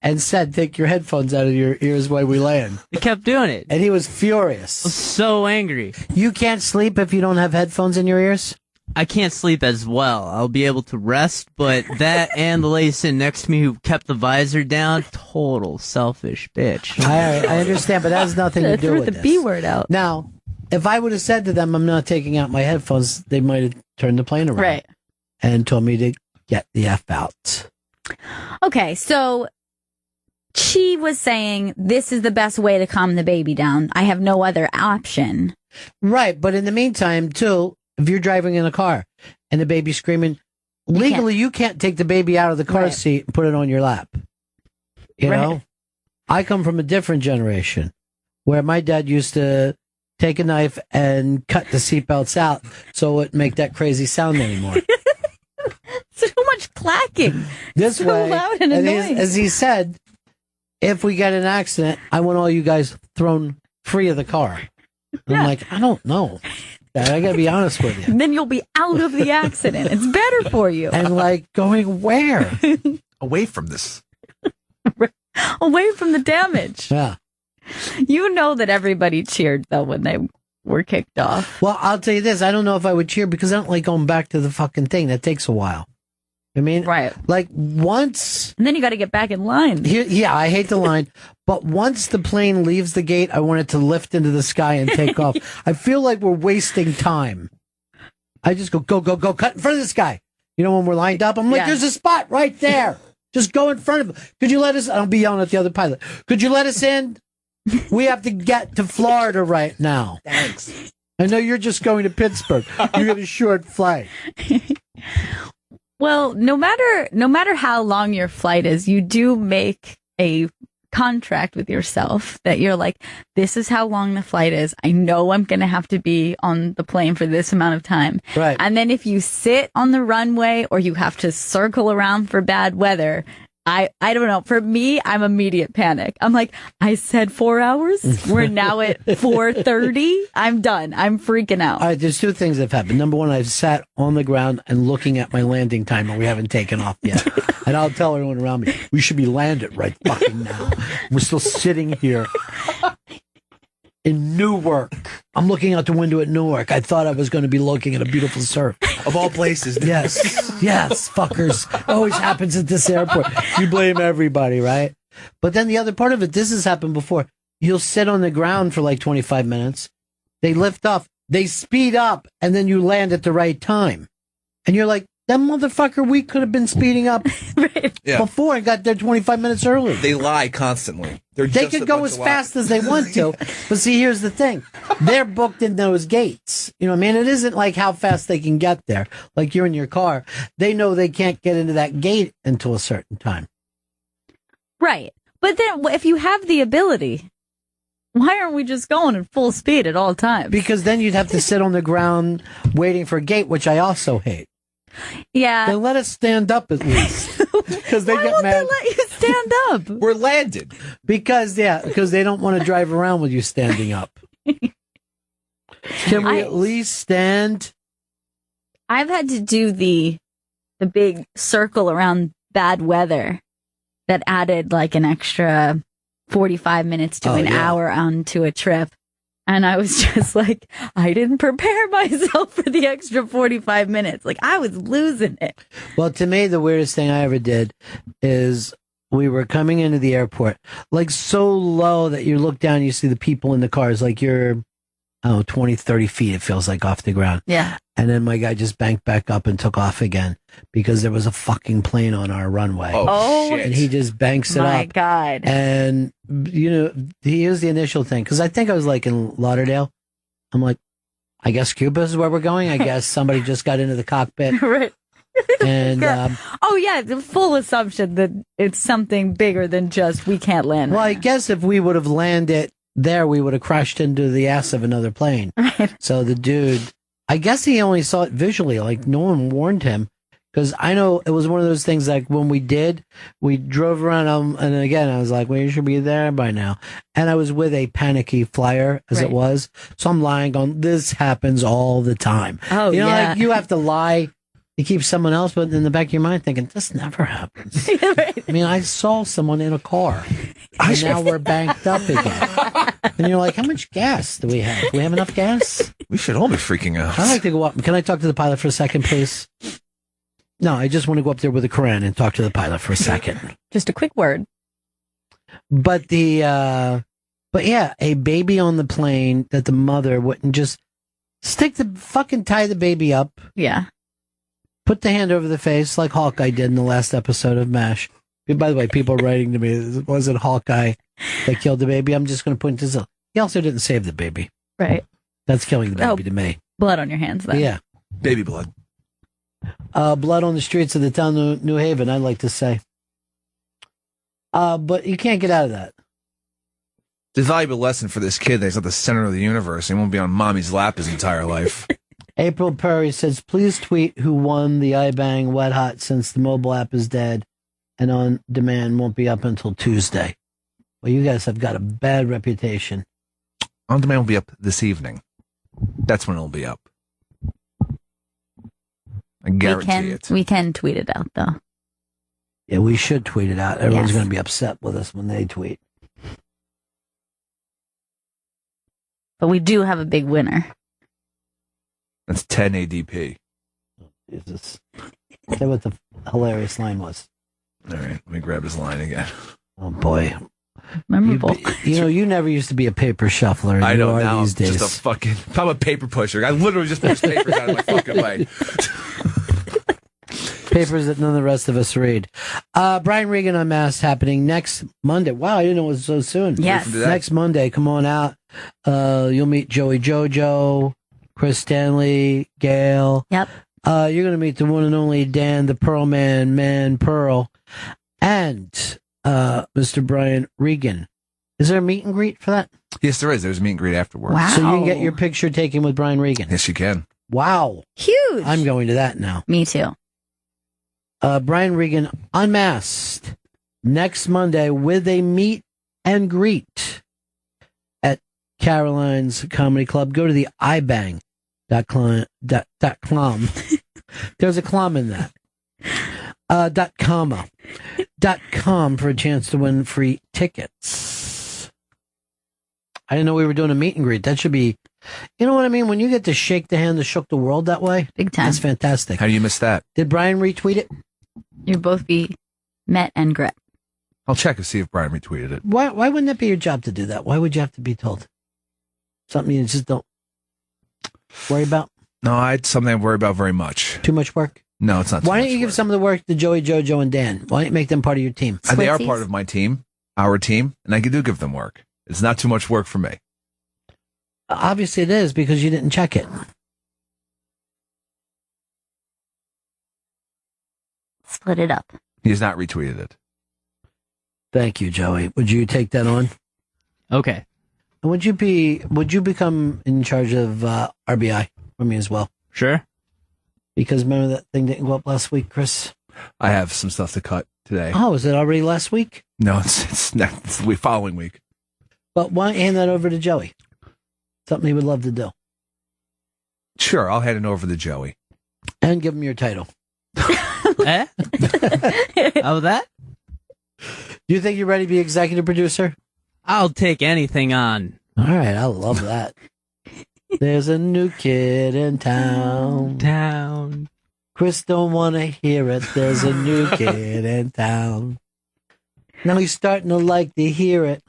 and said, take your headphones out of your ears while we land. He kept doing it. And he was furious. I was so angry. You can't sleep if you don't have headphones in your ears? I can't sleep as well. I'll be able to rest, but that and the lady sitting next to me who kept the visor down, total selfish bitch. I understand, but that has nothing to do with the this. B word out. Now, if I would have said to them, I'm not taking out my headphones, they might have turned the plane around. Right. And told me to get the F out. Okay, so she was saying this is the best way to calm the baby down. I have no other option. Right, but in the meantime, too, if you're driving in a car and the baby's screaming, legally you can't take the baby out of the car seat and put it on your lap. You know? I come from a different generation where my dad used to take a knife and cut the seatbelts out so it wouldn't make that crazy sound anymore. So much clacking. This so way, loud and annoying. as he said, if we get in an accident, I want all you guys thrown free of the car. And I'm like, I don't know. I gotta be honest with you. Then you'll be out of the accident. It's better for you. And like, going where? Away from this. Away from the damage. Yeah. You know that everybody cheered though when they were kicked off. Well, I'll tell you this. I don't know if I would cheer because I don't like going back to the fucking thing. That takes a while. I mean, right. Like once. And then you got to get back in line. Yeah, I hate the line. But once the plane leaves the gate, I want it to lift into the sky and take off. I feel like we're wasting time. I just go, cut in front of this guy. You know, when we're lined up, I'm like, there's a spot right there. Just go in front of him. Could you let us? I'll be yelling at the other pilot. Could you let us in? We have to get to Florida right now. Thanks. I know you're just going to Pittsburgh. You got a short flight. Well, no matter how long your flight is, you do make a contract with yourself that you're like, this is how long the flight is. I know I'm going to have to be on the plane for this amount of time. Right. And then if you sit on the runway or you have to circle around for bad weather, I don't know. For me, I'm immediate panic. I'm like, I said 4 hours. We're now at 4:30. I'm done. I'm freaking out. All right, there's two things that have happened. Number one, I've sat on the ground and looking at my landing time, and we haven't taken off yet. And I'll tell everyone around me, we should be landed right fucking now. We're still sitting here in Newark. I'm looking out the window at Newark. I thought I was going to be looking at a beautiful surf. Of all places. Yes, fuckers. It always happens at this airport. You blame everybody, right? But then the other part of it, this has happened before. You'll sit on the ground for like 25 minutes. They lift off. They speed up. And then you land at the right time. And you're like, that motherfucker, we could have been speeding up before and got there 25 minutes early. They lie constantly. They could go as fast as they want to. But see, here's the thing. They're booked in those gates. You know what I mean? It isn't like how fast they can get there. Like you're in your car. They know they can't get into that gate until a certain time. Right. But then if you have the ability, why aren't we just going at full speed at all times? Because then you'd have to sit on the ground waiting for a gate, which I also hate. Yeah. Then let us stand up at least. Because they get mad. They let you stand up? We're landed. Because they don't want to drive around with you standing up. Can we at least stand? I've had to do the big circle around bad weather that added like an extra 45 minutes to an hour onto a trip. And I was just like, I didn't prepare myself for the extra 45 minutes. Like, I was losing it. Well, to me, the weirdest thing I ever did is we were coming into the airport, like so low that you look down and you see the people in the cars, like you're, 20, 30 feet, it feels like, off the ground. Yeah. And then my guy just banked back up and took off again because there was a fucking plane on our runway. Oh, shit. And he just banks it up. My God. And, here's the initial thing. Because I think I was like in Lauderdale. I'm like, I guess Cuba is where we're going. I guess somebody just got into the cockpit. Right. And oh yeah, the full assumption that it's something bigger than just we can't land. well, I guess if we would have landed there, we would have crashed into the ass of another plane. Right. So the dude, I guess he only saw it visually, like no one warned him. Because I know it was one of those things like when we drove around, and again, I was like, well, you should be there by now. And I was with a panicky flyer as it was. So I'm lying on, this happens all the time. Oh, you know, yeah. like you have to lie to keep someone else, but in the back of your mind thinking, this never happens. I mean, I saw someone in a car, and now we're banked up again. And you're like, how much gas do we have? Do we have enough gas? We should all be freaking out. I'd like to go up. Can I talk to the pilot for a second, please? No, I just want to go up there with a Quran and talk to the pilot for a second. Just a quick word. But but yeah, a baby on the plane that the mother wouldn't just tie the baby up. Yeah. Put the hand over the face like Hawkeye did in the last episode of MASH. By the way, people are writing to me, was it Hawkeye that killed the baby? I'm just going to point this out. He also didn't save the baby. Right. That's killing the baby to me. Blood on your hands then. Yeah. Baby blood. Blood on the streets of the town of New Haven, I'd like to say. But you can't get out of that. It's a valuable lesson for this kid that he's not the center of the universe. He won't be on mommy's lap his entire life. April Perry says, please tweet who won the iBang Wet Hot since the mobile app is dead and on demand won't be up until Tuesday. Well, you guys have got a bad reputation. On demand will be up this evening. That's when it'll be up. I guarantee it. We can tweet it out, though. Yeah, we should tweet it out. Everyone's Yes. going to be upset with us when they tweet. But we do have a big winner. That's 10 ADP. Jesus. Say what the hilarious line was. All right, let me grab his line again. Oh, boy. Memorable. You never used to be a paper shuffler. And I you know are now. these days. Just a fucking. I'm a paper pusher. I literally just push papers out of my fucking way. Papers that none of the rest of us read. Brian Regan Unmasked happening next Monday. Wow, I didn't know it was so soon. Yes. Next Monday, come on out. You'll meet Joey Jojo, Chris Stanley, Gail. Yep. You're going to meet the one and only Dan, the Pearl Man Pearl, and Mr. Brian Regan. Is there a meet and greet for that? Yes, there is. There's a meet and greet afterwards. Wow. So you can get your picture taken with Brian Regan. Yes, you can. Wow. Huge. I'm going to that now. Me too. Brian Regan Unmasked next Monday with a meet and greet at Caroline's Comedy Club. Go to the ibang.com. There's a clom in that. .com for a chance to win free tickets. I didn't know we were doing a meet and greet. That should be, you know what I mean? When you get to shake the hand that shook the world that way, Big time. that's fantastic. How do you miss that? Did Brian retweet it? You'd both be met and gret. I'll check and see if Brian retweeted it. Why wouldn't that be your job to do that? Why would you have to be told? Something you just don't worry about? No, it's something I worry about very much. Too much work? No, it's not. Why don't you give some of the work to Joey, Jojo, and Dan? Why don't you make them part of your team? They are part of my team, our team, and I do give them work. It's not too much work for me. Obviously it is because you didn't check it. Split it up. He has not retweeted it. Thank you, Joey. Would you take that on? Okay. And would you become in charge of RBI for me as well? Sure. Because remember that thing didn't go up last week, Chris? I have some stuff to cut today. Oh, is it already last week? No, it's the week following week. But why don't you hand that over to Joey? Something he would love to do. Sure, I'll hand it over to Joey. And give him your title. Eh? Oh, that? Do you think you're ready to be executive producer? I'll take anything on. All right, I love that. There's a new kid in town. Chris don't want to hear it. There's a new kid in town. Now he's starting to like to hear it.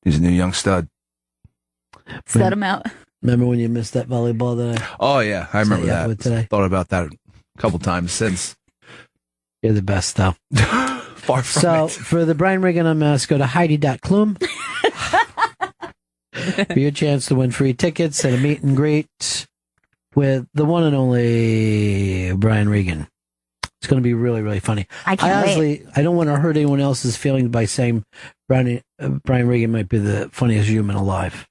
He's a new young stud. Set him out. Remember when you missed that volleyball that I... Oh, yeah, I remember Yeah, that. with today. Thought about that a couple times since. You're the best, though. Far from So, it. for the Brian Regan Unmasked, go to Heidi.Klum for your chance to win free tickets and a meet and greet. with the one and only Brian Regan. It's going to be really, really funny. I can't honestly, I don't want to hurt anyone else's feelings by saying Brian Regan might be the funniest human alive.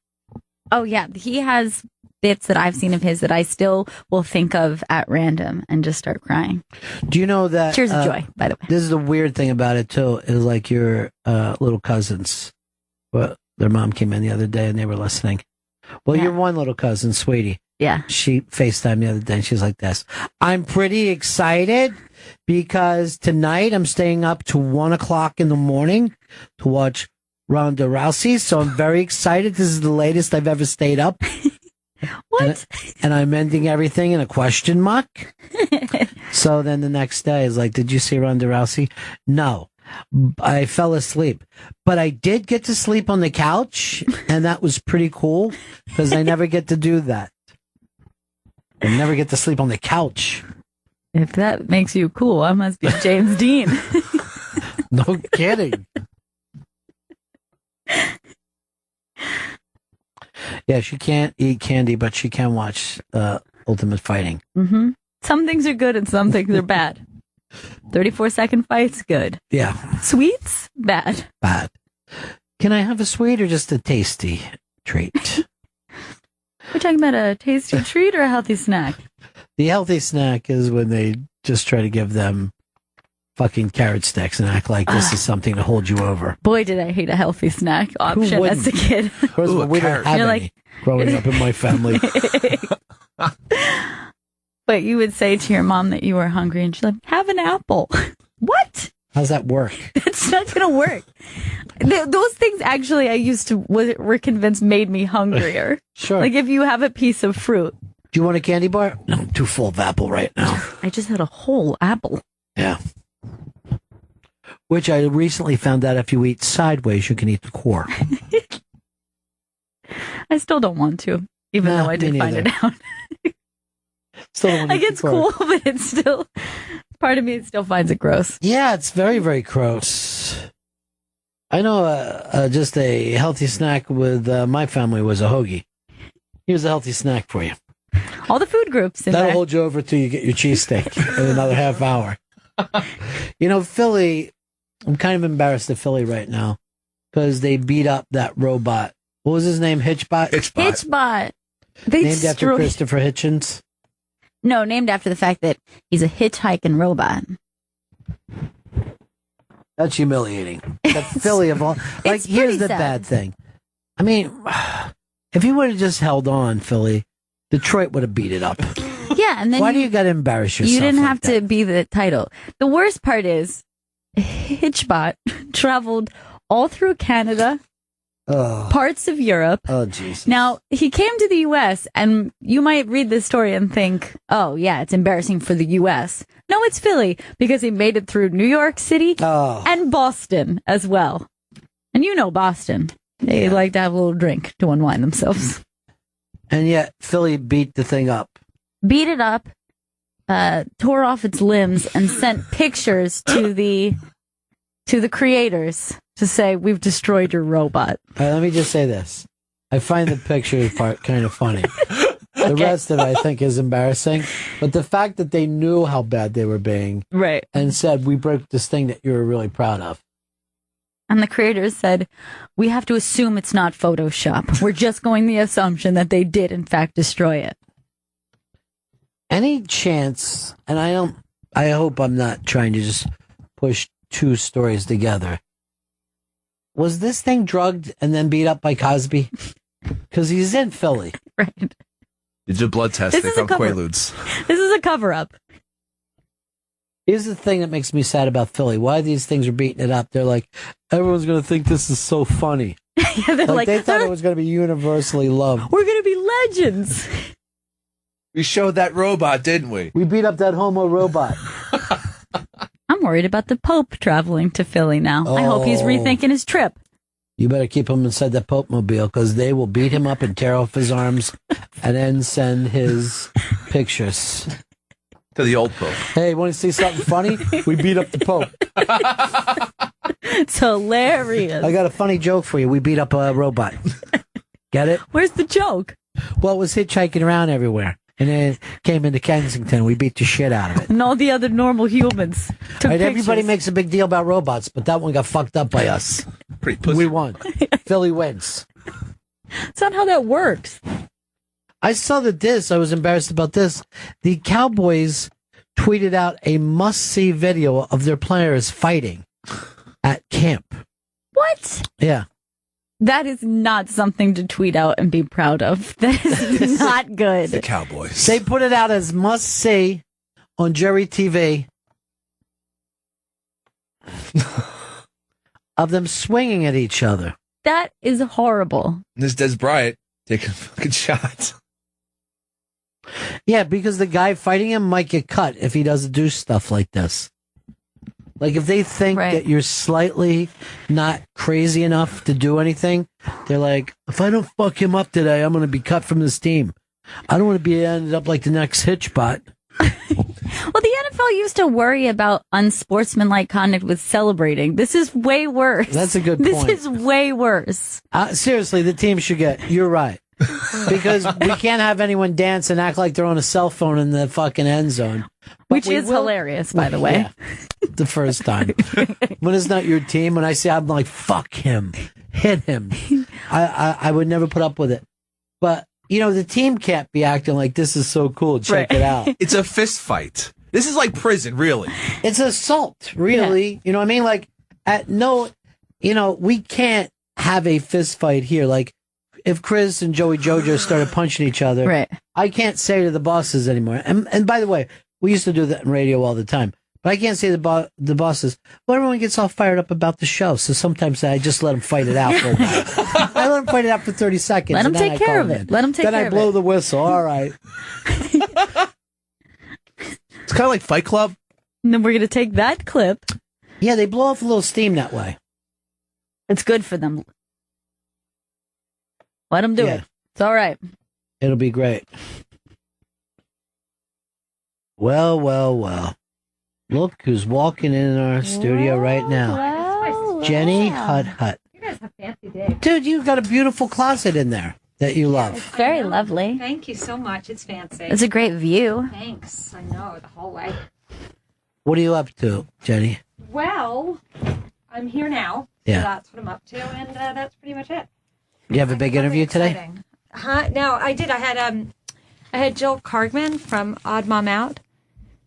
Oh, yeah. He has bits that I've seen of his that I still will think of at random and just start crying. Do you know that? Tears of joy, by the way. This is the weird thing about it, too, is like your little cousins. Well, their mom came in the other day and they were listening. Well, your one little cousin, Sweetie. Yeah. She FaceTimed the other day and she's like this. I'm pretty excited because tonight I'm staying up to 1 o'clock in the morning to watch Ronda Rousey. So I'm very excited. This is the latest I've ever stayed up. What? And I'm ending everything in a question mark. So then the next day is like, did you see Ronda Rousey? No. I fell asleep, but I did get to sleep on the couch, and that was pretty cool because I never get to do that. I never get to sleep on the couch. If that makes you cool, I must be James Dean. No kidding. Yeah, she can't eat candy, but she can watch Ultimate Fighting. Mm-hmm. Some things are good and some things are bad. 34-second fights, good. Yeah. Sweets, bad. Bad. Can I have a sweet or just a tasty treat? We're talking about a tasty treat or a healthy snack? The healthy snack is when they just try to give them fucking carrot sticks and act like this is something to hold you over. Boy, did I hate a healthy snack option as a kid. We didn't have any growing up in my family. But you would say to your mom that you were hungry and she's like, have an apple. What? How's that work? That's not going to work. Those things actually were convinced made me hungrier. Sure. Like if you have a piece of fruit. Do you want a candy bar? No, I'm too full of apple right now. I just had a whole apple. Yeah. Which I recently found out if you eat sideways, you can eat the core. I still don't want to, even though I did find it out. Like it's cool, but it's still, part of me still finds it gross. Yeah, it's very, very gross. I know just a healthy snack with my family was a hoagie. Here's a healthy snack for you. All the food groups in That'll there. hold you over till you get your cheesesteak in another half hour. You know, Philly, I'm kind of embarrassed at Philly right now because they beat up that robot. What was his name? Hitchbot? Hitchbot. They named after destroyed- Christopher Hitchens? No, named after the fact that he's a hitchhiking robot. That's humiliating. That Philly of all. Like, It's here's pretty the sad. bad thing. I mean, if you would have just held on, Philly, Detroit would have beat it up. Yeah, and then Why do you got to embarrass yourself? You didn't like have to be the title. The worst part is Hitchbot traveled all through Canada, parts of Europe. Oh, Jesus. Now, he came to the U.S., and you might read this story and think, oh, yeah, it's embarrassing for the U.S. No, it's Philly, because he made it through New York City and Boston as well. And you know Boston. They like to have a little drink to unwind themselves. And yet, Philly beat the thing up. Beat it up, tore off its limbs, and sent pictures to the creators to say, we've destroyed your robot. All right, let me just say this. I find the picture part kind of funny. The rest of it, I think, is embarrassing. But the fact that they knew how bad they were being, right, and said, we broke this thing that you were really proud of. And the creators said, we have to assume it's not Photoshop. We're just going the assumption that they did, in fact, destroy it. Any chance, and I hope I'm not trying to just push two stories together. Was this thing drugged and then beat up by Cosby? Because he's in Philly. Right. You did a blood test. This They is a found cover- Quaaludes. This is a cover-up. Here's the thing that makes me sad about Philly. Why these things are beating it up? They're like, everyone's going to think this is so funny. Yeah, they're like, they thought it was going to be universally loved. We're going to be legends. We showed that robot, didn't we? We beat up that homo robot. I'm worried about the Pope traveling to Philly now. I hope he's rethinking his trip. You better keep him inside that Pope mobile because they will beat him up and tear off his arms and then send his pictures. To the old Pope. Hey, want to see something funny? We beat up the Pope. It's hilarious. I got a funny joke for you. We beat up a robot. Get it? Where's the joke? Well, it was hitchhiking around everywhere. And then came into Kensington. We beat the shit out of it. And all the other normal humans took Right, everybody pictures. makes a big deal about robots, but that one got fucked up by us. Pretty pussy. We won. Philly wins. That's not how that works. I saw that I was embarrassed about this. The Cowboys tweeted out a must-see video of their players fighting at camp. What? Yeah. That is not something to tweet out and be proud of. That is not good. The Cowboys. They put it out as must-see on Jerry TV of them swinging at each other. That is horrible. This Des Bryant taking fucking shots. Yeah, because the guy fighting him might get cut if he doesn't do stuff like this. Like if they think that you're slightly not crazy enough to do anything, they're like, if I don't fuck him up today, I'm going to be cut from this team. I don't want to be ended up like the next Hitchbot. Well, the NFL used to worry about unsportsmanlike conduct with celebrating. This is way worse. That's a good This point. is way worse. Seriously, the team should you're right. Because we can't have anyone dance and act like they're on a cell phone in the fucking end zone. Which is hilarious, by the way. Yeah, the first time. When it's not your team, when I say I'm like, fuck him, hit him. I would never put up with it. But, the team can't be acting like this is so cool. Check it out. It's a fist fight. This is like prison, really. It's assault, really. Yeah. You know what I mean? Like, we can't have a fist fight here. Like, if Chris and Joey Jojo started punching each other, right. I can't say to the bosses anymore. And by the way, we used to do that in radio all the time. But I can't say to the bosses, well, everyone gets all fired up about the show. So sometimes I just let them fight it out for a while. I let them fight it out for 30 seconds. Let them take care of it. Let them take care of it. Then I blow the whistle. All right. It's kind of like Fight Club. And then we're going to take that clip. Yeah, they blow off a little steam that way. It's good for them. Let them do it. It's all right. It'll be great. Well, well, well. Look who's walking in our studio right now. Jenny Hutt. You guys have fancy days. Dude, you've got a beautiful closet in there that you love. It's very lovely. Thank you so much. It's fancy. It's a great view. Thanks. I know, the whole way. What are you up to, Jenny? Well, I'm here now. Yeah. So that's what I'm up to, and that's pretty much it. You have a big interview today? No, I did. I had Jill Cargman from Odd Mom Out.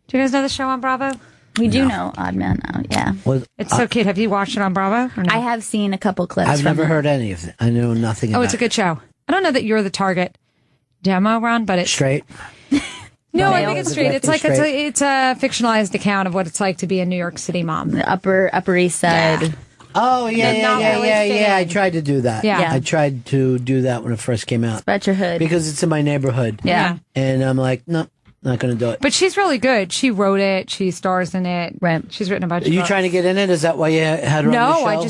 Do you guys know the show on Bravo? We do know Odd Man Out, yeah. It's so cute. Have you watched it on Bravo? Or no? I have seen a couple clips. I've never heard any of it. I know nothing about it. Oh, it's a good show. I don't know that you're the target demo, Ron, but it's... Straight? No, I think it's straight. It's like it's a fictionalized account of what it's like to be a New York City mom. The Upper East Side. Yeah. Oh, yeah. I tried to do that. Yeah. I tried to do that when it first came out. Spread your hood. Because it's in my neighborhood. Yeah. And I'm like, no, not going to do it. But she's really good. She wrote it. She stars in it. Right. She's written a bunch of Are you books. trying to get in it? Is that why you had her on the show? I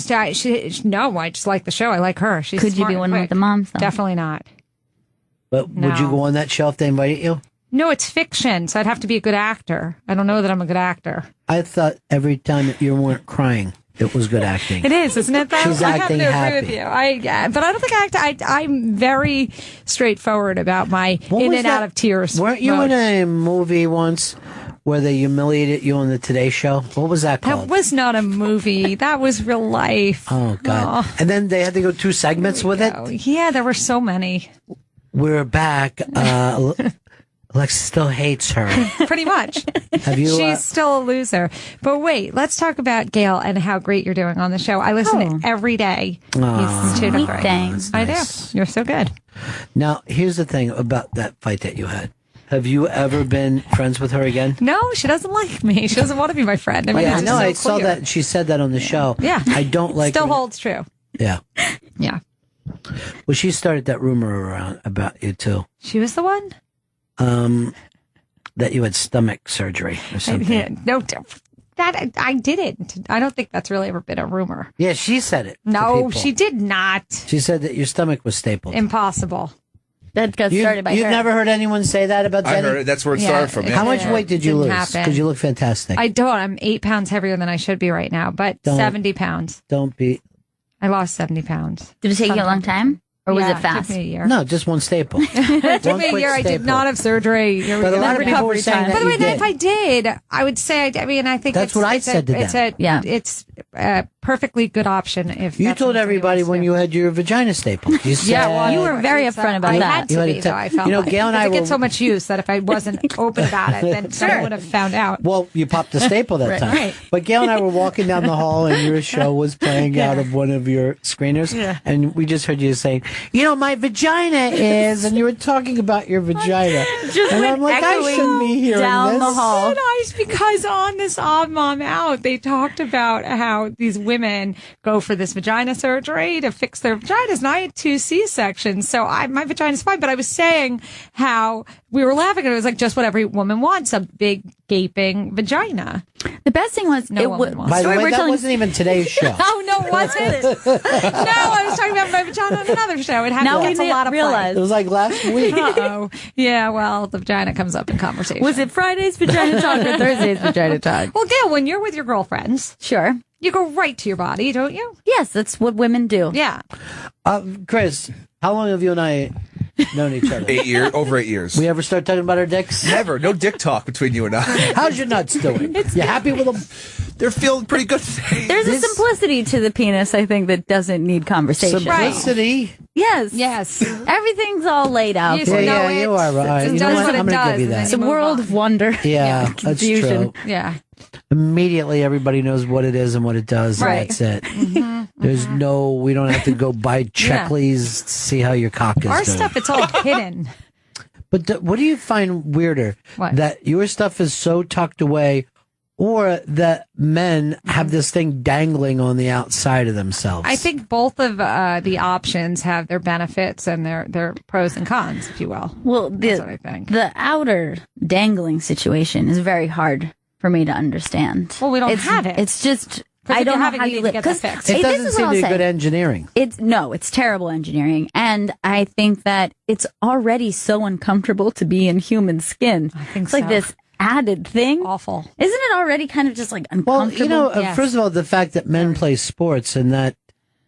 just like the show. I like her. She's Could you smart be and one quick. with the moms, though? Definitely not. But would you go on that show if they invited you? No, it's fiction, so I'd have to be a good actor. I don't know that I'm a good actor. I thought every time that you weren't crying, it was good acting. It is, isn't it? Though? She's I acting have to happy. agree with you. But I don't think I'm very straightforward about my in and out of tears. Weren't you in a movie once where they humiliated you on the Today Show? What was that called? That was not a movie. That was real life. Oh, God. Oh. And then they had to go 2 segments with it? Yeah, there were so many. We're back. Alexa still hates her. Pretty much. Have you? She's still a loser. But wait, let's talk about Gail and how great you're doing on the show. I listen every day. Aw, Thanks. I do. You're so good. Now, here's the thing about that fight that you had. Have you ever been friends with her again? No, she doesn't like me. She doesn't want to be my friend. I mean, yeah, it's no, just so I saw clear. that. She said that on the show. Yeah. I don't like Still her. holds true. Yeah. Yeah. Well, she started that rumor around about you, too. She was the one? That you had stomach surgery or something. Yeah, no, that I didn't. I don't think that's really ever been a rumor. Yeah, she said it. to No, people. she did not. She said that your stomach was stapled. Impossible. That got started by her. You've never heard anyone say that about Jenny? I heard it. That's where it started from. How much weight did you Didn't lose? happen. Because you look fantastic. I don't. I'm 8 pounds heavier than I should be right now, but Don't- 70 pounds. Don't be. I lost 70 pounds. Did it take you a long time? Or was Yeah, it fast? took me a year. No, just one staple. It took One me a quick year. I did staple. not have surgery. But a lot of people were saying that By the way, you did. if I did, I would say, I mean, I think That's what I said to them. It's a perfectly good option. If You that's told what everybody when you had your vagina stapled. You said, Yeah, well, You were very upfront about I that. had You to had be, to though, tell- I felt you know, like. Gail and I Because it were- gets so much use that if I wasn't open about it, then someone would have found out. Well, you popped the staple that Right. time. Right. But Gail and I were walking down the hall, and your show was playing Yeah. out of one of your screeners. Yeah. And we just heard you saying, you know, my vagina is, and you were talking about your vagina. Just and went I'm like, I echoing shouldn't be hearing down this. the hall. So nice because on this Odd Mom Out, they talked about how these women go for this vagina surgery to fix their vaginas. And I had 2 C-sections, so my vagina's fine. But I was saying how we were laughing, and it was like just what every woman wants, a big, gaping vagina. The best thing was No woman wants By the Story way, we're that telling- wasn't even today's show. Oh, no, it wasn't? No, I was talking about my vagina on another show. It Now we gets a lot of realize. It was like last week. Uh-oh. Yeah, well, the vagina comes up in conversation. Was it Friday's vagina talk or Thursday's vagina talk? Well, Gail, when you're with your girlfriends, Sure. you go right to your body, don't you? Yes, that's what women do. Yeah. Chris, how long have you and I known each other? 8 years, over 8 years. We ever start talking about our dicks? Never. No dick talk between you and I. How's your nuts doing? You happy with them? They're feeling pretty good today. There's a simplicity to the penis, I think, that doesn't need conversation. Simplicity. Yes. Yes. Everything's all laid out. You for know Yeah, it. you are right. It You know does what? what it I'm gonna does, give you and then that. It's a move world on. of wonder. Yeah, that's Confusion. true. Yeah. Immediately, everybody knows what it is and what it does. Right. And that's it. There's no, we don't have to go buy checklies to see how your cock is Our doing. stuff, it's all hidden. But what do you find weirder? What? That your stuff is so tucked away, or that men have this thing dangling on the outside of themselves? I think both of the options have their benefits and their pros and cons, if you will. Well, That's what I think. the outer dangling situation is very hard for me to understand. Well, we don't have it. It's just, 'Cause I if don't you know have it, how you you need to live. get that 'Cause fixed. It this doesn't is seem what to be I'll good say. engineering. It's terrible engineering, and I think that it's already so uncomfortable to be in human skin. I think it's like so. this added thing. Awful. Isn't it already kind of just like Well, uncomfortable? you know, Yes. first of all, the fact that men play sports and that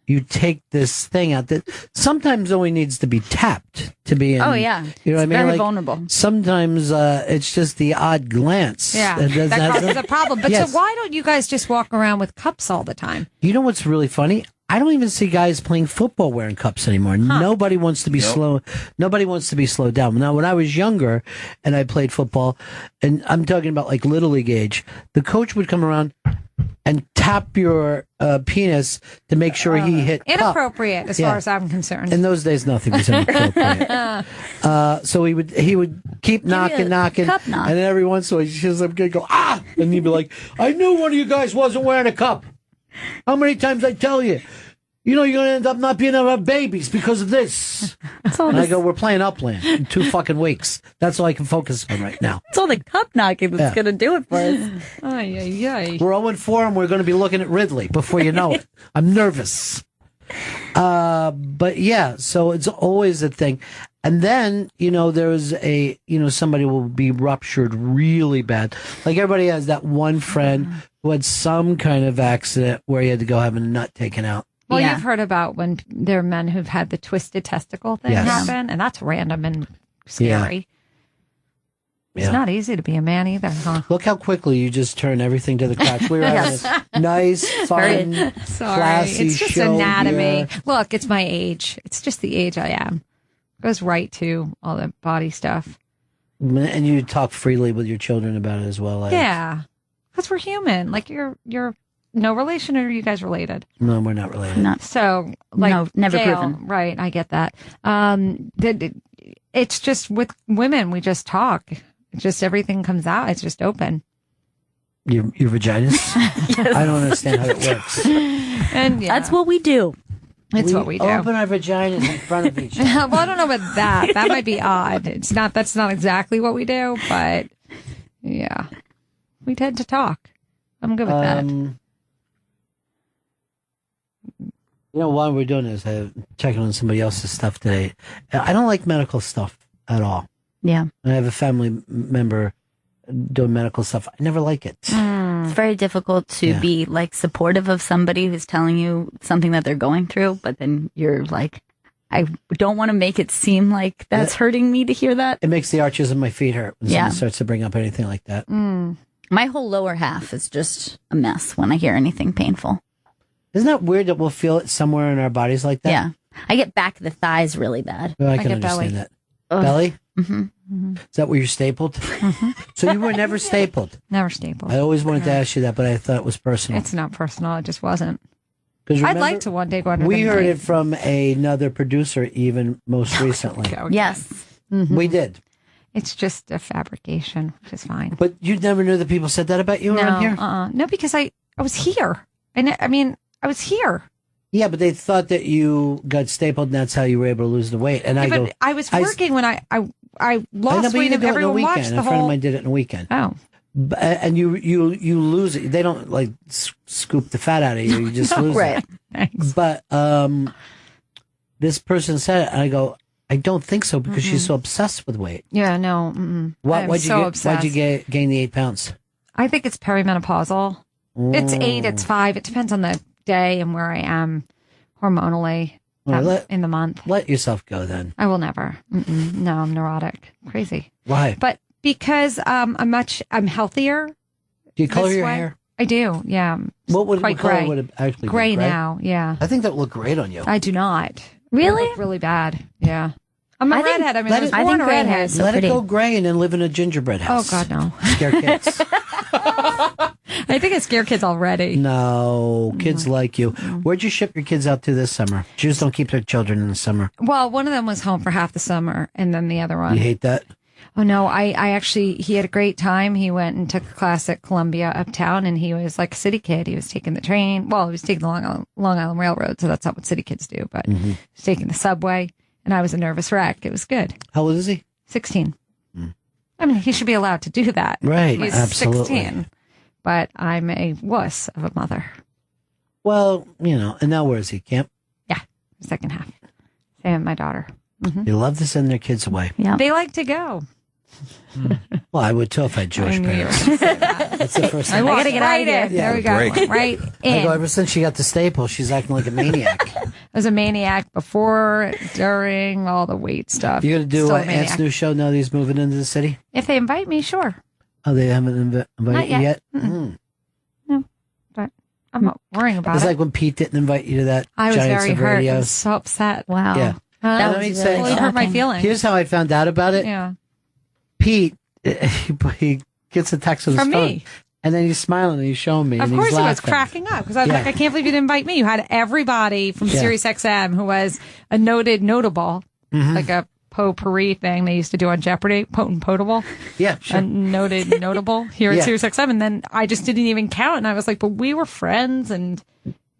you take this thing out that sometimes only needs to be tapped to be in. Oh, yeah. You know what I It's mean? very Like, vulnerable. Sometimes it's just the odd glance. Yeah, doesn't that have causes to- a problem. But Yes. so why don't you guys just walk around with cups all the time? You know what's really funny? I don't even see guys playing football wearing cups anymore. Nobody wants to be slow. Nobody wants to be slowed down. Now, when I was younger and I played football, and I'm talking about like little league age, the coach would come around and tap your penis to make sure he hit cup. Inappropriate, as Yeah. far as I'm concerned. In those days, nothing was inappropriate. So he would keep knocking, cup knock. and then every once in a while, he was gonna go and he'd be like, "I knew one of you guys wasn't wearing a cup. How many times I tell you? You know you're gonna end up not being able to have babies because of this." And I go, "We're playing Upland in 2 fucking weeks. That's all I can focus on right now. It's all the cup knocking that's Yeah. going to do it for us. Ay, ay, ay. We're 0-4, and we're going to be looking at Ridley before you know it. I'm nervous." But yeah, so it's always a thing. And then, there's somebody will be ruptured really bad. Like everybody has that one friend who had some kind of accident where he had to go have a nut taken out. Well, Yeah. you've heard about when there are men who've had the twisted testicle thing Yes. happen, and that's random and scary. It's Yeah. not easy to be a man either, huh? Look how quickly you just turn everything to the crotch. We were having a nice, fun, Sorry. classy It's just show anatomy. here. Look, it's my age. It's just the age I am. Goes right to all the body stuff. And you talk freely with your children about it as well. Yeah. Because we're human. Like you're no relation, or are you guys related? No, we're not related. Not So, like, No, never Gail, proven. Right, I get that. It's just with women, we just talk. It's just everything comes out. It's just open. Your vaginas? I don't understand how it works. And yeah, That's what we do. it's what we do. Open our vaginas in front of each other. Well, I don't know about that. That might be odd. That's not exactly what we do, but yeah, we tend to talk. I'm good with that. While we're doing this, I'm checking on somebody else's stuff today. I don't like medical stuff at all. Yeah. I have a family member doing medical stuff. I never like it. It's very difficult to Yeah. be like supportive of somebody who's telling you something that they're going through, but then you're like, I don't want to make it seem like that's hurting me to hear that. It makes the arches of my feet hurt when Yeah. someone starts to bring up anything like that. My whole lower half is just a mess when I hear anything painful. Isn't that weird that we'll feel it somewhere in our bodies like that? Yeah. I get back of the thighs really bad. Well, I can get understand belly. that. Ugh. Belly? Mm-hmm. Is that where you're stapled? So you were never stapled? Never stapled. I always wanted to ask you that, but I thought it was personal. It's not personal. It just wasn't. 'Cause I'd remember, like to one day go under we the heard knife. it from another producer even most recently. Okay. Yes. We did. It's just a fabrication, which is fine. But you never knew that people said that about you around here? No, because I was here. I mean, I was here. Yeah, but they thought that you got stapled and that's how you were able to lose the weight. And Yeah, I but go, I was working when I I know, lost but you weight did and do it in a everyone watched weekend. the A friend of whole. mine did it in a weekend. Oh, And you lose it. They don't like scoop the fat out of you. You just lose Right. it. thanks. But this person said it, and I go, I don't think so because she's so obsessed with weight. Yeah, no. Mm-mm. I'm Why'd so you obsessed. gain the 8 pounds? I think it's perimenopausal. It's 8, it's 5. It depends on the day and where I am hormonally Well, in the month. Let yourself go then. I will never. Mm-mm. No, I'm neurotic, crazy. Why? But because I'm healthier. Do you color this your way. hair? I do. Yeah. What quite color gray. would it actually be? Gray now. Yeah. I think that would look great on you. I do not. Really? I look really bad. Yeah. I'm a I think- redhead. I mean, let I was it- I born think a gray redhead. hair is so Let pretty. it go gray and then live in a gingerbread Oh house. God, no. Scare kids. I think I scare kids already. No, kids like you. Where'd you ship your kids out to this summer? Jews don't keep their children in the summer. Well, one of them was home for half the summer, and then the other one. You hate that? Oh no, I actually, he had a great time. He went and took a class at Columbia Uptown, and he was like a city kid. He was taking the train. Well, he was taking the Long Island Railroad, so that's not what city kids do. But he was taking the subway, and I was a nervous wreck. It was good. How old is he? 16. I mean, he should be allowed to do that. Right, He's absolutely. 16. But I'm a wuss of a mother. Well, and now where is he? Camp? Yeah, second half. Same with my daughter. They love to send their kids away. Yeah. They like to go. Well, I would too if I had Jewish I knew you parents. were gonna say that. That's the first thing. I gotta get right out of in. here. There we go. Break. Right I in. go, ever since she got the staple, she's acting like a maniac. I was a maniac before, during, all the weight stuff. You going to do Still a Ant's maniac. new show now that he's moving into the city? If they invite me, sure. Oh, they haven't invited Not you yet. yet? Mm. But I'm not worrying about It's it. like when Pete didn't invite you to that I was Giants very of hurt. Radio. I was so upset. Wow. Yeah. That Let was me say- really It hurt my shocking. feelings. Here's how I found out about it. Yeah. Pete, he gets a text on his From phone. me. And then he's smiling and he's showing me. Of and course he's he was laughing. cracking up because I was Yeah. like, I can't believe you didn't invite me. You had everybody from Yeah. Sirius XM who was a notable, Mm-hmm. like a potpourri thing they used to do on Jeopardy, potent potable. Yeah, A sure. notable here Yeah. at Sirius XM. And then I just didn't even count. And I was like, but we were friends and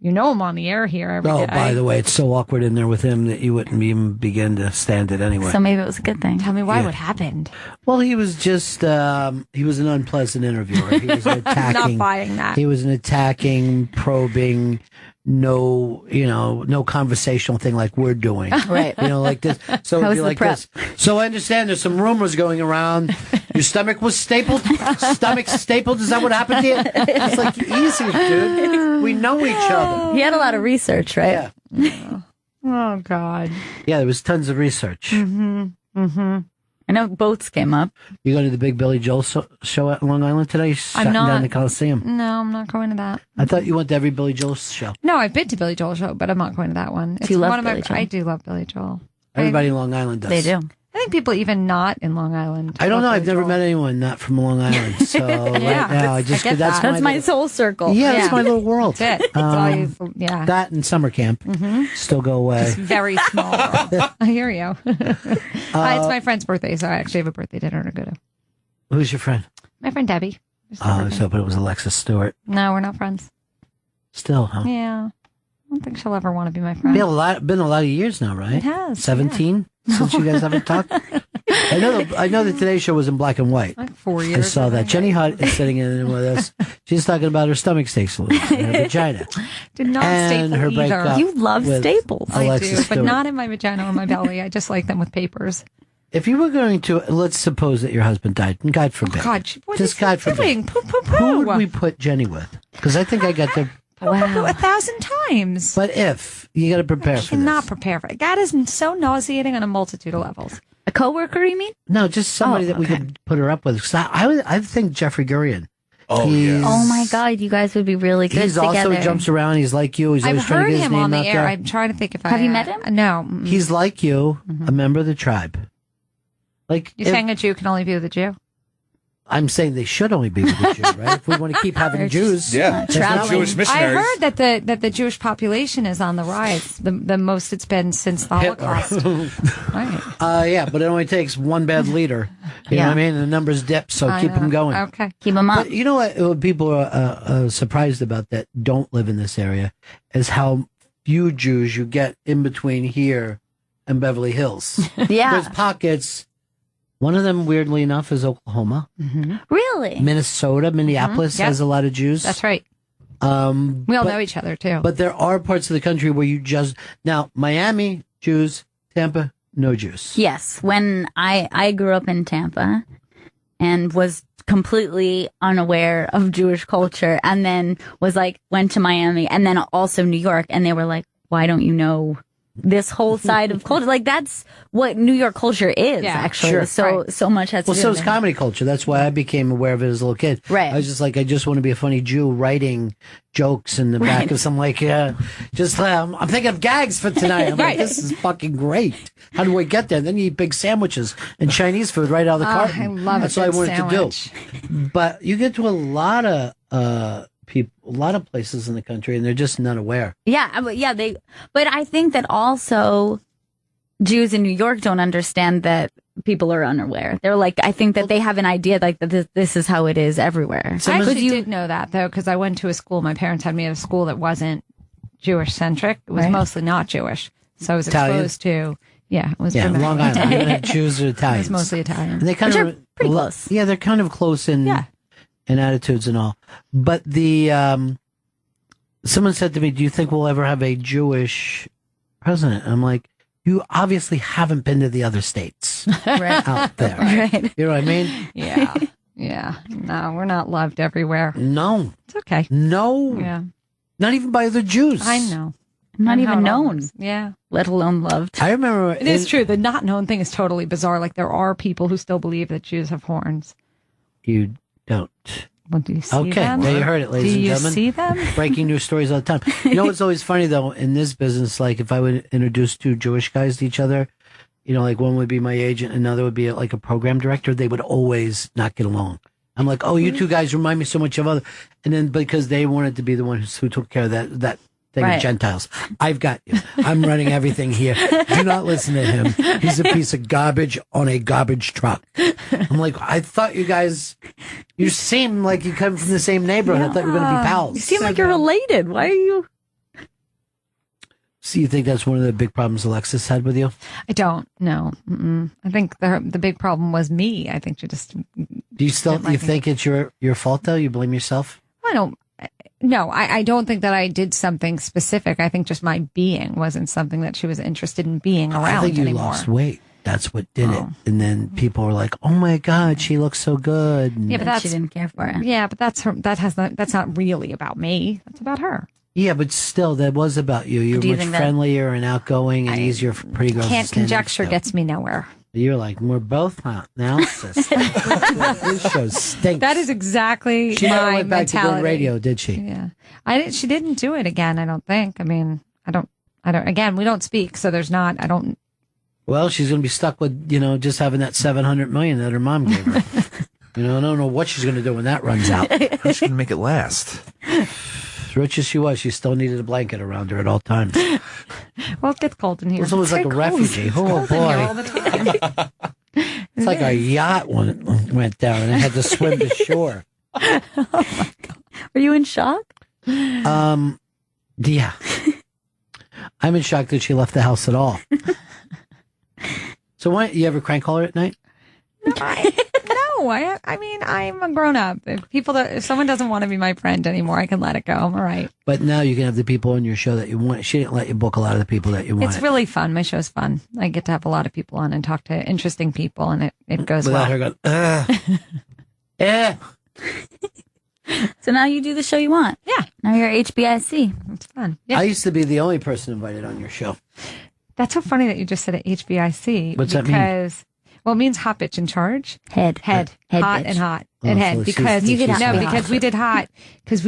you know I'm on the air here every day. Oh, by the way, it's so awkward in there with him that you wouldn't even begin to stand it anyway. So maybe it was a good thing. Tell me why, Yeah. what happened? Well, he was just, he was an unpleasant interviewer. He was an attacking. Not buying that. He was an attacking, probing, no conversational thing like we're doing. Right. Like this. So How it'd be was the like prep? this. So I understand there's some rumors going around. Your stomach was stapled? Stomach stapled? Is that what happened to you? It's like, easy, dude. We know each other. He had a lot of research, right? Yeah. Oh, God. Yeah, there was tons of research. I know boats came up. You go to the Big Billy Joel show at Long Island today? Shutting not. down the Coliseum. No, I'm not going to that. I thought you went to every Billy Joel show. No, I've been to Billy Joel show, but I'm not going to that one. It's you love one of Billy Joel? I do love Billy Joel. Everybody in Long Island does. They do. I think people even not in Long Island. I don't know. love I've Billy never Joel. met anyone not from Long Island. So right now, I just I get that's that. That's my little- soul circle. Yeah, that's my little world. That's it. That's all you, yeah. That and summer camp still go away. Very small world. I hear you. It's my friend's birthday, so I actually have a birthday dinner to go to. Who's your friend? My friend Debbie. It's her Oh, I was birthday. hoping it was Alexis Stewart. No, we're not friends. Still, huh? Yeah. I don't think she'll ever want to be my friend. Been a lot of years now, right? It has, 17 since you guys haven't talked. I know the Today Show was in black and white. Like 4 I years. saw that. Jenny Hutt is sitting in with us. She's talking about her stomach staple and her vagina. Did not And staple her either. breakup You love with staples. I Alexis do, but Stewart. not in my vagina or my belly. I just like them with papers. If you were going to, let's suppose that your husband died, and God forbid. God, what Just is God he forbid. doing? Poo, poo, poo. Who would we put Jenny with? Because I think I got the Wow. 1,000 times. But if you got to prepare for this. Cannot prepare for it. God is so nauseating on a multitude of levels. A coworker, you mean? No, just somebody that we could put her up with. 'Cause I think Jeffrey Gurian. Oh my God, you guys would be really good He's together. also, he jumps around. He's like you. He's always I've trying to heard get his him name on the out air. there. I'm trying to think if Have you met him? No. He's like you, a member of the tribe. Like You're saying a Jew can only be with a Jew? I'm saying they should only be with the Jew, right? If we want to keep having Jews, Jewish missionaries. I heard that the Jewish population is on the rise, the most it's been since the Holocaust. Right. Yeah, but it only takes one bad leader. You know what I mean? And the numbers dip, so keep them going. Okay, keep them up. But you know what people are surprised about that don't live in this area is how few Jews you get in between here and Beverly Hills. Yeah. There's pockets. One of them, weirdly enough, is Oklahoma. Really? Minnesota, Minneapolis has a lot of Jews. That's right. We all know each other, too. But there are parts of the country where you just... Now, Miami, Jews. Tampa, no Jews. Yes. When I grew up in Tampa and was completely unaware of Jewish culture and then went to Miami and then also New York, and they were like, why don't you know this whole side of culture? Like, that's what New York culture is, actually. Sure. So much has to do Well, so with is it. comedy culture. That's why I became aware of it as a little kid. Right. I was just like, I just want to be a funny Jew writing jokes in the back of some, I'm thinking of gags for tonight. I'm like, this is fucking great. How do I get there? Then you eat big sandwiches and Chinese food right out of the carton. I love That's a what I good wanted sandwich. to do. But you get to a lot of people, a lot of places in the country, and they're just not aware. Yeah, but I think that also Jews in New York don't understand that people are unaware. They're like, I think that they have an idea that this is how it is everywhere. I actually did know that, though, because I went to a school. My parents had me at a school that wasn't Jewish-centric. It was mostly not Jewish. So I was exposed to... Yeah, it was Long Island. Even if Jews or Italians. It was mostly Italian. And they kind Which of are pretty close. Yeah, they're kind of close in attitudes and all. But the someone said to me, "Do you think we'll ever have a Jewish president?" I'm like, "You obviously haven't been to the other states out there, Right. You know what I mean?" Yeah, yeah. No, we're not loved everywhere. No, it's okay. No, Yeah, not even by other Jews. I know. Not And even how it known. always- Yeah. Let alone loved. I remember It is true. The not known thing is totally bizarre. Like, there are people who still believe that Jews have horns. You don't. Well, do you see Okay, them? there you heard it, ladies Do and you gentlemen. see them? Breaking news stories all the time. You know what's always funny, though, in this business, like if I would introduce two Jewish guys to each other, you know, like one would be my agent, another would be like a program director, they would always not get along. I'm like, oh, you two guys remind me so much of other. And then because they wanted to be the one who took care of that thing of Gentiles. I've got you. I'm running everything here. Do not listen to him. He's a piece of garbage on a garbage truck. I'm like, I thought you guys, you seem like you come from the same neighborhood. I thought you were going to be pals. You seem like you're related. Why are you? So you think that's one of the big problems Alexis had with you? I don't. No. Mm-mm. I think the big problem was me. I think you just. Do you still you think it's your fault though? You blame yourself? I don't. No, I don't think that I did something specific. I think just my being wasn't something that she was interested in being around I think you anymore. lost weight. That's what did it. And then people were like, "Oh my God, she looks so good." And Yeah, but that's she didn't care for it. Yeah, but that's her. That's not really about me. That's about her. yeah, but still, that was about you. You're Do you much think that- friendlier and outgoing and easier for pretty girls. Can't to stand conjecture next to. gets me nowhere. You're like, we're both not now. Sis. This show stinks. That is exactly She never my went back mentality. to doing radio, did she? Yeah, she didn't do it again. I don't think. I mean, I don't. Again, we don't speak, so there's not. I don't. Well, she's going to be stuck with, just having that $700 million that her mom gave her. I don't know what she's going to do when that runs out. How's she going to make it last? As rich as she was, she still needed a blanket around her at all times. Well, it gets cold in here. It was like a refugee. Oh, boy. It's like a yacht went down and it had to swim to shore. Oh my God. Were you in shock? Yeah. I'm in shock that she left the house at all. So why you ever crank call her at night? No, I mean, I'm a grown up. If someone doesn't want to be my friend anymore, I can let it go. I'm all right. But now you can have the people on your show that you want. She didn't let you book a lot of the people that you want. It's really fun. My show's fun. I get to have a lot of people on and talk to interesting people, and it goes Without well. her going, So now you do the show you want. Yeah. Now you're HBIC. It's fun. I used to be the only person invited on your show. That's so funny that you just said it HBIC. What's that mean? Because, well, it means hot bitch in charge. Head. Hot bitch. and hot. Oh, And head. so Because she's- You could have because hot. we did hot. Because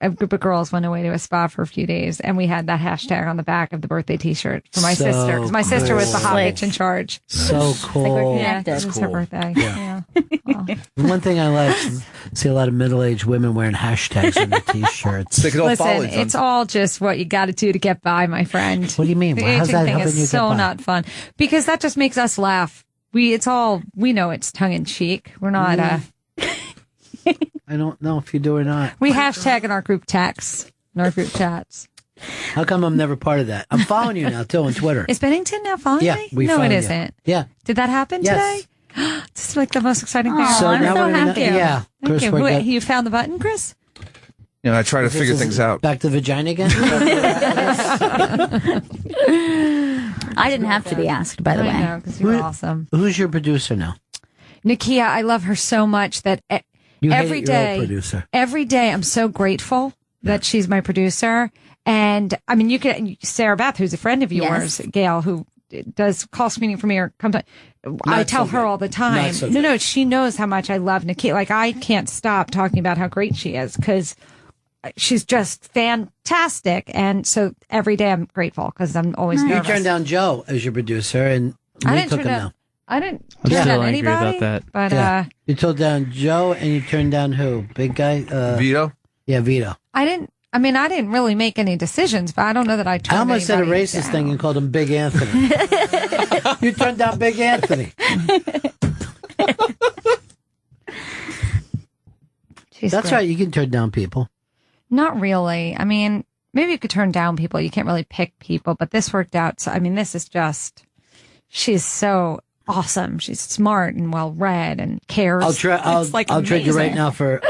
a group of girls went away to a spa for a few days, and we had that hashtag on the back of the birthday T-shirt for my So sister. Because my sister was the hot cool. bitch in charge. So cool. Yeah, That's it was cool. her birthday. Yeah. Well, One thing I like is see a lot of middle-aged women wearing hashtags on their T-shirts. They could all follow listen, each other. it's all just what you got to do to get by, my friend. What do you mean? The How's aging that thing helping you is get so by? not fun because that just makes us laugh. We know it's tongue in cheek. We're not. I don't know if you do or not. We hashtag in our group texts, in our group chats. How come I'm never part of that? I'm following you now, too, on Twitter. Is Bennington now following Yeah, me? we No, found it you. isn't. Yeah. Did that happen Yes. today? This is like the most exciting thing. Aw, So I'm now so we're gonna- happy. yeah, Thank Chris, you. we're good. You found the button, Chris? I try to figure This is things out. Back to the vagina again? I didn't have to be asked, by the way. I know, because you're awesome. Who's your producer now? Nakia, I love her so much that You every hate your old day, producer. every day, I'm so grateful that she's my producer. And I mean, you could Sarah Beth, who's a friend of yours, Yes. Gail, who does call screening for me or comes. I tell so her good. all the time. Not so No, good. she knows how much I love Nakia. Like I can't stop talking about how great she is because she's just fantastic. And so every day I'm grateful because I'm always You nervous. turned down Joe as your producer, and I we didn't took turn him down. now. I didn't I'm turn still down angry about anybody. that. But Yeah. You turned down Joe, and you turned down who? Big guy? Vito? Yeah, Vito. I didn't really make any decisions, but I don't know that I turned I almost said a anybody racist down. thing and called him Big Anthony. You turned down Big Anthony. She's That's great. right. You can turn down people. Not really. I mean, maybe you could turn down people. You can't really pick people, but this worked out. So, I mean, this is just, she's so awesome. She's smart and well read and cares. I'll trade you right amazing. now for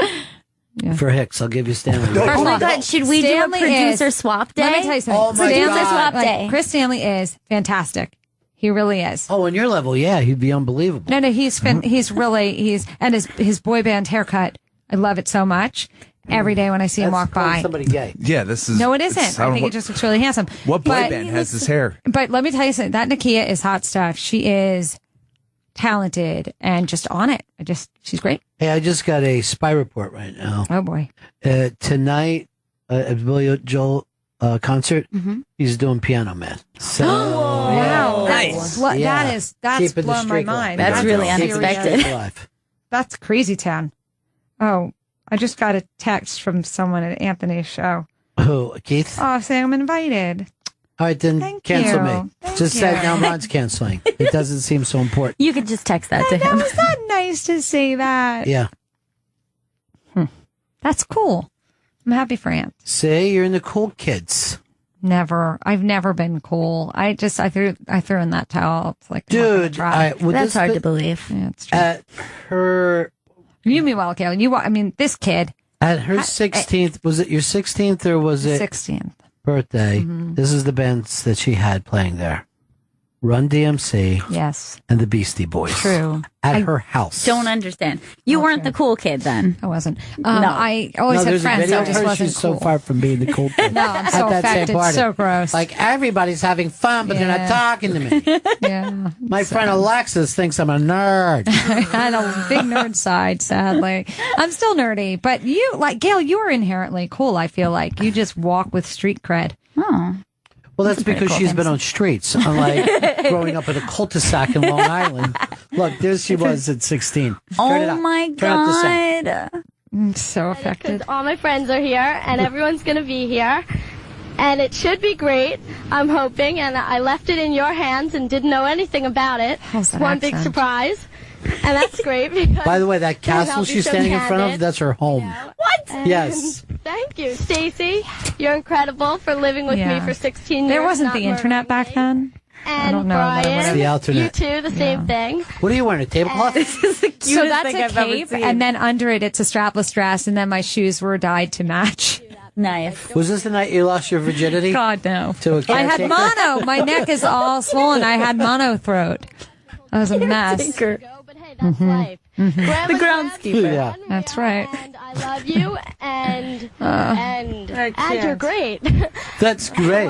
Hicks. I'll give you Stanley. Oh my God, should we Stanley do a producer is- swap day? Let me tell you something. Oh my Producer God. swap Like, day. Chris Stanley is fantastic. He really is. Oh, on your level, yeah, he'd be unbelievable. No, he's and his boy band haircut. I love it so much. Every day when I see him walk by. Somebody gay. Yeah, this is. No, it isn't. I think it just looks really handsome. What boy But- band has this hair? But let me tell you something. That Nakia is hot stuff. She is talented and just on it. She's great. Hey, I just got a spy report right now. Oh boy. Tonight at Billy Joel concert, he's doing Piano Man. So Wow. Nice. Yeah. That's Keeping the blown my streak mind. That's really Keeping the unexpected. streak alive. That's crazy town. Oh, I just got a text from someone at Anthony's show. Who, Keith? Oh, saying I'm invited. All right, then Thank cancel you. me. Thank Just you. say now Ron's canceling. It doesn't seem so important. You could just text that to That him. was not nice to say that. Yeah. That's cool. I'm happy for Ant. See, you're in the cool kids. Never. I've never been cool. I threw in that towel. It's like, I'm not gonna Dude, try. That's hard to believe. Yeah, it's true. At her You meanwhile, Gail, this kid, At her 16th, was it your 16th or was it 16th. birthday? Mm-hmm. This is the bands that she had playing there. Run DMC Yes. and the Beastie Boys. True. At her house. Don't understand. You weren't the cool kid then. I wasn't. No. I always No, had there's a friends video that of just her. wasn't She's cool. so far from being the cool kid. No, I'm so At that same affected. party. So gross. Like, everybody's having fun, but they're not Yeah. talking to me. Yeah. My friend Alexis thinks I'm a nerd. I had a big nerd side, sadly. I'm still nerdy, but you, like Gail, you are inherently cool. I feel like you just walk with street cred. Oh. Well, that's pretty because cool she's been things. on streets, unlike growing up in a cul-de-sac in Long Island. Look, there she was at 16. Turn it Oh up. my Turn up the sound. God. I'm so affected. All my friends are here, and everyone's going to be here. And it should be great, I'm hoping. And I left it in your hands and didn't know anything about it. How's that One big accent? surprise. And that's great because... By the way, that then I'll castle be she's so standing in front of, candid. that's her home. What? Yes. Thank you, Stacy. You're incredible for living with Yeah. me for 16 years. There wasn't not the internet back then. And don't know, but Brian, It's the alternate. you too, the same thing. What are you wearing, a tablecloth? So that's a cape, and then under it, it's a strapless dress, and then my shoes were dyed to match. Nice. Was this the night you lost your virginity? God, no. To a I had caretaker? mono. My neck is all swollen. I had mono throat. That was a mess. But hey, that's life. The groundskeeper. Yeah. That's right. And I I love you, and you're great. That's great.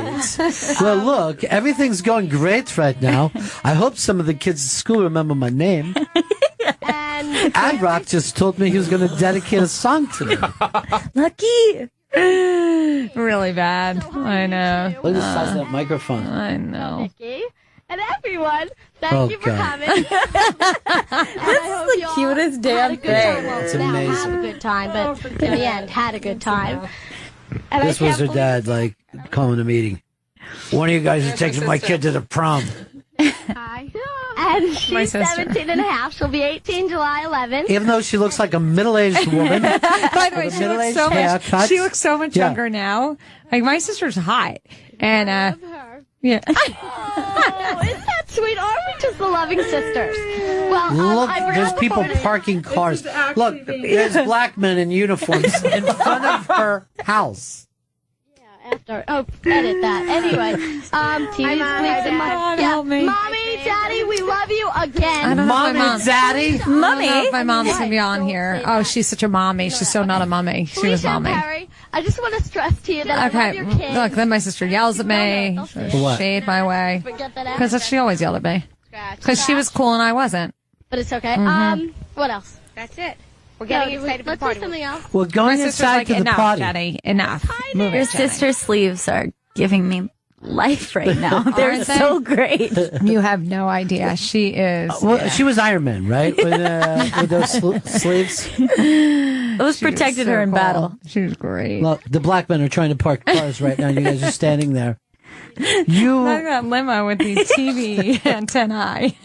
Well, look, everything's going great right now. I hope some of the kids at school remember my name. And Ad-Rock just told me he was going to dedicate a song to me. Lucky. Really bad. I know. Look at the size of that microphone. I know. Nikki, and everyone, thank you for coming. This is the cutest damn thing. It's amazing. Had a good time, but in the end, had a good time. And This was her dad, like, calling a meeting. One of you guys is taking my kid to the prom. Hi. And she's 17 and a half. She'll be 18 July 11th. Even though she looks like a middle-aged woman. By the way, she looks so much Yeah. younger now. Like, my sister's hot. And, yeah. Oh, isn't that sweet? Aren't we just the loving sisters? Well, Look, I forgot there's the people photo. parking cars. Look, there's black men in uniforms in front of her house. After, edit that. Anyway, help me. Mommy, Daddy, we love you again. I don't know if my mom- Daddy? I don't know if my mom's going to be on here. Oh, she's such a mommy. She's so not a mummy. She was Felicia and mommy. Perry, I just want to stress to you that I love Okay, your kids. look, then my sister yells at me. what? Shade my way. Forget that Because she always yelled at me. Because she was cool and I wasn't. But it's okay. Mhm. What else? That's it. We're getting excited for the Let's party. do something else. We're going My sister's inside like, to the enough, party. Jenny, enough. Move Your it, Jenny. sister's sleeves are giving me life right now. They're Aren't they? so great. You have no idea. She is. Well, she was Iron Man, right? With those sleeves. Those protected her in battle. She was great. Look, the black men are trying to park cars right now. You guys are standing there. Look at that limo with the TV antennae.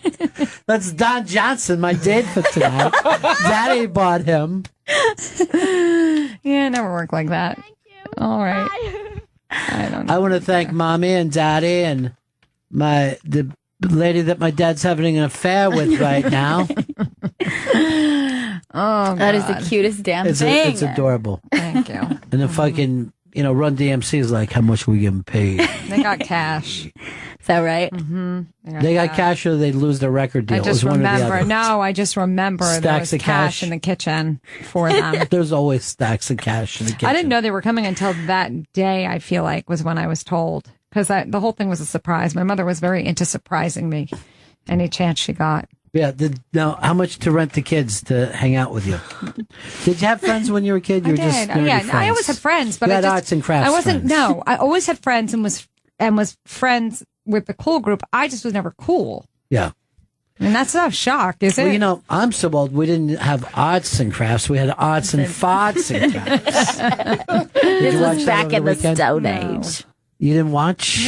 That's Don Johnson, my date for tonight. Daddy bought him. Yeah, it never worked like that. All right. I don't know. I want to thank Mommy and Daddy and the lady that my dad's having an affair with right now. Oh, That is the God. cutest damn It's thing. it's adorable. Thank you. And the fucking, Run DMC is like, how much we getting paid? They got cash. Is that right? Mm-hmm. They got cash or they lose their record deal. I It just was one or the remember. other. No, I just remember there Stacks was of cash cash. in the kitchen for them. There's always stacks of cash in the kitchen. I didn't know they were coming until that day, I feel like, was when I was told. Because the whole thing was a surprise. My mother was very into surprising me any chance she got. Yeah. Now, how much to rent the kids to hang out with you? Did you have friends when you were a kid? You were just nerdy Yeah, friends. I always had friends, but You I had just, arts and crafts I wasn't. friends. No, I always had friends and was friends with the cool group. I just was never cool, Yeah. and that's not a shock, is it? Well, I'm so old. We didn't have arts and crafts. We had arts and farts and crafts. This you watch was that back over in the the weekend? Stone Age. You didn't watch?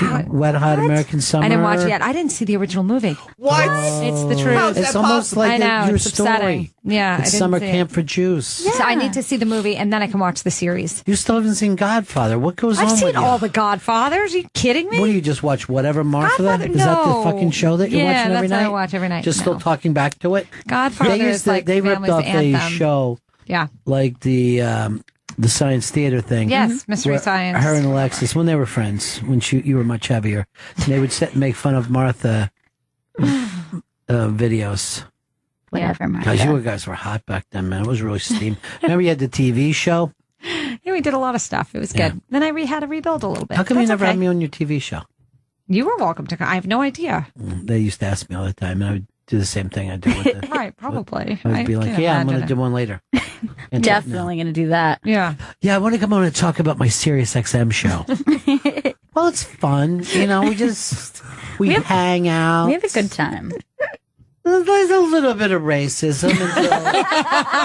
No. Wet Hot American Summer. I didn't watch it yet. I didn't see the original movie. What? It's the truth. It's almost like I know, your it's story. upsetting. Yeah, I It's didn't summer see it. camp for Jews. So I need to see the movie and then I can watch the series. You still haven't seen Godfather. What goes I've on seen with you? all the Godfathers. Are you kidding me? What do you just watch? Whatever Martha? Godfather? Is that the No. fucking show that you're Yeah, watching every that's what night? I watch every night. Just No. still talking back to it. Godfather They is like they ripped family's off a anthem. show Yeah. like the Science Theater thing. Yes, Mystery where Science. Her and Alexis, when they were friends, when you were much heavier, and they would sit and make fun of Martha videos. Whatever, Martha. Guys, you guys were hot back then, man. It was really steam. Remember you had the TV show? Yeah, we did a lot of stuff. It was good. Then I had to rebuild a little bit. How come you That's never okay. had me on your TV show? You were welcome to come. I have no idea. They used to ask me all the time, and I would do the same thing I do with it. Right, probably. I would be like, can't yeah, I'm going to imagine do one later. And Definitely going to do that. Yeah. Yeah, I want to come on and talk about my Sirius XM show. Well, it's fun. We hang out. We have a good time. There's a little bit of racism until it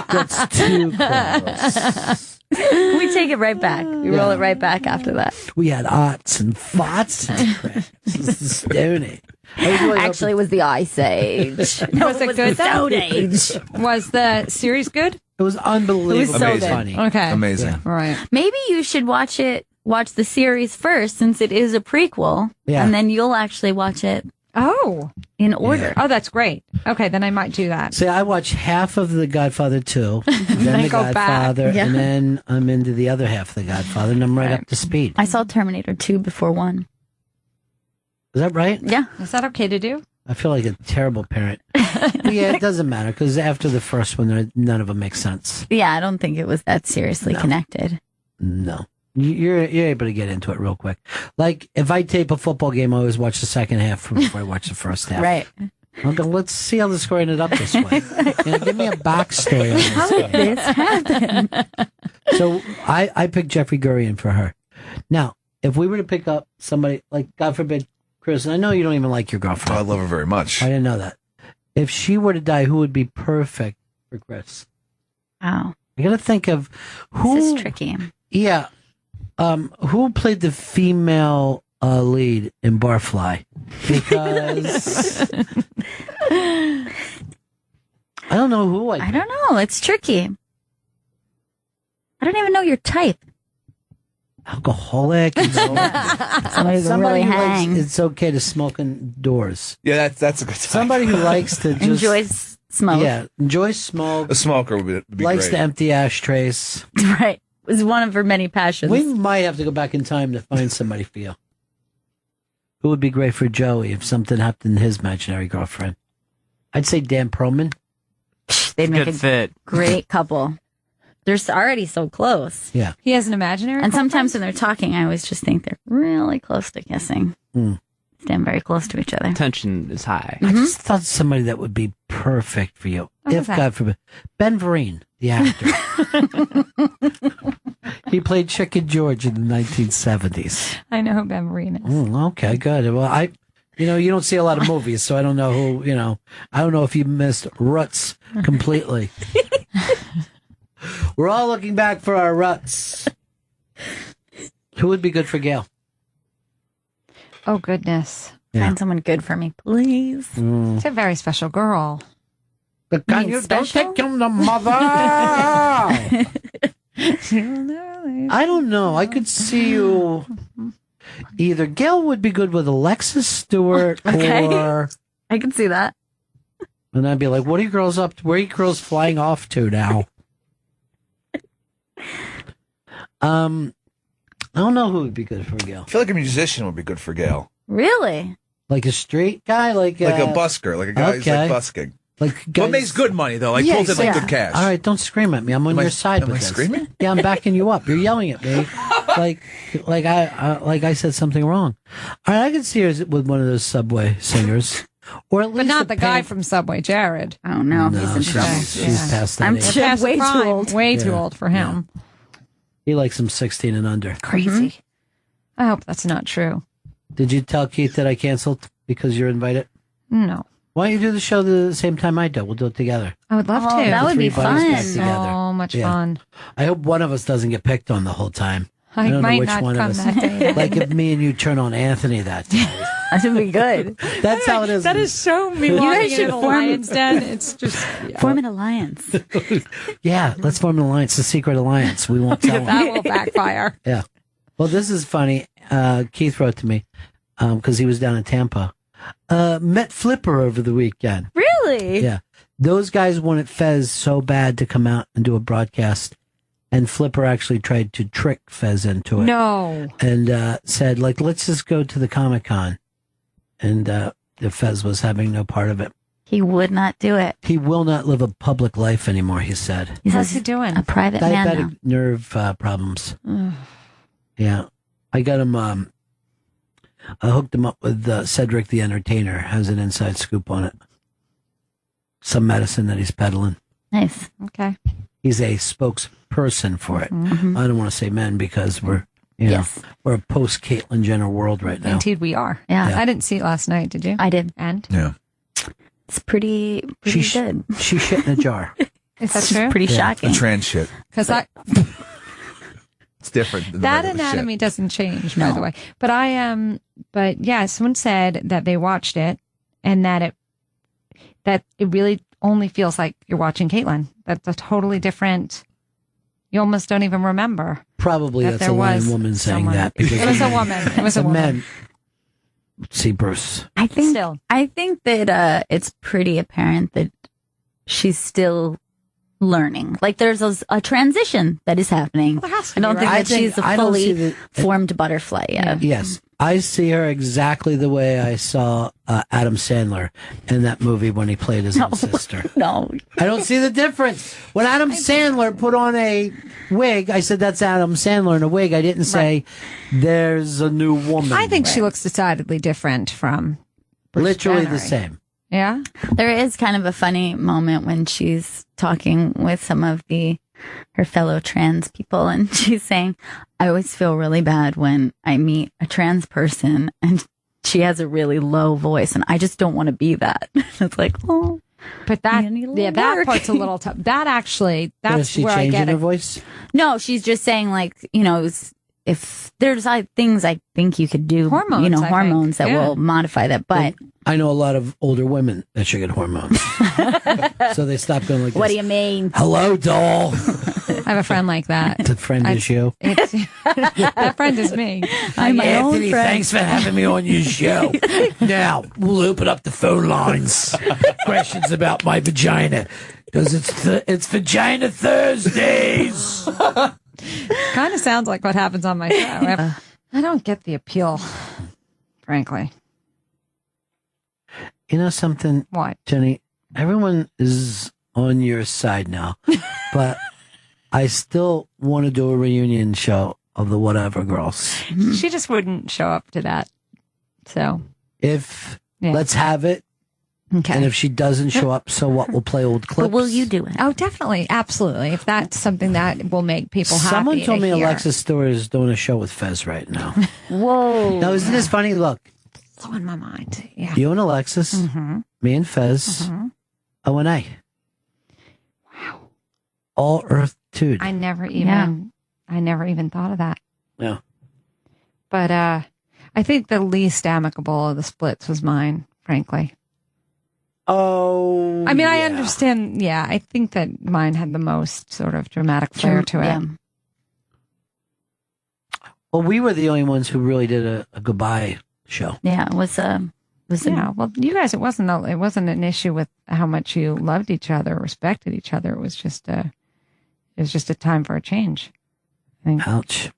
gets too close. We take it right back. We roll it right back after that. We had arts and farts and crap. This is Stone Age. I was really Actually, it was the Ice Age. No, Was it was good the though? Stone Age. Was the series good? It was unbelievable. It was so Amazing. funny. Okay. Amazing. Yeah. All right. Maybe you should watch the series first, since it is a prequel, Yeah. and then you'll actually watch it Oh. in order. Oh, that's great. Okay, then I might do that. See, I watched half of The Godfather 2, then The go back. Godfather, Yeah. and then I'm into the other half of The Godfather, and I'm right up to speed. I saw Terminator 2 before 1. Is that right? Yeah. Is that okay to do? I feel like a terrible parent. But yeah, it doesn't matter because after the first one, none of them make sense. Yeah, I don't think it was that seriously connected. No. You're able to get into it real quick. Like, if I tape a football game, I always watch the second half before I watch the first half. Right. I'll go, let's see how this score ended up this way. Give me a backstory on this. How did this happen? So I picked Jeffrey Gurian for her. Now, if we were to pick up somebody, like, God forbid, Chris, and I know you don't even like your girlfriend. I love her very much. I didn't know that. If she were to die, who would be perfect for Chris? Wow. I got to think of who. This is tricky. Yeah. Who played the female lead in Barfly? Because I don't know who I don't know. It's tricky. I don't even know your type. Alcoholic. Somebody who really who hang. likes, it's okay to smoke indoors. Yeah, that's a good type. Somebody who likes to just Enjoys smoke. Yeah, enjoys smoke. A smoker would be Likes great. to empty ashtrays. Right. It was one of her many passions. We might have to go back in time to find somebody for you. Who would be great for Joey if something happened to his imaginary girlfriend? I'd say Dan Perlman. They'd make Good a fit. great couple. They're already so close. Yeah. He has an imaginary. And sometimes girlfriend? when they're talking, I always just think they're really close to kissing. Stand very close to each other. Tension is high. I just thought somebody that would be perfect for you. Who's If that? God forbid. Ben Vereen, the actor. He played Chicken George in the 1970s. I know who Ben Vereen is. Okay, good. Well, you don't see a lot of movies, so I don't know who, I don't know if you missed Roots completely. We're all looking back for our ruts. Who would be good for Gail? Oh, goodness. Yeah. Find someone good for me, please. It's a very special girl. The kind you don't take him to mother. I don't know. I could see you. Either Gail would be good with Alexis Stewart, Okay. or I can see that. and I'd be like, "What are you girls up to? Where are you girls flying off to now?" I don't know who would be good for Gail. I feel like a musician would be good for Gail. Really? Like a street guy, like a busker, like a guy who's like busking. Like But makes good money though. Like pulls in like good cash. All right, don't scream at me. I'm on your side am with I this. screaming? Yeah, I'm backing you up. You're yelling at me, like I said something wrong. All right, I can see her with one of those Subway singers, or at least But not the guy pan- from Subway, Jared. I don't know. No, He's in trouble. she's past that I'm age. sure Past way the too prime. old. Way too Yeah. old for him. He likes him 16 and under. Crazy. I hope that's not true. Did you tell Keith that I canceled because you're invited? No. Why don't you do the show the same time I do? We'll do it together. I would love Oh, to. that would be Three buddies back fun. together. So much Yeah. fun. I hope one of us doesn't get picked on the whole time. I don't know might which not one come of us. that day. Like if me and you turn on Anthony that day. That would be good. That's how it is. That is so me You walking guys should in a form- lion's den. It's just Form an alliance. Yeah, let's form an alliance, a secret alliance. We won't tell them. that will backfire. Yeah. Well, this is funny. Keith wrote to me because he was down in Tampa. Met Flipper over the weekend. Really? Yeah. Those guys wanted Fez so bad to come out and do a broadcast. And Flipper actually tried to trick Fez into it. No. And said, like, let's just go to the Comic-Con. And the Fez was having no part of it. He would not do it. He will not live a public life anymore, he said. How's he doing? A private man now. Diabetic nerve problems. Yeah. I got him, I hooked him up with Cedric the Entertainer, has an inside scoop on it. Some medicine that he's peddling. Nice. Okay. He's a spokesperson for it. Mhm. I don't want to say men because we're, you know, we're a post Caitlyn Jenner world right now. Indeed, we are. Yeah. I didn't see it last night. Did you? I did. And Yeah. It's pretty good. She shit in a jar. is that true? Pretty The shocking. trans shit. Because It's different than the that regular anatomy shit. doesn't change, by the way. But I am. But yeah, someone said that they watched it and that it really only feels like you're watching Caitlyn. That's a totally different. You almost don't even remember. Probably that that's a there lying was woman saying someone. that. Because It was a woman. It was a the woman. men see Bruce. I think Still. I think that it's pretty apparent that she's still learning. Like there's a transition that is happening. Well, there has to I don't be, think right? that she's a I don't see fully formed butterfly yet. Yes. I see her exactly the way I saw Adam Sandler in that movie when he played his own sister. No. I don't see the difference. When Adam Sandler put on a wig, I said that's Adam Sandler in a wig. I didn't say there's a new woman. I think she looks decidedly different from Bruce literally Jenner. the same. Yeah. There is kind of a funny moment when she's talking with some of her fellow trans people, and she's saying, I always feel really bad when I meet a trans person and she has a really low voice, and I just don't want to be that. It's like, oh. But that part's a little tough. That actually, that's Is she where I changing get her it. voice? No, she's just saying, like, if there's things I think you could do, Hormones, I hormones think. that will modify that. But I know a lot of older women that should get hormones. So they stop going like this. what do you mean? Hello, doll. I have a friend like that. The friend is you. That friend is me. I'm my own Anthony, friend. thanks for having me on your show. Now, we'll open up the phone lines. Questions about my vagina. Because it's Vagina Thursdays. Kind of sounds like what happens on my show. I don't get the appeal, frankly. You know something? What? Jenny, everyone is on your side now. But I still want to do a reunion show of the Whatever Girls. She just wouldn't show up to that. So, let's have it. Okay. And if she doesn't show up, so what? We'll play old clips. But will you do it? Oh, definitely. Absolutely. If that's something that will make people happy. Someone told me to hear. Alexis Stewart is doing a show with Fez right now. Whoa. Now, isn't this funny? Look, Blowing my mind. Yeah. you and Alexis, me and Fez, O&A. Wow. All Earth Dude. I never even thought of that. Yeah. But I think the least amicable of the splits was mine, frankly. Oh. I mean, I understand. Yeah, I think that mine had the most sort of dramatic flair to it. Yeah. Well, we were the only ones who really did a goodbye show. Yeah, it was Well, you guys, it wasn't an issue with how much you loved each other, respected each other. It was just a time for a change. I think. Ouch.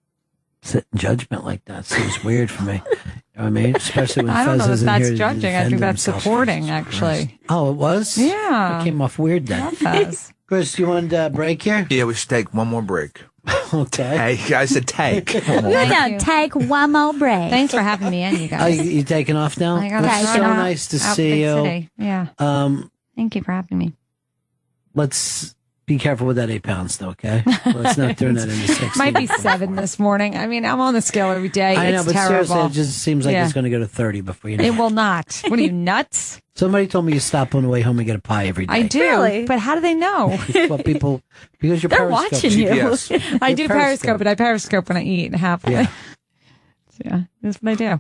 Sit in judgment like that seems weird for me. You know what I mean? Especially when I don't Fez know if isn't that's here to judging. I defend think that's himself. supporting, actually. Oh, it was? Yeah. It came off weird then. Love Fez. Chris, you want a break here? Yeah, we should take one more break. Okay. Hey, I said take. We're gonna take one more break. Thanks for having me in, you Oh, guys. you taking off now? I gotta It's run so out- nice to out see big you. city. Yeah. Thank you for having me. Let's be careful with that 8 pounds, though, okay? Let's not turn that into 6. Might be 7 this morning. I mean, I'm on the scale every day. I know, It's but terrible. seriously, it just seems like Yeah. it's going to go to 30 before you know. It will not. What are you, nuts? Somebody told me you stop on the way home and get a pie every day. I do. Really? But how do they know? Well, people, because you're They're Periscope. watching you. GPS. I You're do Periscope, but I Periscope when I eat happily. Yeah. Yeah, that's what I do.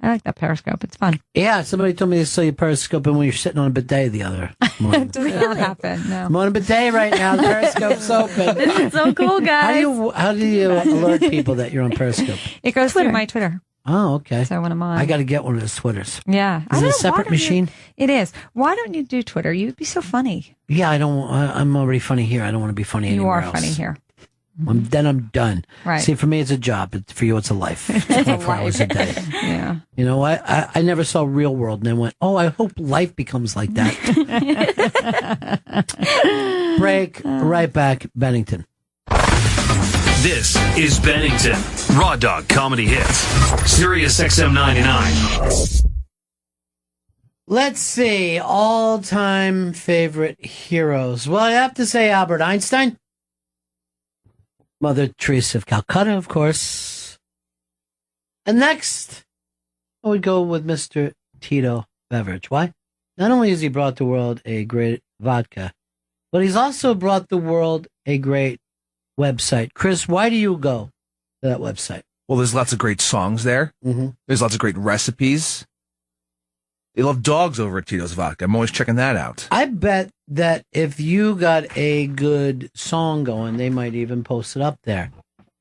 I like that Periscope. It's fun. Yeah, somebody told me they saw you Periscoping when you're sitting on a bidet the other morning. It does not happen. No. I'm on a bidet right now. The Periscope's open. This is so cool, guys. How do you alert people that you're on Periscope? It goes Twitter. through my Twitter. Oh, okay. So when I'm on. I got to get one of those Twitters. Yeah. I Is it don't a know, why separate don't you- machine? It is. Why don't you do Twitter? You'd be so funny. Yeah, I'm already funny here. I don't want to be funny You anywhere are else. funny here. Then I'm done. Right. See, for me, it's a job. For you, it's a life. It's 24 hours a day. Yeah. You know, I never saw Real World, and I went, oh, I hope life becomes like that. Break. Right back. Bennington. This is Bennington, Raw Dog Comedy Hits, Sirius XM 99. Let's see. All-time favorite heroes. Well, I have to say Albert Einstein. Mother Teresa of Calcutta, of course. And next, I would go with Mr. Tito Beveridge. Why? Not only has he brought the world a great vodka, but he's also brought the world a great website. Chris, why do you go to that website? Well, there's lots of great songs there. Mm-hmm. There's lots of great recipes. They love dogs over at Tito's Vodka. I'm always checking that out. I bet that if you got a good song going, they might even post it up there.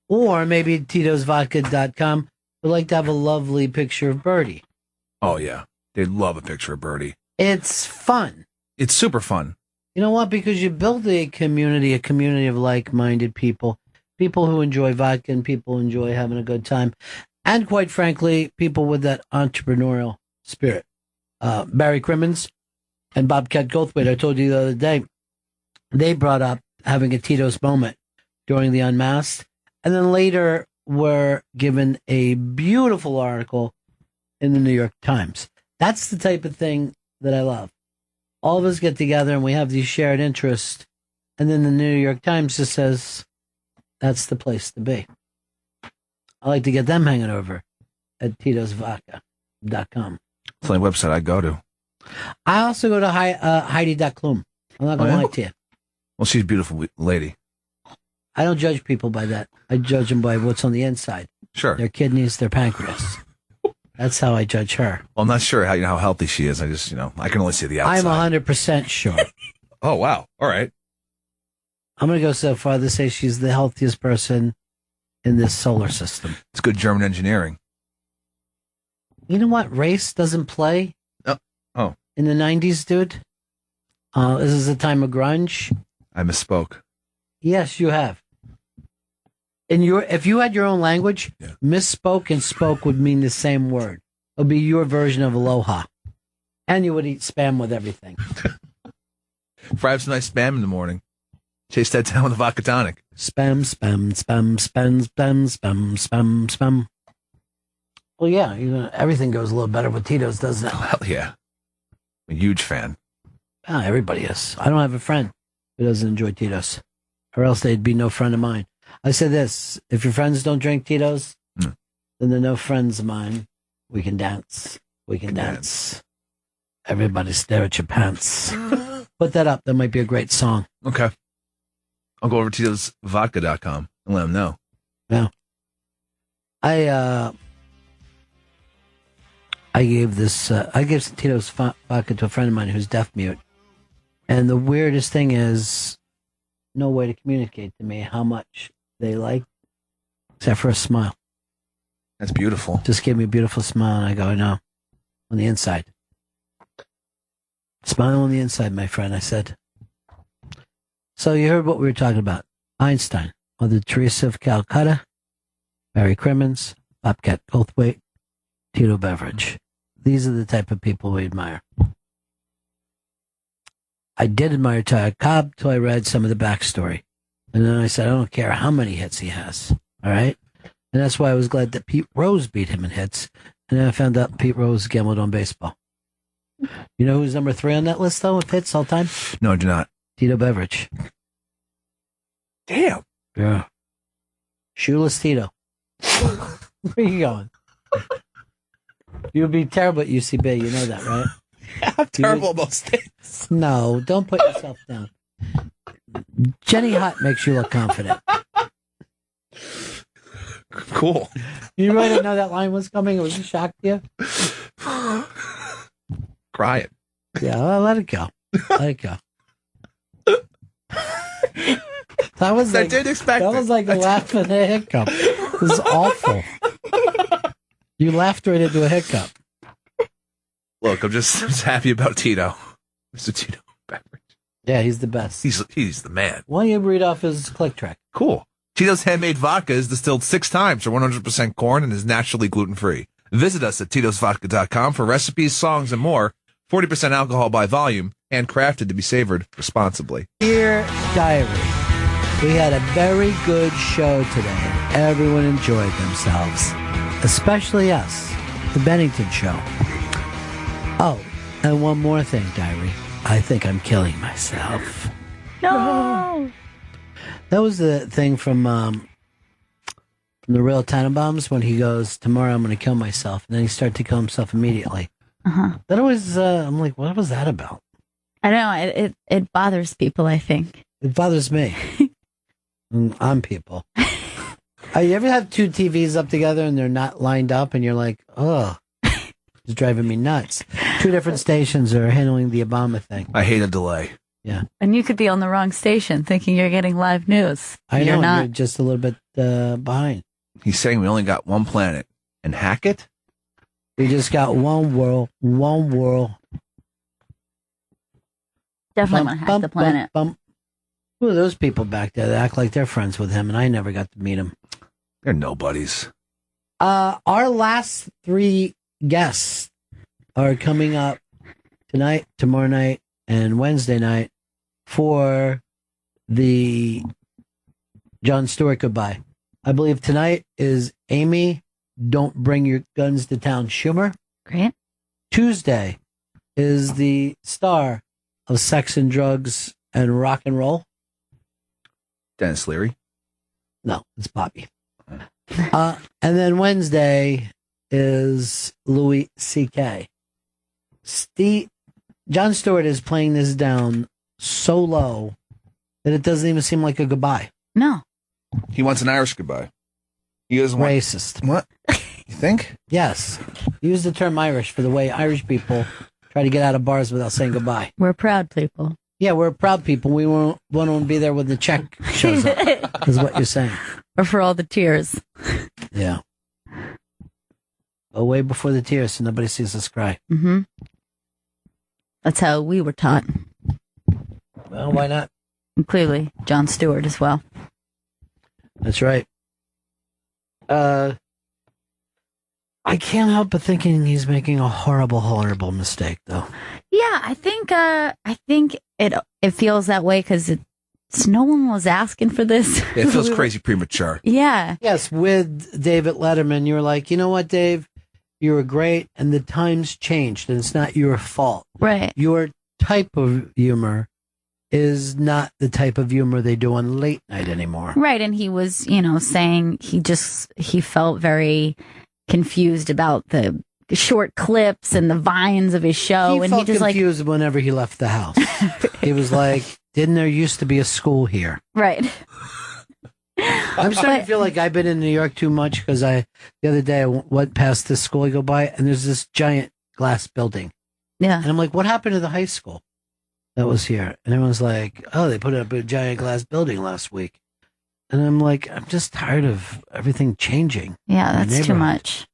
Or maybe Tito'sVodka.com would like to have a lovely picture of Birdie. Oh, yeah. They love a picture of Birdie. It's fun. It's super fun. You know what? Because you build a community of like-minded people, people who enjoy vodka and people who enjoy having a good time, and quite frankly, people with that entrepreneurial spirit. Barry Crimmins and Bobcat Goldthwait, I told you the other day, they brought up having a Tito's moment during the Unmasked, and then later were given a beautiful article in the New York Times. That's the type of thing that I love. All of us get together and we have these shared interests, and then the New York Times just says, that's the place to be. I like to get them hanging over at titosvodka.com. It's the only website I go to. I also go to Heidi.Klum. I'm not going to lie to you. Well, she's a beautiful lady. I don't judge people by that. I judge them by what's on the inside. Sure. Their kidneys, their pancreas. That's how I judge her. Well, I'm not sure how healthy she is. I just, I can only see the outside. I'm 100% sure. Oh, wow. All right. I'm going to go so far to say she's the healthiest person in this solar system. It's good German engineering. You know what? Race doesn't play. Oh. In the 90s, dude. This is a time of grunge. I misspoke. Yes, you have. If you had your own language, misspoke and spoke would mean the same word. It would be your version of aloha. And you would eat Spam with everything. Fry up some nice Spam in the morning. Chase that down with a vodka tonic. Spam, spam, spam, spam, spam, spam, spam, spam. Well, yeah, everything goes a little better with Tito's, doesn't it? Hell yeah. I'm a huge fan. Everybody is. I don't have a friend who doesn't enjoy Tito's, or else they'd be no friend of mine. I say this, if your friends don't drink Tito's, then they're no friends of mine. We can dance. We can dance. Everybody stare at your pants. Put that up. That might be a great song. Okay. I'll go over to titosvodka.com and let them know. Yeah. I gave some Tito's vodka to a friend of mine who's deaf mute. And the weirdest thing is no way to communicate to me how much they like, except for a smile. That's beautiful. Just gave me a beautiful smile, and I go, no, on the inside. Smile on the inside, my friend, I said. So you heard what we were talking about. Einstein, Mother Teresa of Calcutta, Barry Crimmins, Bobcat Goldthwait, Tito Beveridge. These are the type of people we admire. I did admire Ty Cobb till I read some of the backstory. And then I said, I don't care how many hits he has. All right? And that's why I was glad that Pete Rose beat him in hits. And then I found out Pete Rose gambled on baseball. You know who's number 3 on that list, though, with hits all time? No, I do not. Tito Beveridge. Damn. Yeah. Shoeless Tito. Where are you going? You would be terrible at UCB. You know that, right? I'm terrible at most things. No, don't put yourself down. Jenny Hutt makes you look confident. Cool. You really didn't know that line was coming? It was a shock to you? Crying. Yeah, well, let it go. Let it go. I didn't expect that was like a laugh and a hiccup. It was awful. You laughed right into a hiccup. Look, I'm just happy about Tito. Mr. Tito Beveridge. Yeah, he's the best. He's the man. Why don't you read off his click track? Cool. Tito's handmade vodka is distilled 6 times for 100% corn and is naturally gluten-free. Visit us at titosvodka.com for recipes, songs, and more. 40% alcohol by volume, handcrafted to be savored responsibly. Dear Diary, we had a very good show today. Everyone enjoyed themselves, especially us, the Bennington Show. Oh, and one more thing, Diary. I think I'm killing myself. No! That was the thing from the Real Tannenbaums when he goes, tomorrow I'm going to kill myself. And then he started to kill himself immediately. Uh-huh. That always, I'm like, what was that about? I know, it bothers people, I think. It bothers me. I'm people. You ever have 2 TVs up together and they're not lined up and you're like, oh, it's driving me nuts. 2 different stations are handling the Obama thing. I hate a delay. Yeah. And you could be on the wrong station thinking you're getting live news. I know, you're not. You're just a little bit behind. He's saying we only got one planet. And hack it? We just got one world. Don't Definitely want to hack the planet. Who are those people back there that act like they're friends with him, and I never got to meet him? They're nobodies. Our last 3 guests are coming up tonight, tomorrow night, and Wednesday night for the Jon Stewart goodbye. I believe tonight is Amy, Don't Bring Your Guns to Town Schumer. Great. Tuesday is the star of Sex and Drugs and Rock and Roll. Dennis Leary. No, it's Bobby. And then Wednesday is Louis C.K. Jon Stewart is playing this down so low that it doesn't even seem like a goodbye. No. He wants an Irish goodbye. He doesn't want... Racist. What? You think? Yes. Use the term Irish for the way Irish people try to get out of bars without saying goodbye. We're proud people. Yeah, we're proud people. We want to be there when the check shows up, is what you're saying. Or for all the tears. Yeah. Go way before the tears so nobody sees us cry. Mm-hmm. That's how we were taught. Well, why not? And clearly, Jon Stewart as well. That's right. I can't help but thinking he's making a horrible, horrible mistake, though. Yeah, I think it feels that way because no one was asking for this. Yeah, it feels crazy premature. Yeah. Yes, with David Letterman, you were like, you know what, Dave? You were great, and the times changed, and it's not your fault. Right. Your type of humor is not the type of humor they do on late night anymore. Right, and he was, saying he felt very confused about the short clips and the vines of his show. He felt confused whenever he left the house. He was like, didn't there used to be a school here? Right. I'm starting to feel like I've been in New York too much because the other day I went past this school I go by and there's this giant glass building. Yeah. And I'm like, what happened to the high school that was here? And everyone's like, oh, they put up a giant glass building last week. And I'm like, I'm just tired of everything changing. Yeah, that's too much.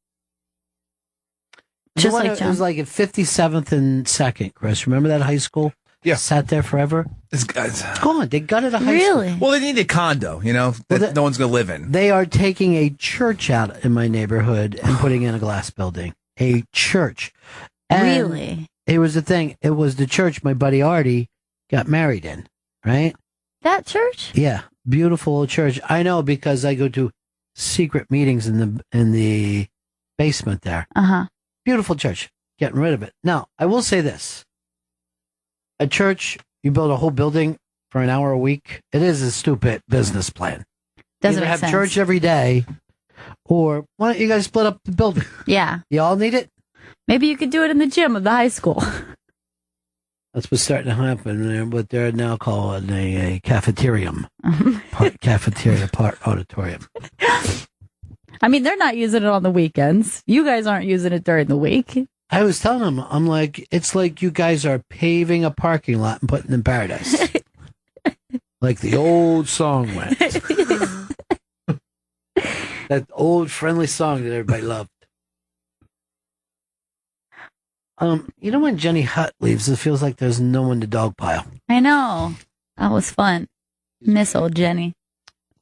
Just like it was like at 57th and 2nd, Chris. Remember that high school? Yeah. Sat there forever? It's gone. They gutted a high school. Well, they need a condo, that no one's going to live in. They are taking a church out in my neighborhood and putting in a glass building. A church. And really? It was the thing. It was the church my buddy Artie got married in, right? That church? Yeah. Beautiful old church. I know because I go to secret meetings in the basement there. Uh-huh. Beautiful church. Getting rid of it. Now, I will say this. A church, you build a whole building for an hour a week. It is a stupid business plan. Doesn't Either make have sense. church every day, or why don't you guys split up the building? Yeah. You all need it? Maybe you could do it in the gym of the high school. That's what's starting to happen. What they're now calling a cafeterium. Part cafeteria, part auditorium. I mean, they're not using it on the weekends. You guys aren't using it during the week. I was telling them, I'm like, it's like you guys are paving a parking lot and putting it in paradise. Like the old song went. That old friendly song that everybody loved. When Jenny Hutt leaves, it feels like there's no one to dogpile. I know. That was fun. Miss old Jenny.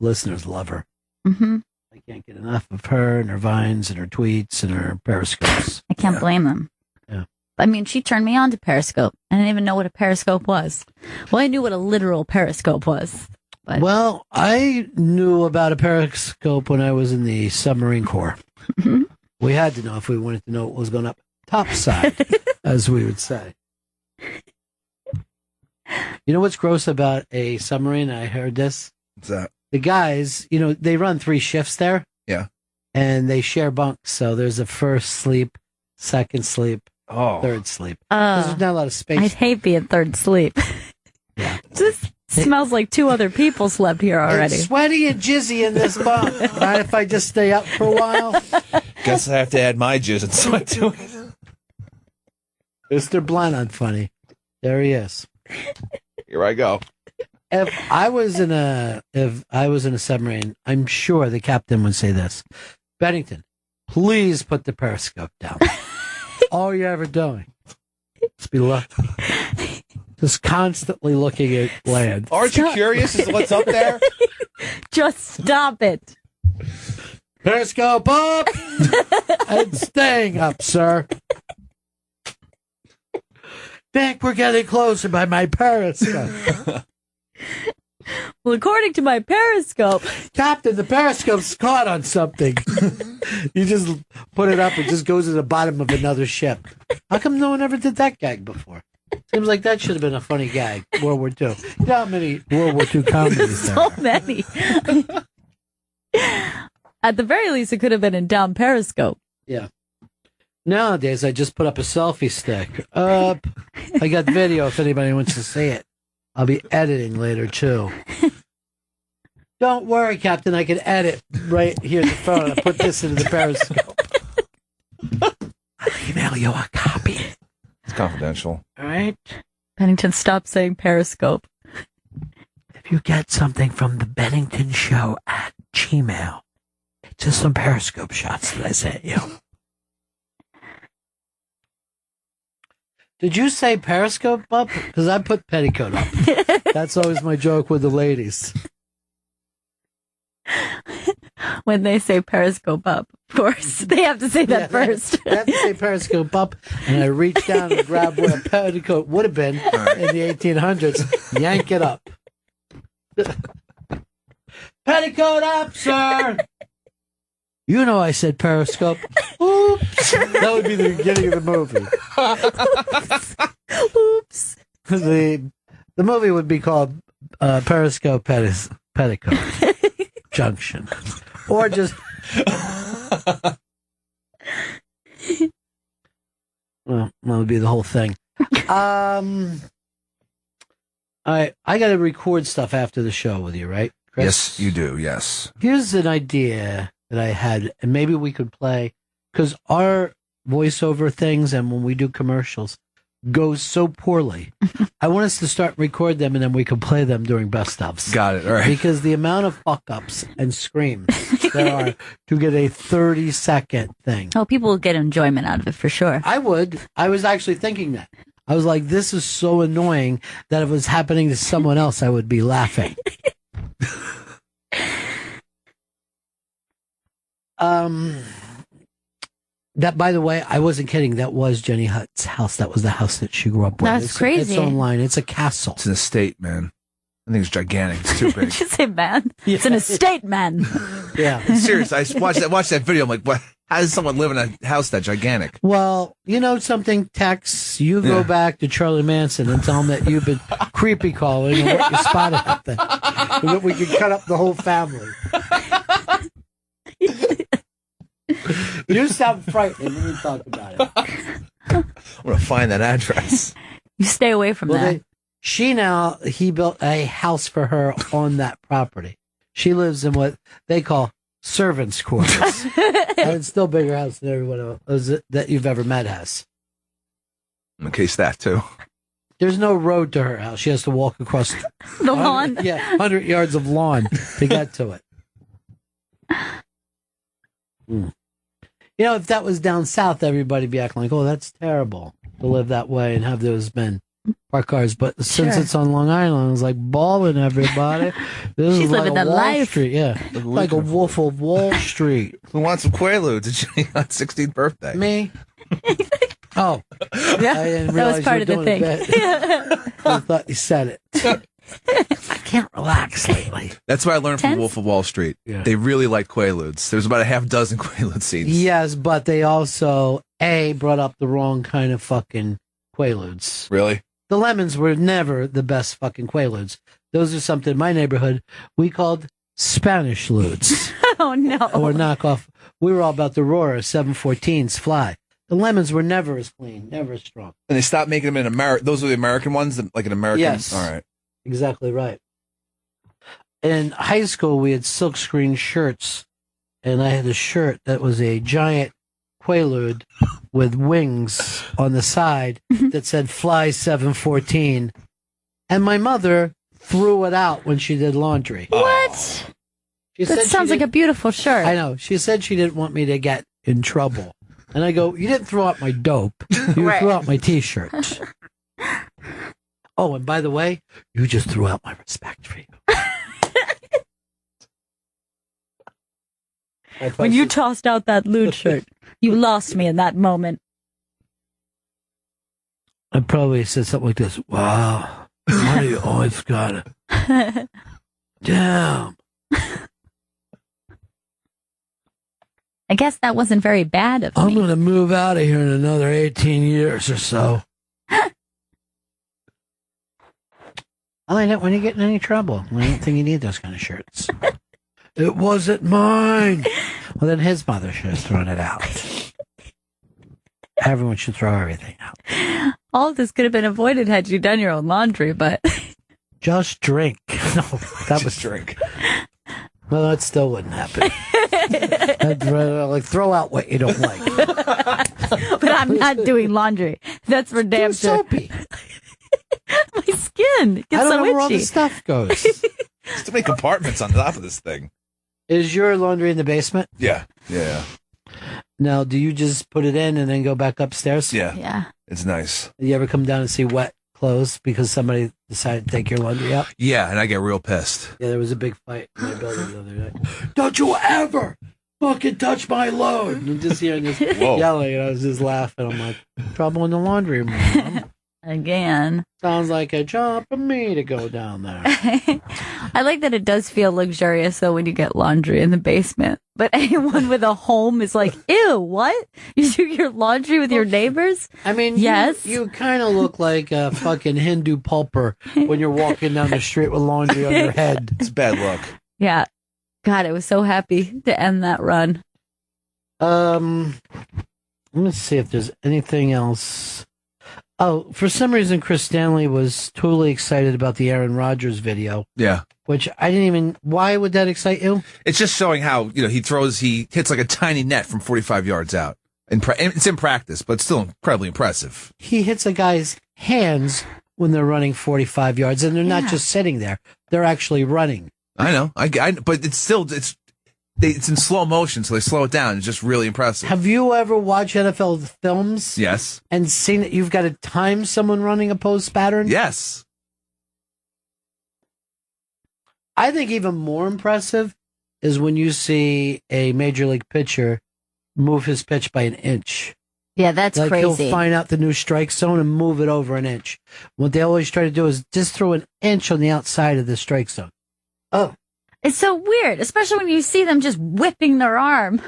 Listeners love her. Mm-hmm. I can't get enough of her and her vines and her tweets and her periscopes. I can't blame them. Yeah. I mean, she turned me on to Periscope. I didn't even know what a Periscope was. Well, I knew what a literal Periscope was. But... Well, I knew about a Periscope when I was in the submarine corps. Mm-hmm. We had to know if we wanted to know what was going up topside, as we would say. You know what's gross about a submarine? I heard this. What's that? The guys, they run 3 shifts there. Yeah. And they share bunks. So there's a first sleep, second sleep, third sleep. There's not a lot of space. I'd hate being third sleep. Yeah. This smells like 2 other people slept here already. It's sweaty and jizzy in this bunk. Mind if I just stay up for a while? Guess I have to add my jizz and sweat to it. Mr. Blennon, funny. There he is. Here I go. If I was in a submarine, I'm sure the captain would say this: Bennington, please put the periscope down. All you're ever doing. Let's be lucky. Just constantly looking at land. Aren't you curious as to what's up there? Just stop it. Periscope up and staying up, sir. Think we're getting closer by my periscope. Well, according to my periscope, Captain, the periscope's caught on something. You just put it up, it just goes to the bottom of another ship. How come no one ever did that gag before? Seems like that should have been a funny gag. World War II. You know how many World War II comedies there so are? many. At the very least, it could have been in down periscope. Yeah. Nowadays, I just put up a selfie stick. Up. I got video if anybody wants to see it. I'll be editing later, too. Don't worry, Captain. I can edit right here in the phone. I put this into the periscope. I'll email you a copy. It's confidential. All right. Bennington, stop saying periscope. If you get something from the Bennington Show at Gmail, it's just some periscope shots that I sent you. Did you say periscope up? Because I put petticoat up. That's always my joke with the ladies. When they say periscope up, of course, they have to say that first. They have to say periscope up, and I reach down and grab where a petticoat would have been in the 1800s, yank it up. Petticoat up, sir! You know I said periscope. Oops. That would be the beginning of the movie. Oops. The movie would be called Periscope Petticoat Junction. Or just... Well, that would be the whole thing. I got to record stuff after the show with you, right, Chris? Yes, you do, yes. Here's an idea that I had, and maybe we could play, because our voiceover things and when we do commercials goes so poorly. I want us to start record them, and then we can play them during best ofs. Got it, all right. Because the amount of fuck-ups and screams there are to get a 30-second thing. Oh, people will get enjoyment out of it for sure. I would. I was actually thinking that. I was like, this is so annoying that if it was happening to someone else, I would be laughing. That, by the way, I wasn't kidding. That was Jenny Hutt's house. That was the house that she grew up with. That's crazy. It's online. It's a castle. It's an estate, man. I think it's gigantic. It's too big. Did you say man? Yeah. It's an estate, man. Yeah. Serious. I watched that video. I'm like, what? How does someone live in a house that gigantic? Well, you know something, Tex? You go back to Charlie Manson and tell him that you've been creepy calling and what you spotted up there. And that we could cut up the whole family. You sound frightening when we talk about it. I'm going to find that address. You stay away from that. He built a house for her on that property. She lives in what they call servants' quarters. And it's still a bigger house than everyone else that you've ever met has. In case that, too. There's no road to her house. She has to walk across the lawn. 100 yards of lawn to get to it. Mm. You know, if that was down south, everybody'd be acting like, oh, that's terrible to live that way and have those men park cars. But since it's on Long Island, it's like balling everybody. This She's is like living a that Wall life. Street, yeah. Like a wolf of Wall Street. Who wants some Quaaludes at Jenny Hutt's 16th birthday? Me? Oh. Yeah, I didn't that realize was part you of were the doing thing. I thought you said it. I can't relax lately. That's what I learned from Wolf of Wall Street. Yeah. They really liked Quaaludes. There was about a half dozen Quaalude scenes. Yes, but they also, brought up the wrong kind of fucking Quaaludes. Really? The lemons were never the best fucking Quaaludes. Those are something in my neighborhood we called Spanish ludes. Oh, no. Or knockoff. We were all about the Aurora 714s fly. The lemons were never as clean, never as strong. And they stopped making them in America. Those were the American ones, like an American. Yes. All right. Exactly right. In high school, we had silkscreen shirts, and I had a shirt that was a giant Quaalude with wings on the side that said Fly 714. And my mother threw it out when she did laundry. What? That sounds like a beautiful shirt. I know. She said she didn't want me to get in trouble. And I go, you didn't throw out my dope. You Right. threw out my T-shirt. Oh, and by the way, you just threw out my respect for you. When you tossed out that lewd shirt, you lost me in that moment. I probably said something like this. Wow. Why do you always gotta? Damn. I guess that wasn't very bad of me. I'm going to move out of here in another 18 years or so. I like it when you get in any trouble. I don't think you need those kind of shirts. It wasn't mine. Well, then his mother should have thrown it out. Everyone should throw everything out. All of this could have been avoided had you done your own laundry, but... Just drink. No, that was drink. Well, that still wouldn't happen. Like, throw out what you don't like. But I'm not doing laundry. That's for damn sure. Soapy. My skin gets I don't so know where all itchy. the stuff goes. There's too many compartments on top of this thing. Is your laundry in the basement? Yeah. Yeah. Now, do you just put it in and then go back upstairs? Yeah. Yeah. It's nice. You ever come down and see wet clothes because somebody decided to take your laundry out? Yeah, and I get real pissed. Yeah, there was a big fight in my building the other night. Don't you ever fucking touch my load. And I'm just hearing this yelling, and I was just laughing. I'm like, trouble in the laundry room. Mom. Again. Sounds like a job for me to go down there. I like that it does feel luxurious, though, when you get laundry in the basement. But anyone with a home is like, ew, what? You do your laundry with your neighbors? I mean, yes. You kind of look like a fucking Hindu pulper when you're walking down the street with laundry on your head. It's bad luck. Yeah. God, I was so happy to end that run. Let me see if there's anything else. Oh, for some reason, Chris Stanley was totally excited about the Aaron Rodgers video. Yeah. Which I didn't even... Why would that excite you? It's just showing how, he hits like a tiny net from 45 yards out. It's in practice, but still incredibly impressive. He hits a guy's hands when they're running 45 yards, and they're not just sitting there. They're actually running. I know. But it's still... It's in slow motion, so they slow it down. It's just really impressive. Have you ever watched NFL films? Yes. And seen that you've got to time someone running a post pattern? Yes. I think even more impressive is when you see a major league pitcher move his pitch by an inch. Yeah, that's like crazy. He'll find out the new strike zone and move it over an inch. What they always try to do is just throw an inch on the outside of the strike zone. Oh. It's so weird, especially when you see them just whipping their arm.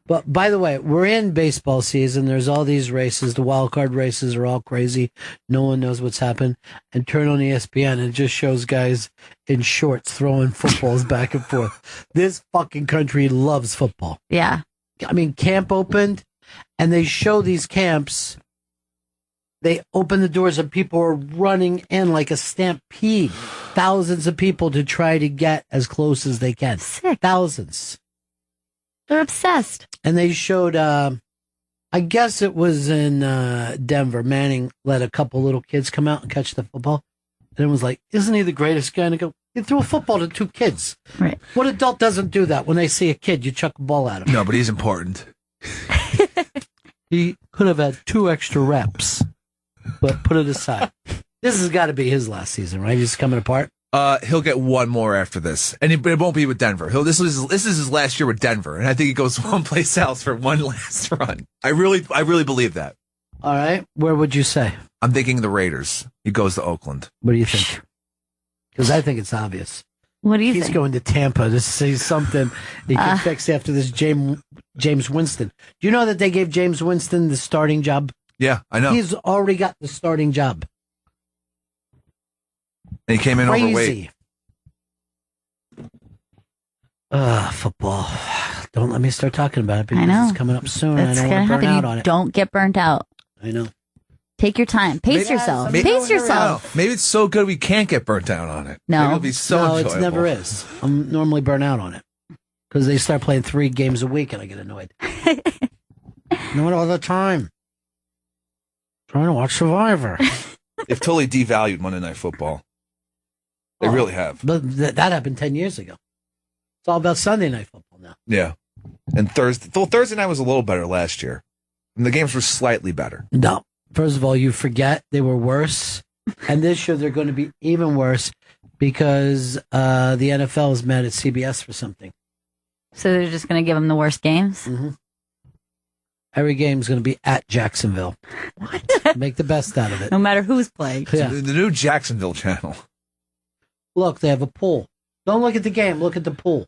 But by the way, we're in baseball season. There's all these races. The wild card races are all crazy. No one knows what's happened. And turn on ESPN and it just shows guys in shorts throwing footballs back and forth. This fucking country loves football. Yeah. I mean, camp opened and they show these camps. They open the doors and people are running in like a stampede. Thousands of people to try to get as close as they can. Sick. Thousands. They're obsessed. And they showed, I guess it was in Denver. Manning let a couple little kids come out and catch the football. And it was like, isn't he the greatest guy? And I go, he threw a football to two kids. Right. What adult doesn't do that? When they see a kid, you chuck a ball at him. No, but he's important. He could have had 2 extra reps, but put it aside. This has got to be his last season, right? He's coming apart. He'll get one more after this, and it won't be with Denver. This is his last year with Denver, and I think he goes one place else for one last run. I really believe that. All right, where would you say? I'm thinking the Raiders. He goes to Oakland. What do you think? Because I think it's obvious. What do you think? He's going to Tampa to see something he can fix after this James Winston. Do you know that they gave James Winston the starting job? Yeah, I know. He's already got the starting job. And he came in overweight. Football. Don't let me start talking about it because I know. it's coming up soon. That's I don't gonna want to burn happen. out You on it. Don't get burnt out. I know. Take your time. Pace yourself. Pace yourself. Maybe it's so good we can't get burnt out on it. No. Maybe it'll be so enjoyable. It never is. I'm normally burnt out on it because they start playing 3 games a week and I get annoyed. Not all the time. Trying to watch Survivor. They've totally devalued Monday Night Football. They really have. But that happened 10 years ago. It's all about Sunday Night Football now. Yeah. And Thursday night was a little better last year. And the games were slightly better. No. First of all, you forget they were worse And this year they're going to be even worse because the NFL is mad at CBS for something. So they're just going to give them the worst games? Mm-hmm. Every game's going to be at Jacksonville. What? Make the best out of it. No matter who's playing. Yeah. The new Jacksonville channel. Look, they have a pool. Don't look at the game. Look at the pool.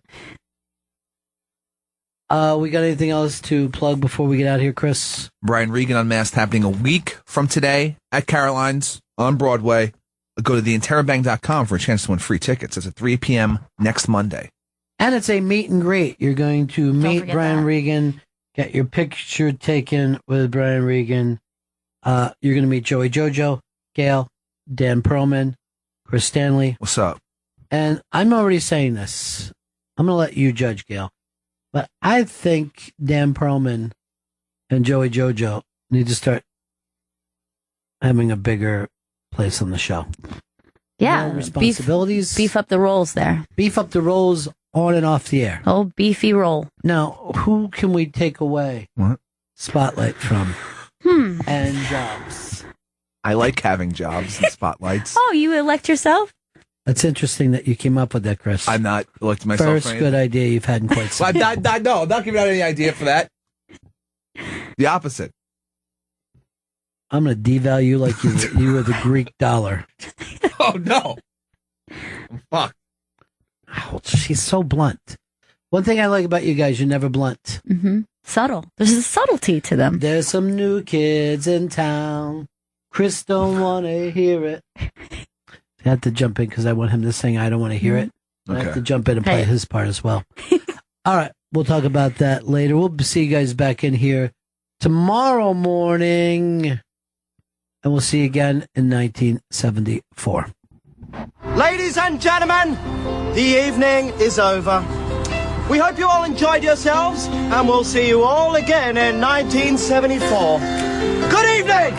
We got anything else to plug before we get out of here, Chris? Brian Regan Unmasked happening a week from today at Caroline's on Broadway. Go to theinterrobang.com for a chance to win free tickets. It's at 3 p.m. next Monday. And it's a meet and greet. You're going to meet Brian that. Regan, get your picture taken with Brian Regan. You're going to meet Joey Jojo, Gail, Dan Perlman, Chris Stanley. What's up? And I'm already saying this. I'm going to let you judge, Gail. But I think Dan Perlman and Joey Jojo need to start having a bigger place on the show. Yeah. More responsibilities. Beef up the roles there. Beef up the roles on and off the air. Oh, beefy roll. Now, who can we take away spotlight from? And jobs. I like having jobs and spotlights. Oh, you elect yourself? That's interesting that you came up with that, Chris. I'm not electing myself. First good idea you've had in quite some time. No, I'm not giving out any idea for that. The opposite. I'm going to devalue you like you were the Greek dollar. Oh, no. Fuck. Ouch, she's so blunt. One thing I like about you guys, you're never blunt. Mm-hmm. Subtle. There's a subtlety to them. There's some new kids in town. Chris don't want to hear it. I had to jump in because I want him to sing I Don't Want to Hear It. I have to jump in and play his part as well. All right, we'll talk about that later. We'll see you guys back in here tomorrow morning. And we'll see you again in 1974. Ladies and gentlemen, the evening is over. We hope you all enjoyed yourselves, and we'll see you all again in 1974. Good evening!